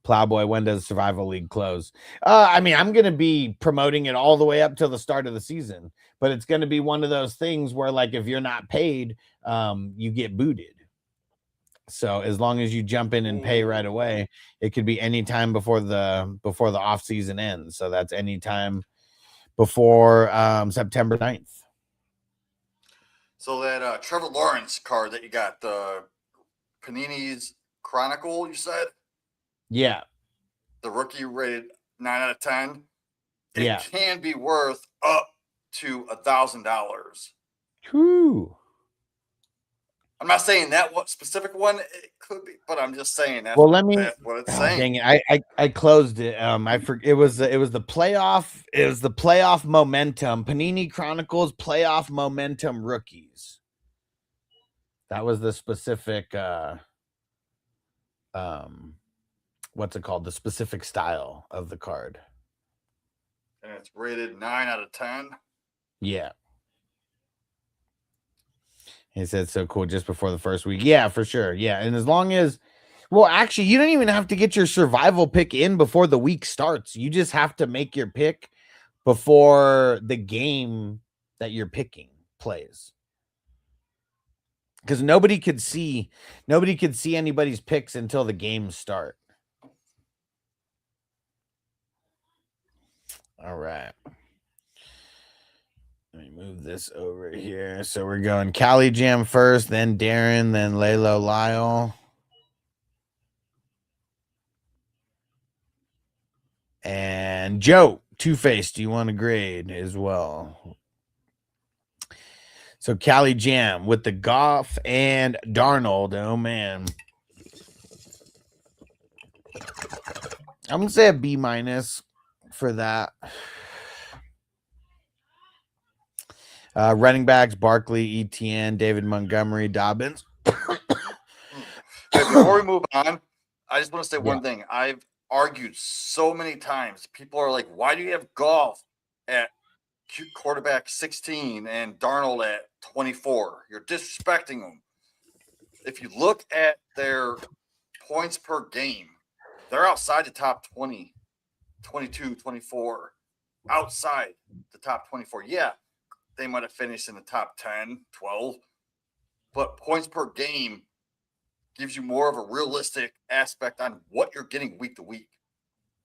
Plowboy, when does Survival League close? I mean, I'm going to be promoting it all the way up till the start of the season, but it's going to be one of those things where, like, if you're not paid, you get booted. So as long as you jump in and pay right away, it could be any time before the off season ends. So that's any time before September 9th. So that Trevor Lawrence card that you got, the Panini's Chronicle, you said? Yeah. The rookie rated 9 out of 10. It Yeah. can be worth up to $1,000. Whew. I'm not saying that one specific one it could be, but I'm just saying that's, well, let me. that's what it's saying. Dang it! I closed it. It was the playoff. It was the playoff momentum. Panini Chronicles playoff momentum rookies. That was the specific. What's it called? The specific style of the card. And it's rated 9 out of 10. Yeah. He said so cool just before the first week. Yeah, for sure. Yeah. And as long as, well, actually, you don't even have to get your survival pick in before the week starts. You just have to make your pick before the game that you're picking plays. Because nobody could see anybody's picks until the games start. All right. Let me move this over here. So we're going Cali Jam first, then Darren, then Lalo Lyle. And Joe, Two-Face, do you want to grade as well? So Cali Jam with the Goff and Darnold. Oh, man. I'm going to say a B- for that. Running backs, Barkley, ETN, David Montgomery, Dobbins. Before we move on, I just want to say one thing. I've argued so many times. People are like, why do you have Goff at quarterback 16 and Darnold at 24? You're disrespecting them. If you look at their points per game, they're outside the top 20, 22, 24, outside the top 24. Yeah, they might have finished in the top 10, 12, but points per game gives you more of a realistic aspect on what you're getting week to week.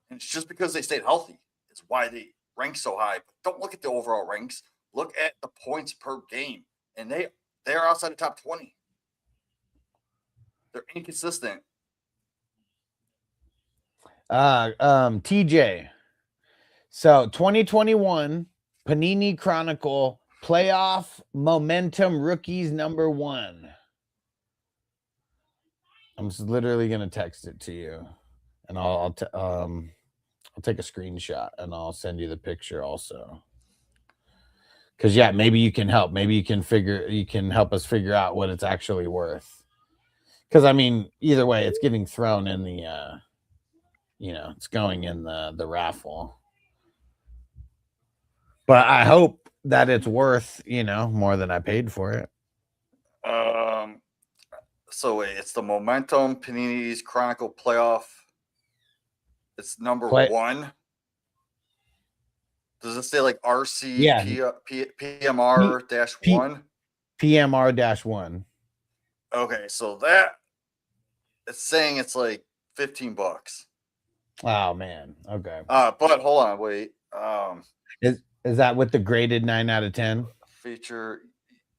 And it's just because they stayed healthy is why they rank so high. But don't look at the overall ranks. Look at the points per game. And they're outside the top 20. They're inconsistent. TJ. So 2021 Panini Chronicle playoff momentum rookies number 1. I'm just literally gonna text it to you, and I'll take a screenshot and I'll send you the picture also. Because maybe you can help. Maybe you can help us figure out what it's actually worth. Because I mean, either way, it's getting thrown in the it's going in the raffle. But I hope that it's worth, more than I paid for it. So it's the Momentum Panini's Chronicle playoff. It's number 1. Does it say like RC PMR-1? PMR-1. Okay, so that it's saying it's like $15. Oh man. Okay. But hold on, wait. Is that with the graded 9 out of 10? Feature.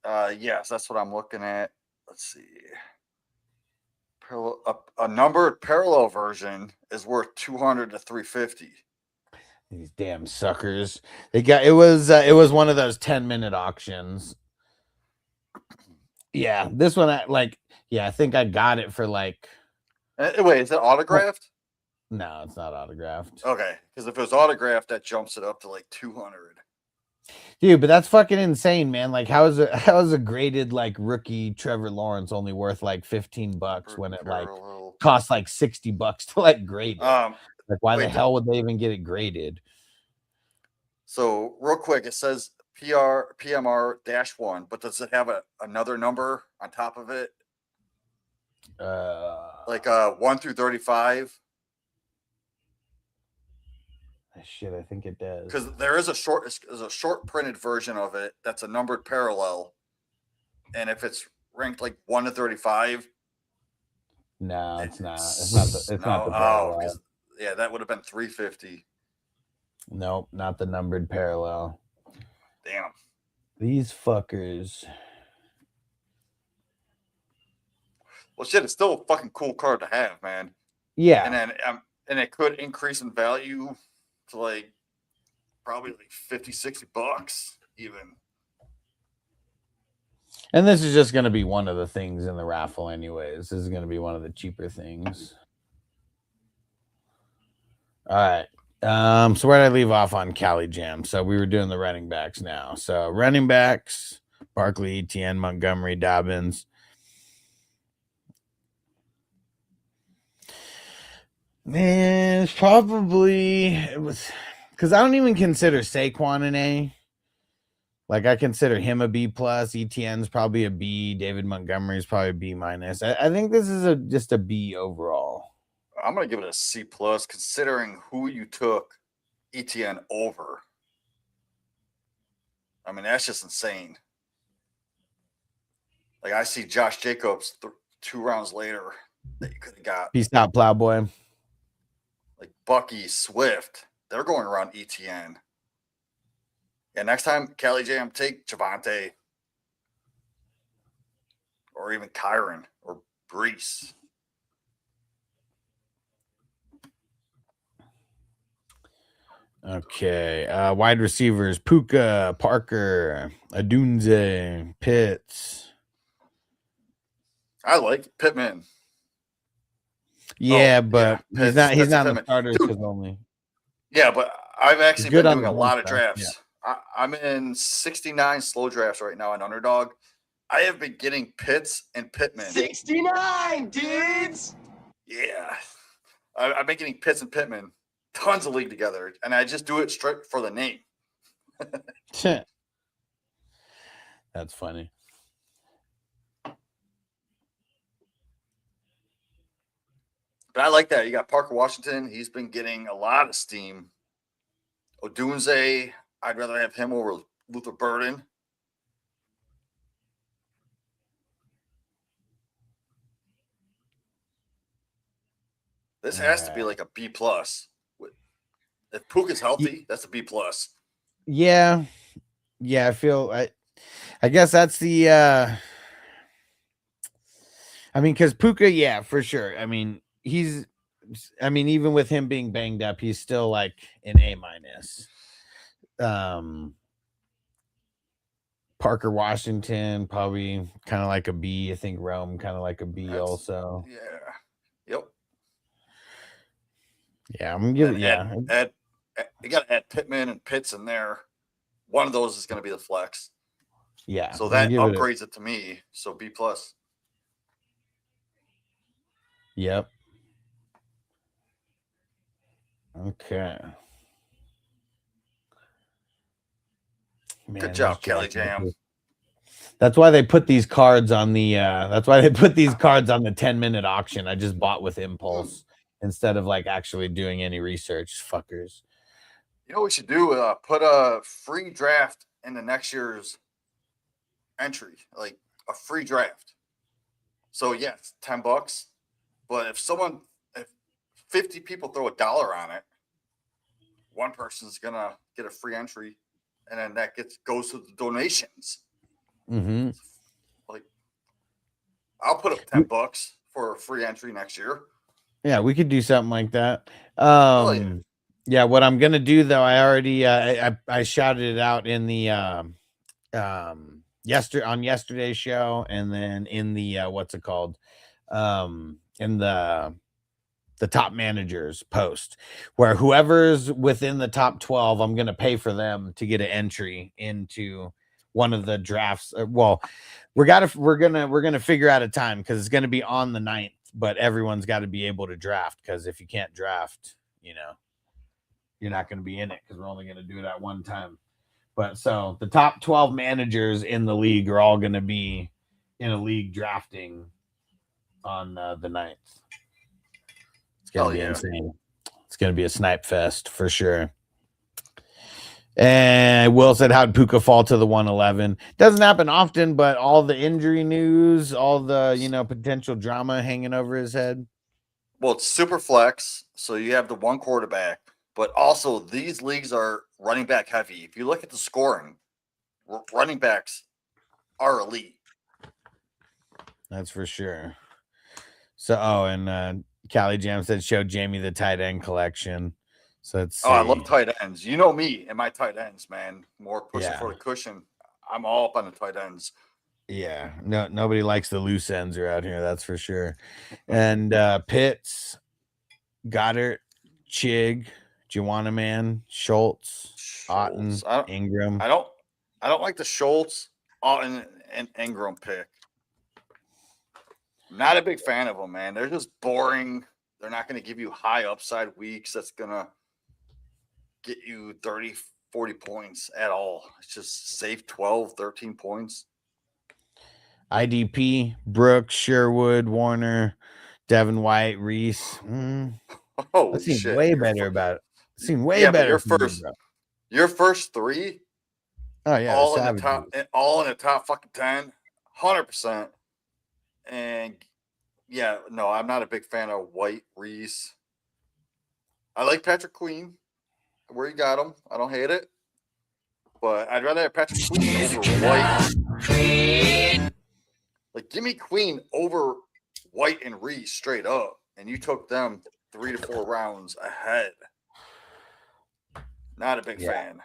Yes, that's what I'm looking at. Let's see. A numbered parallel version is worth $200 to $350. These damn suckers. It was one of those 10-minute auctions. Yeah, this one I think I got it for like Wait, is it autographed? No, it's not autographed. Okay, because if it was autographed, that jumps it up to like 200. Dude, but that's fucking insane, man. Like, how is a graded like rookie Trevor Lawrence only worth like $15 when it like Parallel. costs like $60 to like grade it? Like, why the wait, hell would they even get it graded? So real quick, it says PMR-1, but does it have another number on top of it? Like 1 through 35? Shit, I think it does. Because there is a short printed version of it that's a numbered parallel, and if it's ranked like 1 to 35, no, it's not. It's not the parallel. Yeah, that would have been 350. Nope, not the numbered parallel. Damn. These fuckers. Well, shit, it's still a fucking cool card to have, man. Yeah. And then and it could increase in value to like probably like $50-$60 even. And this is just going to be one of the things in the raffle anyways. This is going to be one of the cheaper things. All right. So where did I leave off on Cali Jam? So we were doing the running backs now. So running backs, Barkley, Etienne, Montgomery, Dobbins. Man, it was because I don't even consider Saquon an A. Like, I consider him a B plus. Etienne's probably a B. David Montgomery's probably a B minus. I think this is just a B overall. I'm gonna give it a C plus, considering who you took Etienne over. I mean, that's just insane. Like, I see Josh Jacobs 2 rounds later that you could have got. Peace out, Plowboy. Like Bucky, Swift, they're going around Etienne. Yeah, next time, Cali Jam, take Javonte. Or even Kyron or Brees. Okay. Wide receivers, Puka, Parker, Adunze, Pitts. I like Pittman. Yeah, but he's not in the Pittman. starters because only. Yeah, but I've actually been doing a lot of stuff, drafts. yeah. I'm in 69 slow drafts right now on Underdog. I have been getting Pitts and Pittman. 69, dudes! Yeah. I've been getting Pitts and Pittman tons of league together, and I just do it straight for the name. That's funny. But I like that. You got Parker Washington. He's been getting a lot of steam. Odunze, I'd rather have him over Luther Burden. This has to be like a B plus. If Puka's healthy, that's a B plus. Yeah. Yeah, I guess that's the I mean, because Puka, yeah, for sure. I mean, even with him being banged up, he's still like an A minus. Parker Washington, probably kind of like a B. I think Rome kind of like a B also. Yeah. Yep. Yeah, I'm gonna give it. You got to add Pittman and Pitts in there. One of those is going to be the flex. Yeah. So that upgrades it to me. So B plus. Yep. Okay. Man, good job, Cali Jam. That's why they put these cards on the 10-minute auction. I just bought with impulse instead of like actually doing any research. Fuckers. You know what we should do? Put a free draft in the next year's entry, like a free draft. So yeah, it's $10. But if 50 people throw $1 on it, one person's gonna get a free entry, and then that goes to the donations. Mm-hmm. Like, I'll put up $10 for a free entry next year. Yeah, we could do something like that. Yeah. Yeah, what I'm gonna do though, I already I shouted it out in the on yesterday's show, and then in the what's it called? In the the top managers post, where whoever's within the top 12, I'm going to pay for them to get an entry into one of the drafts. Well, we're going to figure out a time because it's going to be on the 9th, but everyone's got to be able to draft, because if you can't draft, you know, you're not going to be in it, because we're only going to do it at one time. But so the top 12 managers in the league are all going to be in a league drafting on the 9th. It's going to be insane. It's going to be a snipe fest for sure. And Will said, how'd Puka fall to the 111? Doesn't happen often, but all the injury news, all the, you know, potential drama hanging over his head. Well, it's super flex, so you have the one quarterback, but also these leagues are running back heavy. If you look at the scoring, running backs are elite. That's for sure. So, and Callie Jam said, show Jamie the tight end collection. So let's see. I love tight ends. You know me and my tight ends, man. More pushing for the cushion. I'm all up on the tight ends. Yeah, no, nobody likes the loose ends around here. That's for sure. And Pitts, Goddard, Chig, Juwanna Man, Schultz, Otten, Ingram. I don't like the Schultz and Ingram pick. Not a big fan of them, man. They're just boring. They're not going to give you high upside weeks. That's going to get you 30, 40 points at all. It's just safe 12, 13 points. IDP, Brooks, Sherwood, Warner, Devin White, Reese. Oh, that seems shit. way better about it. Seems way better. Your first three. Oh yeah, all in the top fucking 10, 100%. And yeah, no, I'm not a big fan of White, Reese. I like Patrick Queen, where you got him. I don't hate it, but I'd rather have Patrick Queen over White. Like, give me Queen over White and Reese straight up, and you took them 3 to 4 rounds ahead. Not a big fan.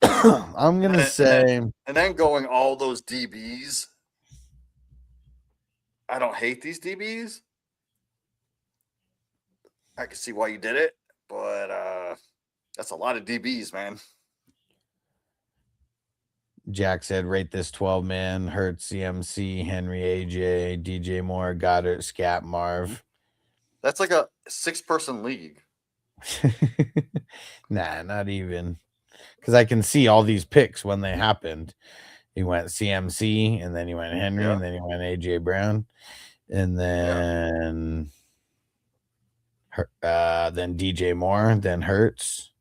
I'm gonna say, and then going all those DBs. I don't hate these DBs. I can see why you did it, but that's a lot of DBs, man. Jack said, rate this 12 man: Hurts, CMC, Henry, AJ, DJ Moore, Goddard, Scat, Marv. That's like a 6-person league. Nah, not even. Because I can see all these picks when they happened. He went CMC, and then he went Henry, and then he went AJ Brown, and then then DJ Moore, then Hurts.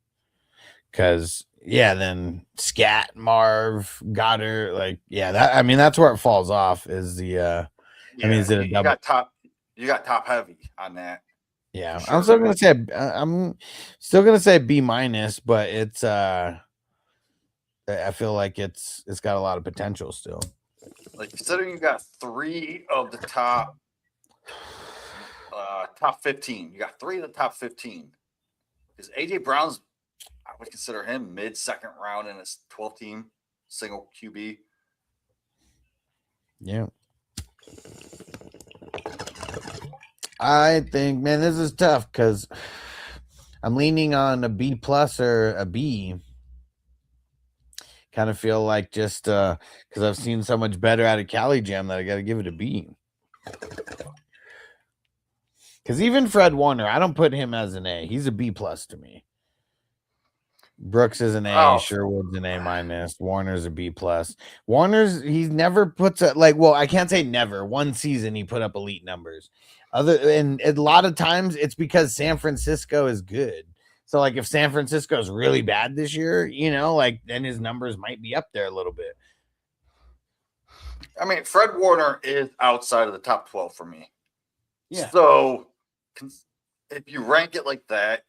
Because then Scat, Marv, Goddard, that's where it falls off. Is the is it a double? You got top heavy on that. Yeah, sure. I'm still gonna say B-, but it's I feel like it's got a lot of potential still. Like, considering you got 3 of the top 15, you got 3 of the top 15. Because AJ Brown's, I would consider him mid-second round in his 12-team single QB. Yeah. I think, man, this is tough because I'm leaning on a B+ or a B. Kind of feel like just because I've seen so much better out of Cali Jam that I got to give it a B. Because even Fred Warner, I don't put him as an A. He's a B+ to me. Brooks is an A. Sherwood's an A-. Warner's a B+. He never puts I can't say never. One season he put up elite numbers. And a lot of times it's because San Francisco is good. So, like, if San Francisco is really bad this year, then his numbers might be up there a little bit. I mean, Fred Warner is outside of the top 12 for me. Yeah. So, if you rank it like that,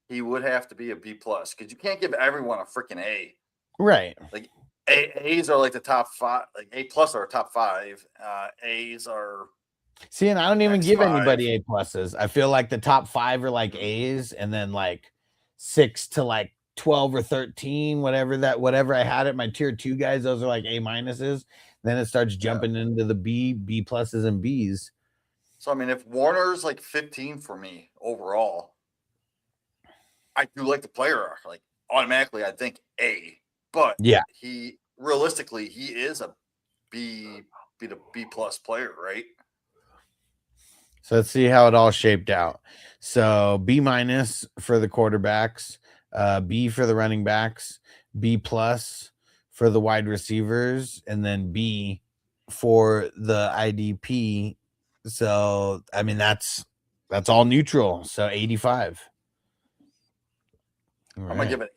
he would have to be a B+, because you can't give everyone a freaking A. Right. Like, A's are like the top 5. Like, A+ are top 5. A's are... See, and I don't even give anybody A+. I feel like the top 5 are like A's, and then like 6 to like 12 or 13, whatever I had at my tier 2 guys, those are like A-. Then it starts jumping into the B+, and B's. So, I mean, if Warner's like 15 for me overall, I do like the player. Like, automatically, I think A. But Yeah. he realistically, he is a B plus player, right? So let's see how it all shaped out. So B minus for the quarterbacks, B for the running backs, B plus for the wide receivers, and then B for the IDP. So I mean that's all neutral. So 85. All I'm gonna right. give it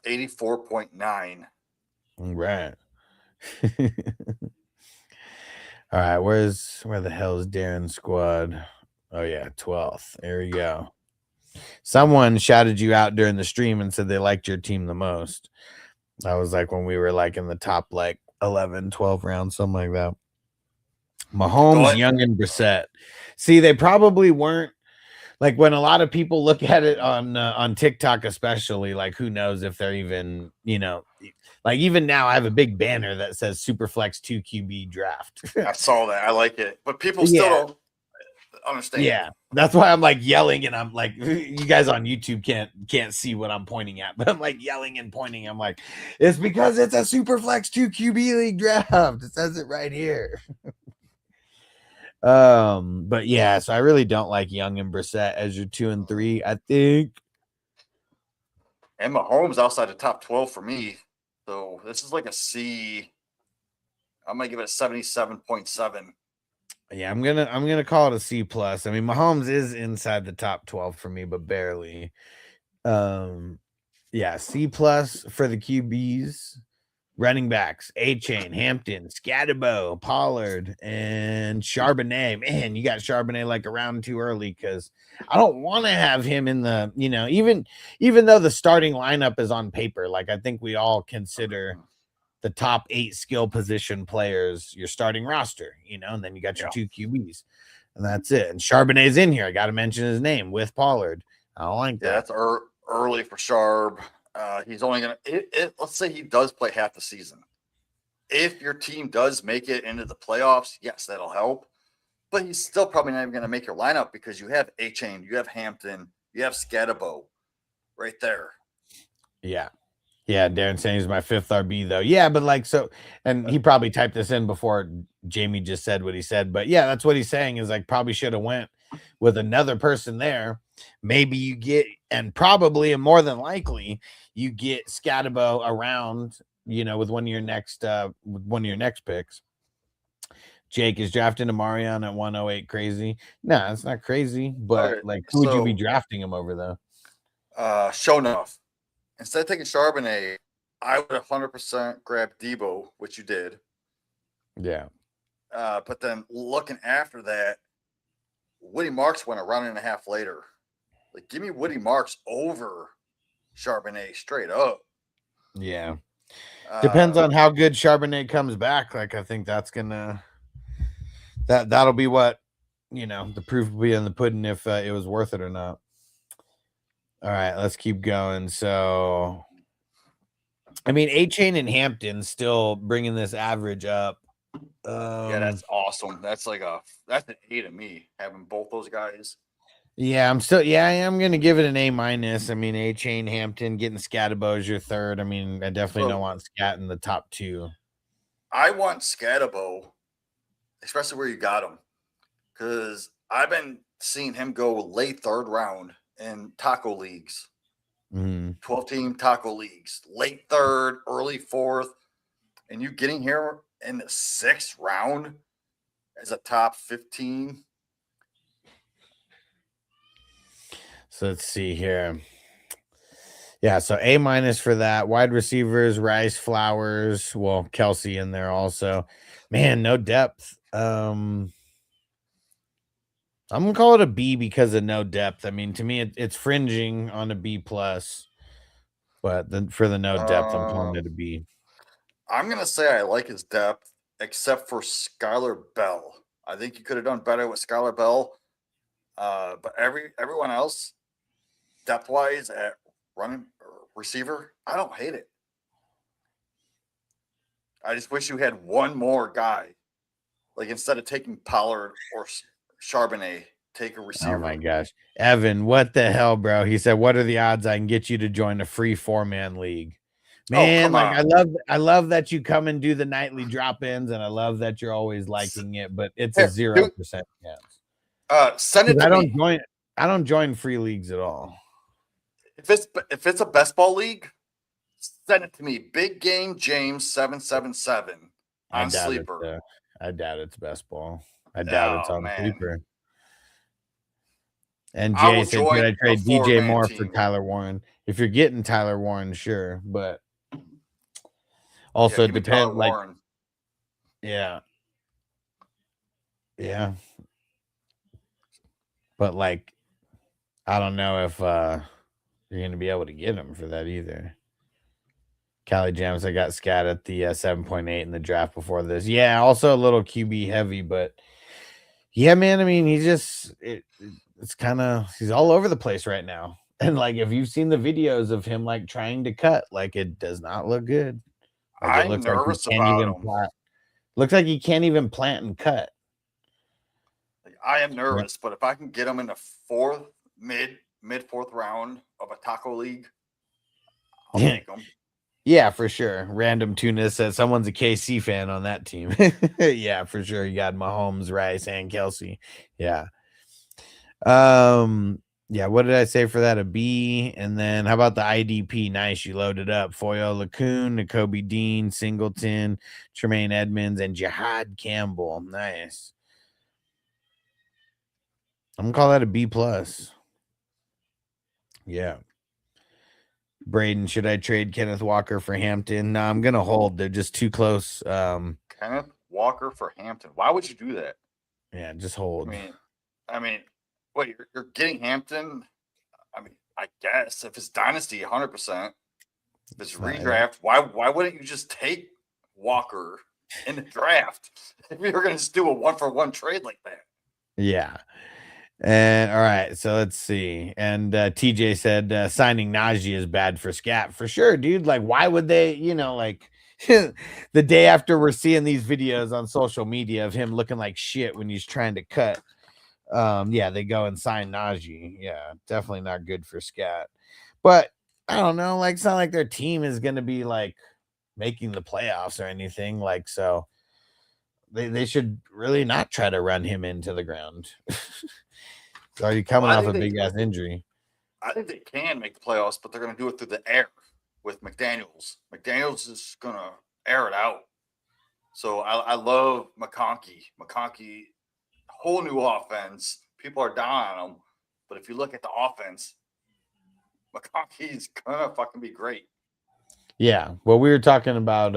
84.9. All right. All right. Where the hell is Darren's squad? Oh yeah, 12th. There we go. Someone shouted you out during the stream and said they liked your team the most. I was like when we were like in the top like 11, 12 rounds, something like that. Mahomes, Young, and Brissett. See, they probably weren't like when a lot of people look at it on TikTok, especially like who knows if they're even, like even now I have a big banner that says Superflex 2 QB draft. I saw that. I like it, but people still Yeah. don't understand. Yeah, that's why I'm like yelling, and I'm like, you guys on YouTube can't see what I'm pointing at, but I'm like yelling and pointing. I'm like, it's because it's a Superflex 2 QB league draft. It says it right here. But yeah, so I really don't like Young and Brissett as your 2 and 3. I think. And Mahomes outside the top 12 for me. So this is like a C. I'm gonna give it a 77.7. Yeah, I'm gonna call it a C plus. I mean, Mahomes is inside the top 12 for me, but barely. Yeah, C plus for the QBs. Running backs, A-Chain, Hampton, Scatterbo, Pollard, and Charbonnet. Man, you got Charbonnet like around too early because I don't want to have him in the, even though the starting lineup is on paper, like I think we all consider the top 8 skill position players your starting roster, and then you got your 2 QBs, and that's it. And Charbonnet's in here. I got to mention his name with Pollard. I don't like that. Yeah, that's early for Sharp. He's only gonna. Let's say he does play half the season. If your team does make it into the playoffs, yes, that'll help. But he's still probably not even going to make your lineup because you have A-Chain, you have Hampton, you have Scatterbo right there. Yeah. Yeah, Darren saying he's my 5th RB though. Yeah, but like so, and he probably typed this in before Jamie just said what he said. But yeah, that's what he's saying is like probably should have went with another person there. Maybe you get, and probably and more than likely you get Scatterbo around, with one of your next picks. Jake is drafting to Marion at 108 crazy. No, it's not crazy, but Okay, like who would you be drafting him over though? Show enough. Instead of taking Charbonnet, I would 100% grab Debo, which you did. Yeah. But then looking after that, Woody Marks went a round and a half later. Like, give me Woody Marks over Charbonnet straight up. Yeah. Depends on how good Charbonnet comes back. Like, I think that's gonna that'll be what the proof will be in the pudding if it was worth it or not. All right, let's keep going. So, I mean, A-Chain and Hampton still bringing this average up. Yeah, that's awesome. That's an A to me, having both those guys. Yeah, I am gonna give it an A minus. I mean, A-Chain, Hampton, getting Scatterbo as your 3rd. I mean, I definitely don't want Scat in the top 2. I want Scatterbo, especially where you got him, because I've been seeing him go late 3rd round in taco leagues, 12-team taco leagues, late 3rd, early 4th, and you getting here in the 6th round as a top 15. So let's see here. Yeah, so A minus for that. Wide receivers, Rice, Flowers, well, Kelsey in there also. Man, no depth. I'm gonna call it a B because of no depth. I mean, to me, it's fringing on a B plus, but then for the no depth, I'm calling it a B. I'm gonna say I like his depth, except for Skylar Bell. I think you could have done better with Skylar Bell. But everyone else, depth wise at running receiver, I don't hate it. I just wish you had one more guy. Like instead of taking Pollard or Charbonnet take a receiver. Oh my gosh. Evan, what the hell, bro? He said, what are the odds I can get you to join a free 4-man league? Man, come like on. I love that you come and do the nightly drop-ins, and I love that you're always liking it, but it's a Here, 0% chance. Send it to me. I don't join free leagues at all. If it's a best ball league, send it to me. Big Game James 777 on Sleeper. I doubt it's best ball. I doubt it's on Sleeper. And Jay said, "Could I trade DJ Moore for Tyler Warren? If you're getting Tyler Warren, sure, but also depends. Like, yeah, but like, I don't know if you're going to be able to get him for that either." Cali Jams, I got scat at the 7.8 in the draft before this. Yeah, also a little QB heavy, but yeah, man. I mean, it's kind of, he's all over the place right now. And like, if you've seen the videos of him like trying to cut, like it does not look good. Like, I'm nervous about him. Looks like he can't even plant and cut. I am nervous, but if I can get him in the mid fourth round of a taco league, I'll take him. Yeah, for sure. Random Tunis says someone's a KC fan on that team. Yeah, for sure. You got Mahomes, Rice, and Kelsey. Yeah. Yeah, what did I say for that? A B. And then how about the IDP? Nice, you loaded up. Foyo Lacoon, N'Kobe Dean, Singleton, Tremaine Edmonds, and Jihad Campbell. Nice. I'm gonna call that a B plus. Yeah. Braden, should I trade Kenneth Walker for Hampton? No, I'm gonna hold. They're just too close. Kenneth Walker for Hampton. Why would you do that? Yeah, just hold. I mean, what you're getting Hampton? I mean, I guess if it's dynasty, 100%. If it's redraft, why wouldn't you just take Walker in the draft if you're going to just do a 1-for-1 trade like that? Yeah. And all right, so let's see. And TJ said signing Najee is bad for scat. For sure, dude. Like, why would they, like the day after we're seeing these videos on social media of him looking like shit when he's trying to cut. Yeah, they go and sign Najee. Yeah, definitely not good for scat. But I don't know, like it's not like their team is gonna be like making the playoffs or anything. Like, so they should really not try to run him into the ground. He's already coming off a big ass injury. I think they can make the playoffs, but they're gonna do it through the air with McDaniels. McDaniels is gonna air it out. So I love McConkey. McConkey, whole new offense. People are down on him, but if you look at the offense, McConkey's gonna fucking be great. Yeah, well, we were talking about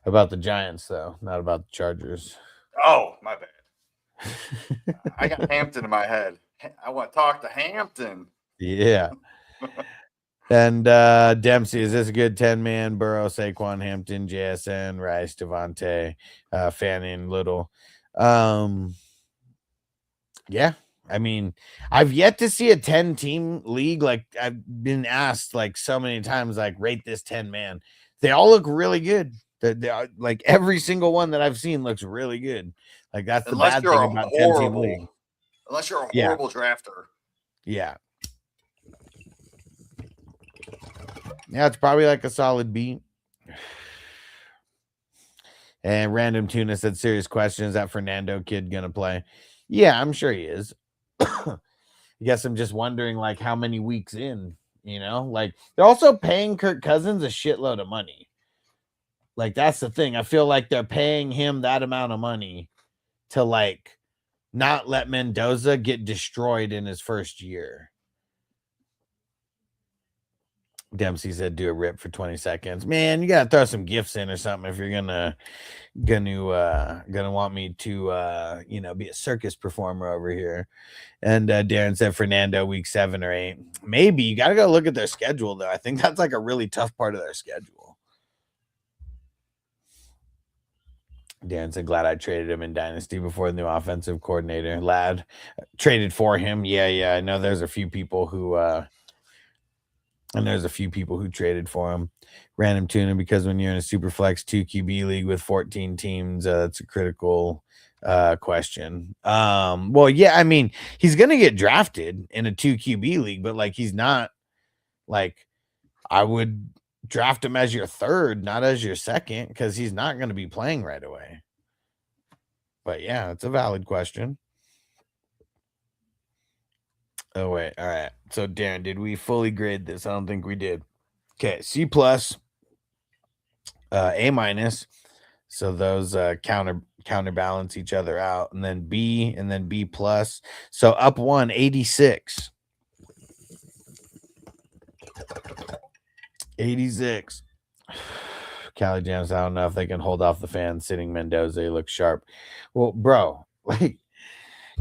the Giants though, not about the Chargers. Oh, my bad. I got Hampton in my head. I want to talk to Hampton. Yeah. And Dempsey, is this a good 10-man? Burrow, Saquon, Hampton, JSN, Rice, Devontae, Fanning, Little. Yeah. I mean, I've yet to see a 10-team league. Like, I've been asked like so many times, like, rate this 10-man. They all look really good. They are, like, every single one that I've seen looks really good. Like, that's the bad thing about 10-team league. Unless you're a horrible drafter. Yeah. Yeah, it's probably like a solid B. And Random Tuna said, serious question, is that Fernando kid gonna play? Yeah, I'm sure he is. I guess I'm just wondering, like, how many weeks in, like they're also paying Kirk Cousins a shitload of money. Like, that's the thing. I feel like they're paying him that amount of money to like not let Mendoza get destroyed in his first year. Dempsey said, do a rip for 20 seconds. Man, you gotta throw some gifts in or something if you're gonna want me to be a circus performer over here. And Darren said Fernando week 7 or 8. Maybe you gotta go look at their schedule though. I think that's like a really tough part of their schedule. Darren said, glad I traded him in Dynasty before the new offensive coordinator. Lad traded for him. Yeah. I know there's a few people who traded for him. Random Tuna, because when you're in a super flex 2 QB league with 14 teams, it's a critical question. Well, yeah, I mean, he's gonna get drafted in a 2 QB league, but like he's not like I would draft him as your third, not as your second, because he's not going to be playing right away. But yeah, it's a valid question. Oh wait, all right. So Darren, did we fully grade this? I don't think we did. Okay, C plus, A minus. So those counterbalance each other out, and then B and then B plus. So up 86. 86. Cali Jams, I don't know if they can hold off the fans sitting Mendoza. He looks sharp. Well, bro, like,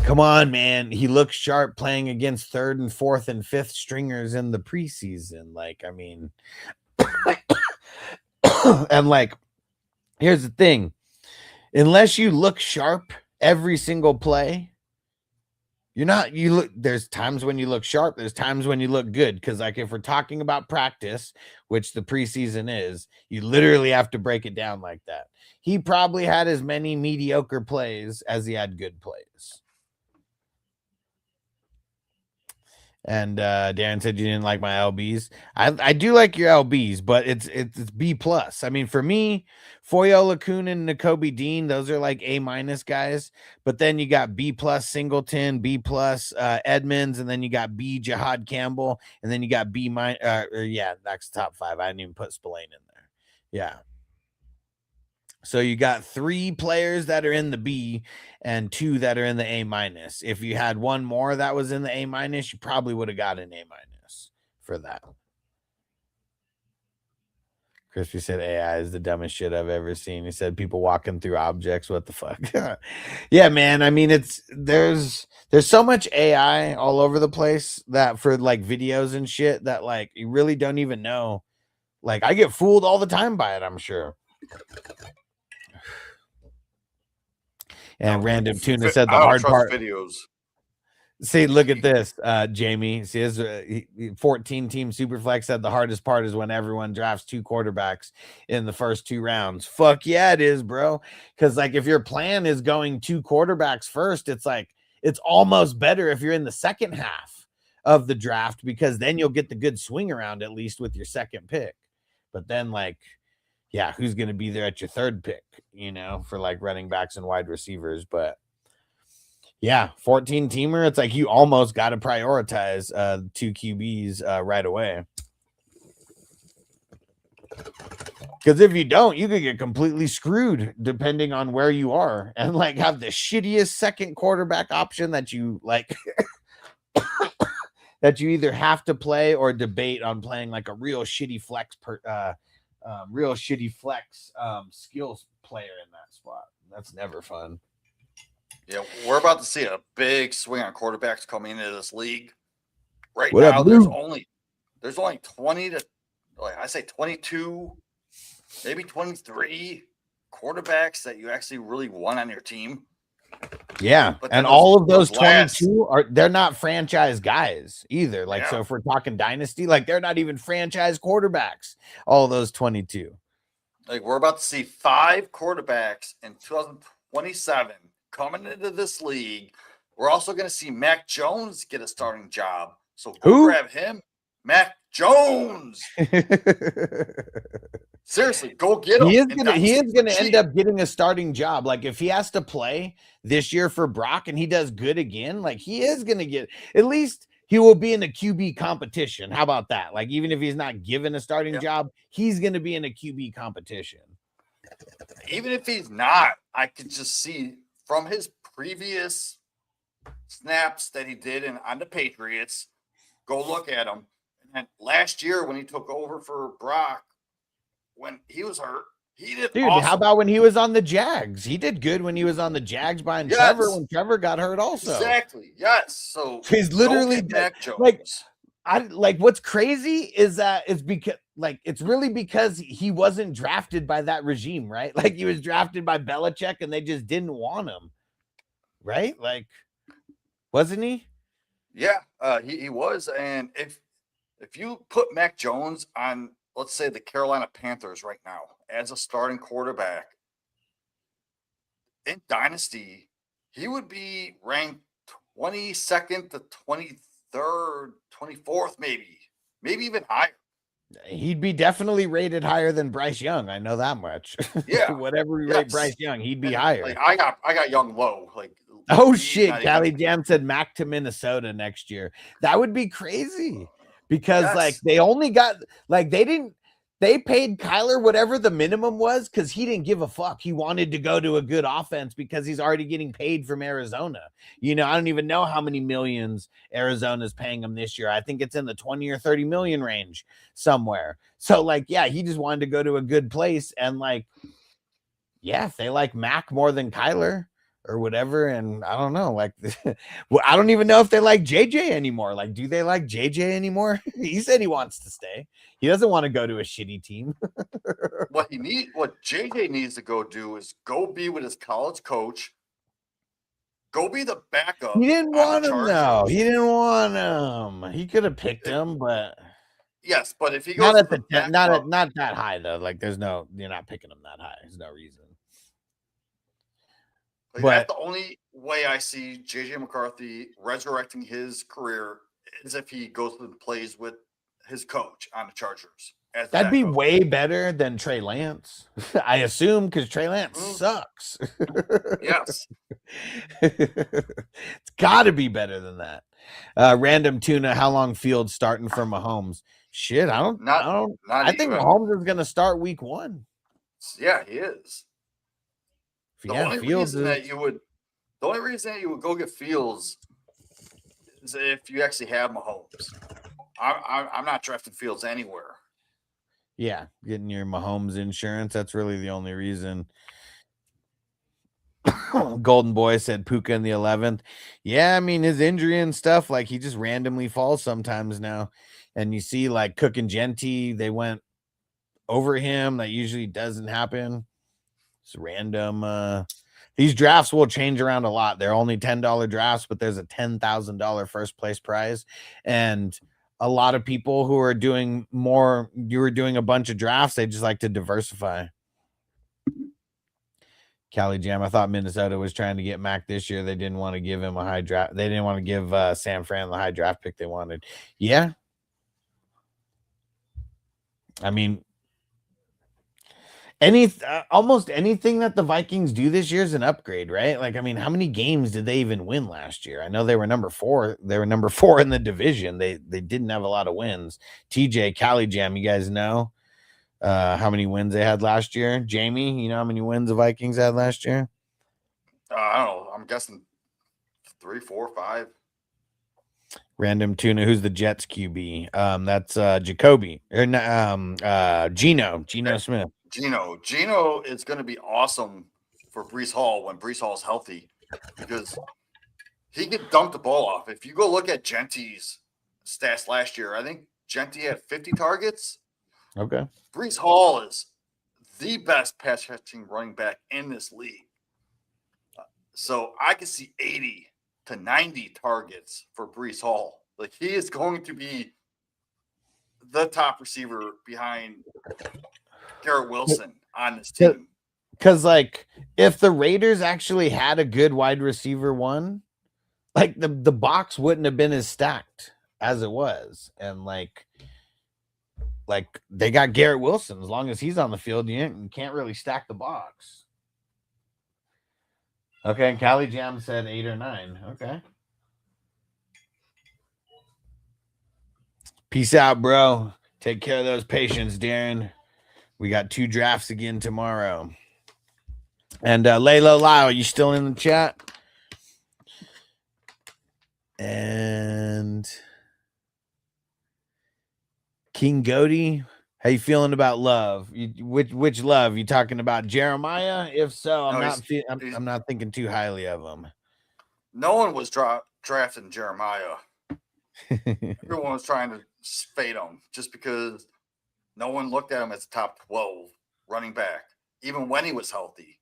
come on, man. He looks sharp playing against third and fourth and fifth stringers in the preseason. Like, I mean, and like, here's the thing. Unless you look sharp every single play, there's times when you look sharp, there's times when you look good. Because like if we're talking about practice, which the preseason is, you literally have to break it down like that. He probably had as many mediocre plays as he had good plays. And Darren said you didn't like my LBs. I do like your LBs, but it's B plus. I mean, for me, Foyo Lacuna and Nakobe Dean, those are like A minus guys. But then you got B plus Singleton, B plus Edmonds, and then you got B Jihad Campbell, and then you got B minus. Yeah, that's top 5. I didn't even put Spillane in there. Yeah. So you got 3 players that are in the B and 2 that are in the A minus. If you had one more that was in the A minus, you probably would have got an A minus for that. Crispy said AI is the dumbest shit I've ever seen. He said people walking through objects. What the fuck? Yeah, man. I mean, there's so much AI all over the place that for like videos and shit that like you really don't even know. Like I get fooled all the time by it, I'm sure. And Random Tuna said the hard part. Videos. See, look at this, Jamie. See, his 14-team Superflex said the hardest part is when everyone drafts 2 quarterbacks in the first 2 rounds. Fuck yeah, it is, bro. Because like if your plan is going 2 quarterbacks first, it's like it's almost better if you're in the second half of the draft because then you'll get the good swing around at least with your second pick. But then like, yeah, who's going to be there at your third pick, for like running backs and wide receivers. But yeah, 14 teamer. It's like you almost got to prioritize 2 QBs right away. Because if you don't, you could get completely screwed depending on where you are and like have the shittiest second quarterback option that you like that you either have to play or debate on playing like a real shitty flex skills player in that spot. That's never fun. Yeah, we're about to see a big swing on quarterbacks coming into this league. Right What now, up, there's Lou? only 20 to, like I say, 22, maybe 23 quarterbacks that you actually really want on your team. Yeah, But and then all of those last- 22 they're not franchise guys either. Like, Yeah. so if we're talking dynasty, like they're not even franchise quarterbacks. All those 22. Like we're about to see 5 quarterbacks in 2027 coming into this league. We're also going to see Mac Jones get a starting job. So go Who? grab him. Mac Jones. Seriously, go get him. He is And gonna end up getting a starting job. Like if he has to play this year for Brock and he does good again, like he is gonna get at least he will be in a QB competition. How about that? Like even if he's not given a starting job, he's gonna be in a QB competition. Even if he's not, I could just see from his previous snaps that he did on the Patriots. Go look at him. And last year when he took over for Brock, when he was hurt, he did Dude, awesome. how about when he was on the Jags? He did good when he was on the Jags behind Trevor when Trevor got hurt also. Exactly. Yes. So he's literally Mac Jones. Like what's crazy is that it's because like it's really because he wasn't drafted by that regime, right? Like he was drafted by Belichick and they just didn't want him. Right? Like wasn't he? Yeah, he was. And if you put Mac Jones on, let's say, the Carolina Panthers right now as a starting quarterback in Dynasty, he would be ranked 22nd to 23rd, 24th, maybe even higher. He'd be definitely rated higher than Bryce Young. I know that much. Yeah. Whatever we rate Bryce Young, he'd be And, higher. like I got Young low. Like, Oh he's shit, not Callie even- Jam said Mac to Minnesota next year. That would be crazy because like Yes. they only got like they paid Kyler whatever the minimum was because he didn't give a fuck. He wanted to go to a good offense because he's already getting paid from Arizona. You know, I don't even know how many millions Arizona's paying him this year. I think it's in the 20 or 30 million range somewhere. So like, yeah, he just wanted to go to a good place. And like, yeah, if they like Mac more than Kyler or whatever, and I don't know, like, well, I don't even know if they like JJ anymore. Like, do they like JJ anymore? He said he wants to stay. He doesn't want to go to a shitty team. What JJ needs to go do is go be with his college coach. Go be the backup. He didn't on want the him though. Chargers. He didn't want him. He could have picked him, but Yes, but if he goes not at to the backup, not that high though. Like, you're not picking him that high. There's no reason. like, But that's the only way I see JJ McCarthy resurrecting his career is if he goes to the plays with his coach on the Chargers. As the that'd be backup. way better than Trey Lance, I assume, because Trey Lance sucks. Yes. It's got to be better than that. Random tuna. How long Fields starting for Mahomes? Shit, I think even. Mahomes is going to start week 1. Yeah, he is. The only Fields reason that you would go get Fields is if you actually have Mahomes. I'm not drafting Fields anywhere. Yeah, getting your Mahomes insurance. That's really the only reason. Golden Boy said Puka in the 11th. Yeah, I mean, his injury and stuff, like, he just randomly falls sometimes now. And you see, like, Cook and Genty, they went over him. That usually doesn't happen. It's random. These drafts will change around a lot. They're only $10 drafts, but there's a $10,000 first place prize. And a lot of people who are doing more, you were doing a bunch of drafts, they just like to diversify. Callie Jam, I thought Minnesota was trying to get Mac this year. They didn't want to give him a high draft. They didn't want to give San Fran the high draft pick they wanted. Yeah. I mean, almost anything that the Vikings do this year is an upgrade, right? Like, I mean, how many games did they even win last year? I know they were number 4. They were number 4 in the division. They didn't have a lot of wins. TJ, Callie Jam, you guys know how many wins they had last year? Jamie, you know how many wins the Vikings had last year? I don't know. I'm guessing 3, 4, 5. Random tuna. Who's the Jets QB? That's Jacoby or Geno Smith. Geno is going to be awesome for Breece Hall when Breece Hall is healthy because he can dunk the ball off. If you go look at Genty's stats last year, I think Genty had 50 targets. Okay. Breece Hall is the best pass catching running back in this league. So I can see 80 to 90 targets for Breece Hall. Like, he is going to be the top receiver behind Garrett Wilson on this team. Because, like, if the Raiders actually had a good wide receiver one, like, the box wouldn't have been as stacked as it was. And, like they got Garrett Wilson. As long as he's on the field, you can't really stack the box. Okay, Callie Jam said 8 or 9. Okay. Peace out, bro. Take care of those patients, Darren. We got 2 drafts again tomorrow. And Layla Lyle, you still in the chat? And King Goaty, how you feeling about Love? Which Love? You talking about Jeremiah? If so, I'm not thinking too highly of him. No one was drafting Jeremiah. Everyone was trying to fade him just because no one looked at him as a top 12 running back, even when he was healthy.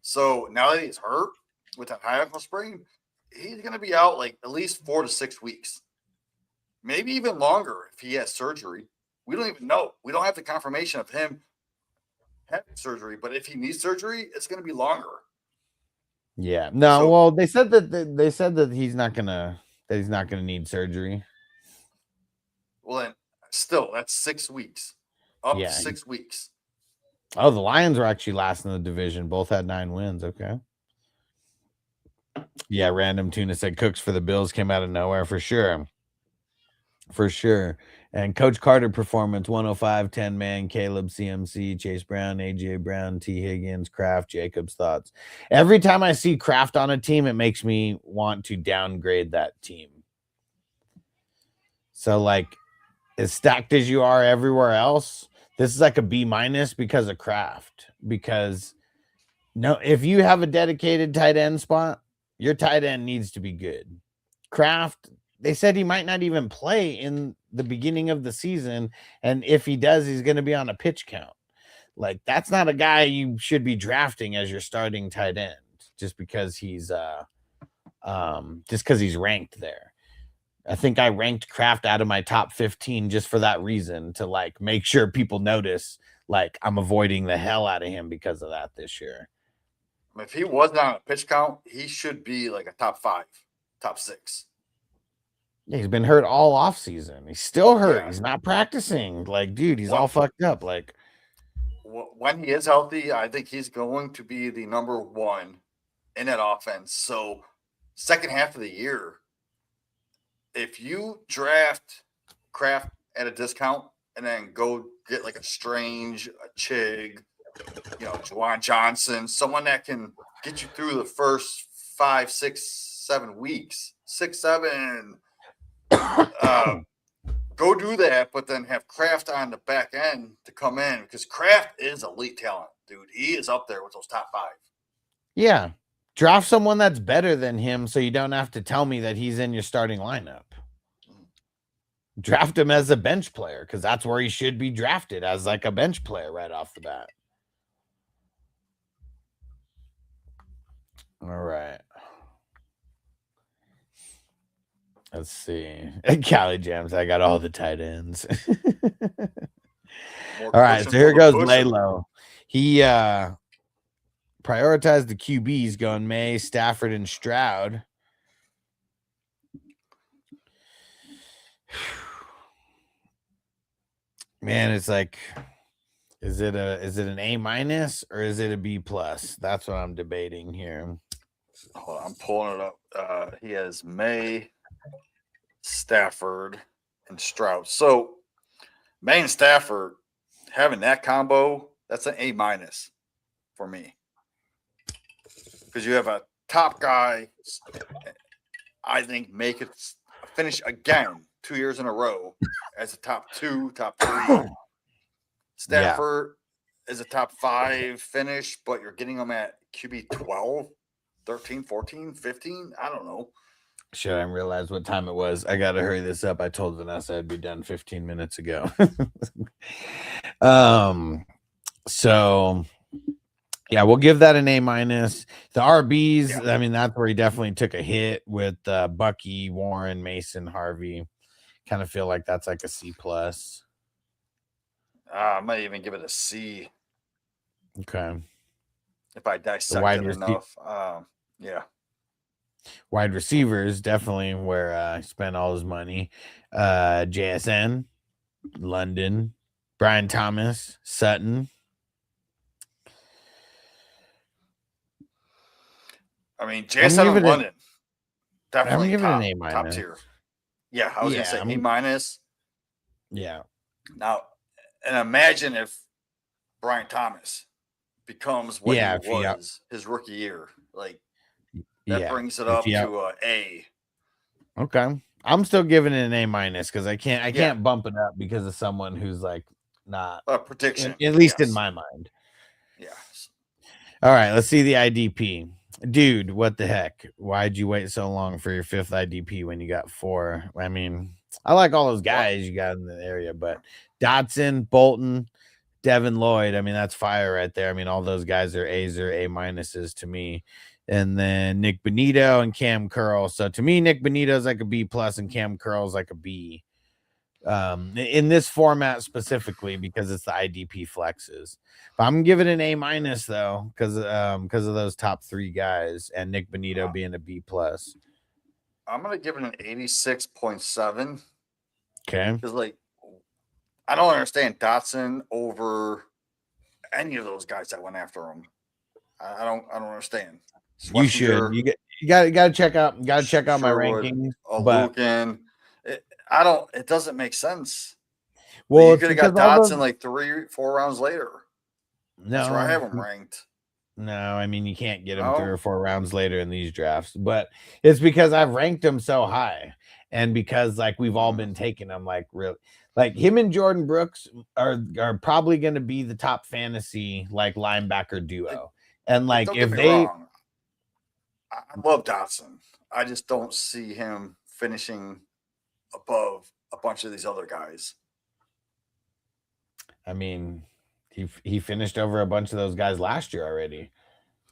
So now that he's hurt with that high ankle sprain, he's going to be out like at least 4 to 6 weeks, maybe even longer if he has surgery. We don't even know. We don't have the confirmation of him having surgery, but if he needs surgery, it's going to be longer. Yeah. No, So- well, they said that he's not gonna need surgery. Well, then still, that's 6 weeks. Up Yeah. to 6 weeks. Oh, the Lions were actually last in the division. Both had 9 wins. Okay. Yeah, random tuna said Cooks for the Bills came out of nowhere for sure. For sure. And Coach Carter performance 105, 10 man, Caleb, CMC, Chase Brown, AJ Brown, T. Higgins, Kraft, Jacobs thoughts. Every time I see Kraft on a team, it makes me want to downgrade that team. So, like, as stacked as you are everywhere else, this is like a B- because of Kraft. Because no, if you have a dedicated tight end spot, your tight end needs to be good. Kraft, they said he might not even play in the beginning of the season, and if he does, he's going to be on a pitch count. Like, that's not a guy you should be drafting as your starting tight end just because he's ranked there. I think I ranked Kraft out of my top 15 just for that reason, to like make sure people notice like I'm avoiding the hell out of him because of that this year. If he wasn't on a pitch count, he should be like a top 5, top 6. Yeah, he's been hurt all off season. He's still hurt. Yeah. He's not practicing. Like, dude, he's Well- all fucked up. Like, When he is healthy, I think he's going to be the number 1 in that offense. So, second half of the year, if you draft Kraft at a discount and then go get like a Strange, a Chig, Juwan Johnson, someone that can get you through the first 5, 6, 7 weeks, 6, 7, go do that, but then have Kraft on the back end to come in, because Kraft is elite talent, dude. He is up there with those top 5. yeah, draft someone that's better than him so you don't have to tell me that he's in your starting lineup. Draft him as a bench player because that's where he should be drafted, as like a bench player right off the bat. All right. Let's see. Cali Jams, I got all the tight ends. All right, so here goes Lalo. He prioritized the QBs, going May, Stafford, and Stroud. Man, it's like, is it an A- or is it a B+? That's what I'm debating here. Hold on, I'm pulling it up. He has May, Stafford, and Stroud. So May and Stafford, having that combo, that's an A- for me. Because you have a top guy, I think, make it finish again 2 years in a row as a top 2, top 3. Stafford is a top 5 finish, but you're getting them at QB 12, 13, 14, 15. I don't know. Shit, I realized what time it was. I got to hurry this up. I told Vanessa I'd be done 15 minutes ago. So yeah, we'll give that an A-. The RBs, I mean, that's where he definitely took a hit with Bucky, Warren, Mason, Harvey. Kind of feel like that's like a C+. I might even give it a C. Okay. If I dissect it enough. Yeah. Wide receivers, definitely where he spent all his money. JSN, London, Brian Thomas, Sutton. I mean, JSN and London, definitely I'm top, giving an A-. top tier. Yeah, I was going to say A-. Yeah. Now, and imagine if Brian Thomas becomes what he was his rookie year. Like, that brings it up to an A. Okay. I'm still giving it an A- because I can't bump it up because of someone who's like not a prediction, at least in my mind. Yes. All right, let's see the IDP. Dude, what the heck? Why'd you wait so long for your 5th IDP when you got 4? I mean, I like all those guys you got in the area, but Dotson, Bolton, Devin Lloyd, I mean, that's fire right there. I mean, all those guys are A's or A- to me. And then Nick Benito and Cam Curl. So to me, Nick Benito's like a B+ and Cam Curl's like a B. in this format specifically because it's the IDP flexes. But I'm giving it an A- though because of those top 3 guys and Nick Bonito being a B+. I'm gonna give it an 86.7 Okay. because, like, I don't understand Dotson over any of those guys that went after him. I don't understand. You should. You got to check out my Sherwood, rankings. But Lucan. It doesn't make sense. well, You it's could have got because all Dotson those, like 3-4 rounds later. That's where I have him ranked. No, I mean you can't get him No? 3 or 4 rounds later in these drafts, but it's because I've ranked him so high, and because like we've all been taking him like really, like him and Jordan Brooks are probably going to be the top fantasy like linebacker duo, and like Don't if get me they, wrong, I love Dotson. I just don't see him finishing above a bunch of these other guys. I mean, he finished over a bunch of those guys last year already.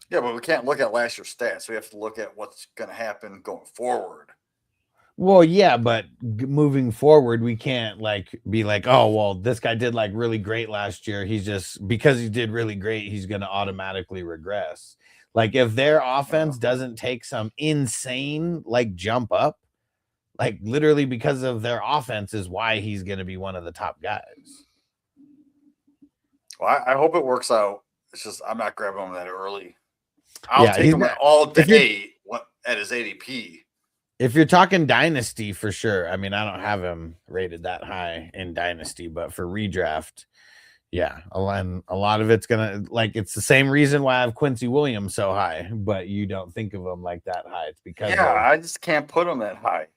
Yeah, but we can't look at last year's stats. We have to look at what's going to happen going forward. Well, yeah, but moving forward, we can't like be like, oh, well, this guy did like really great last year. He's just because he did really great, he's going to automatically regress. Like if their offense doesn't take some insane like jump up, like literally because of their offense is why he's going to be one of the top guys. Well, I hope it works out. It's just I'm not grabbing him that early. I'll take him all day at his ADP. If you're talking dynasty for sure, I mean, I don't have him rated that high in dynasty, but for redraft, yeah, a lot of it's gonna like it's the same reason why I have Quincy Williams so high, but you don't think of him like that high. It's because I just can't put him that high.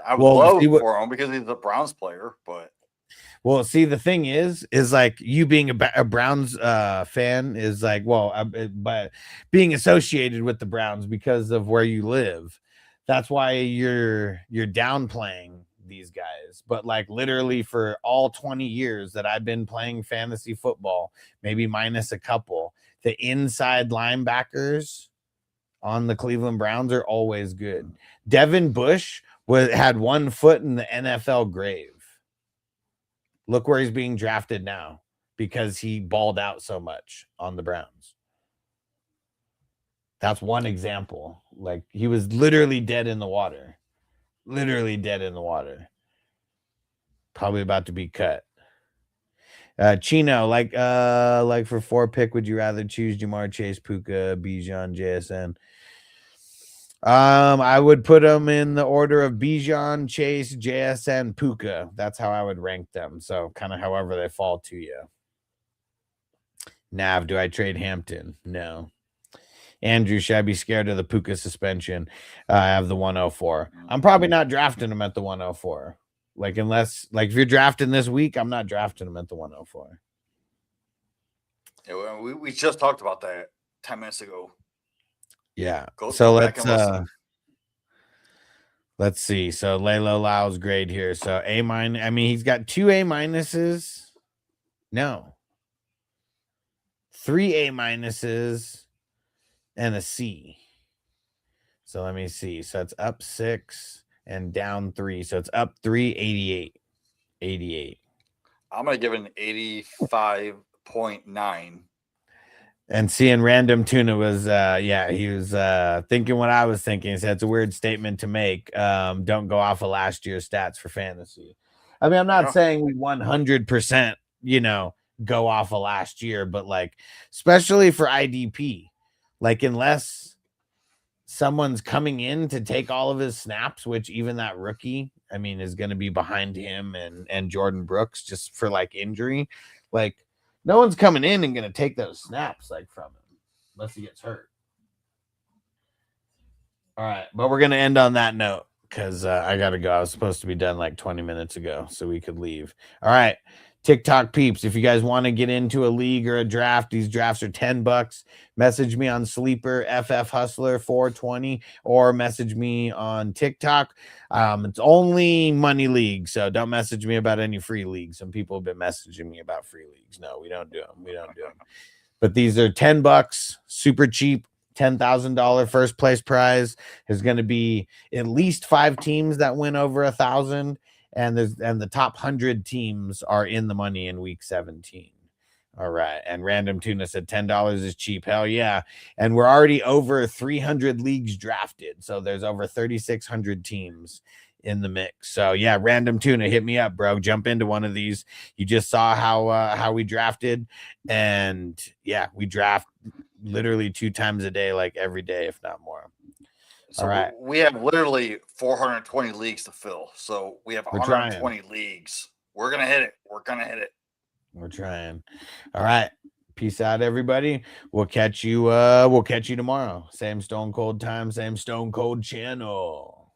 I would love for him because he's a Browns player, but well, see, the thing is like you being a Browns fan is like, well, but being associated with the Browns because of where you live, that's why you're downplaying these guys. But like literally for all 20 years that I've been playing fantasy football, maybe minus a couple, the inside linebackers on the Cleveland Browns are always good. Devin Bush had 1 foot in the NFL grave. Look where he's being drafted now because he balled out so much on the Browns. That's one example. Like he was literally dead in the water. Literally dead in the water. Probably about to be cut. Chino, like for 4 pick, would you rather choose Jamar Chase, Puka, Bijan, JSN? I would put them in the order of Bijan, Chase, JSN, Puka. That's how I would rank them. So kind of however they fall to you. Nav, do I trade Hampton? No. Andrew, should I be scared of the Puka suspension? I have the 104. I'm probably not drafting him at the 104. Like unless like if you're drafting this week, I'm not drafting him at the 104. Yeah, we just talked about that 10 minutes ago. Yeah. Go let's see. So Lalo Lau's grade here. So A-. I mean, he's got 2 A-. No. 3 A- and a C. So let me see. So it's up 6 and down 3. So it's up 3, 88. 88. I'm going to give it an 85.9. And seeing Random Tuna was, he was thinking what I was thinking. He said it's a weird statement to make. Don't go off of last year's stats for fantasy. I mean, I'm not saying we 100%, go off of last year, but like, especially for IDP, like unless someone's coming in to take all of his snaps, which even that rookie, I mean, is going to be behind him and Jordan Brooks just for like injury, like. No one's coming in and going to take those snaps like from him unless he gets hurt. All right. But we're going to end on that note because I got to go. I was supposed to be done like 20 minutes ago so we could leave. All right. TikTok peeps, if you guys want to get into a league or a draft, these drafts are $10. Message me on Sleeper FF Hustler 420 or message me on TikTok. It's only money leagues, so don't message me about any free leagues. Some people have been messaging me about free leagues. No, we don't do them. But these are $10, super cheap. $10,000 first place prize is going to be at least 5 teams that win over 1,000. and the top 100 teams are in the money in week 17. All right. And Random Tuna said $10 is cheap. Hell yeah. And we're already over 300 leagues drafted. So there's over 3,600 teams in the mix. So yeah, Random Tuna, hit me up, bro. Jump into one of these. You just saw how we drafted. And yeah, we draft literally 2 times a day, like every day, if not more. So All right. we have literally 420 leagues to fill. So we have We're 120 leagues. We're gonna hit it. We're gonna hit it. We're trying. All right. Peace out, everybody. We'll catch you tomorrow. Same Stone Cold time, same Stone Cold channel.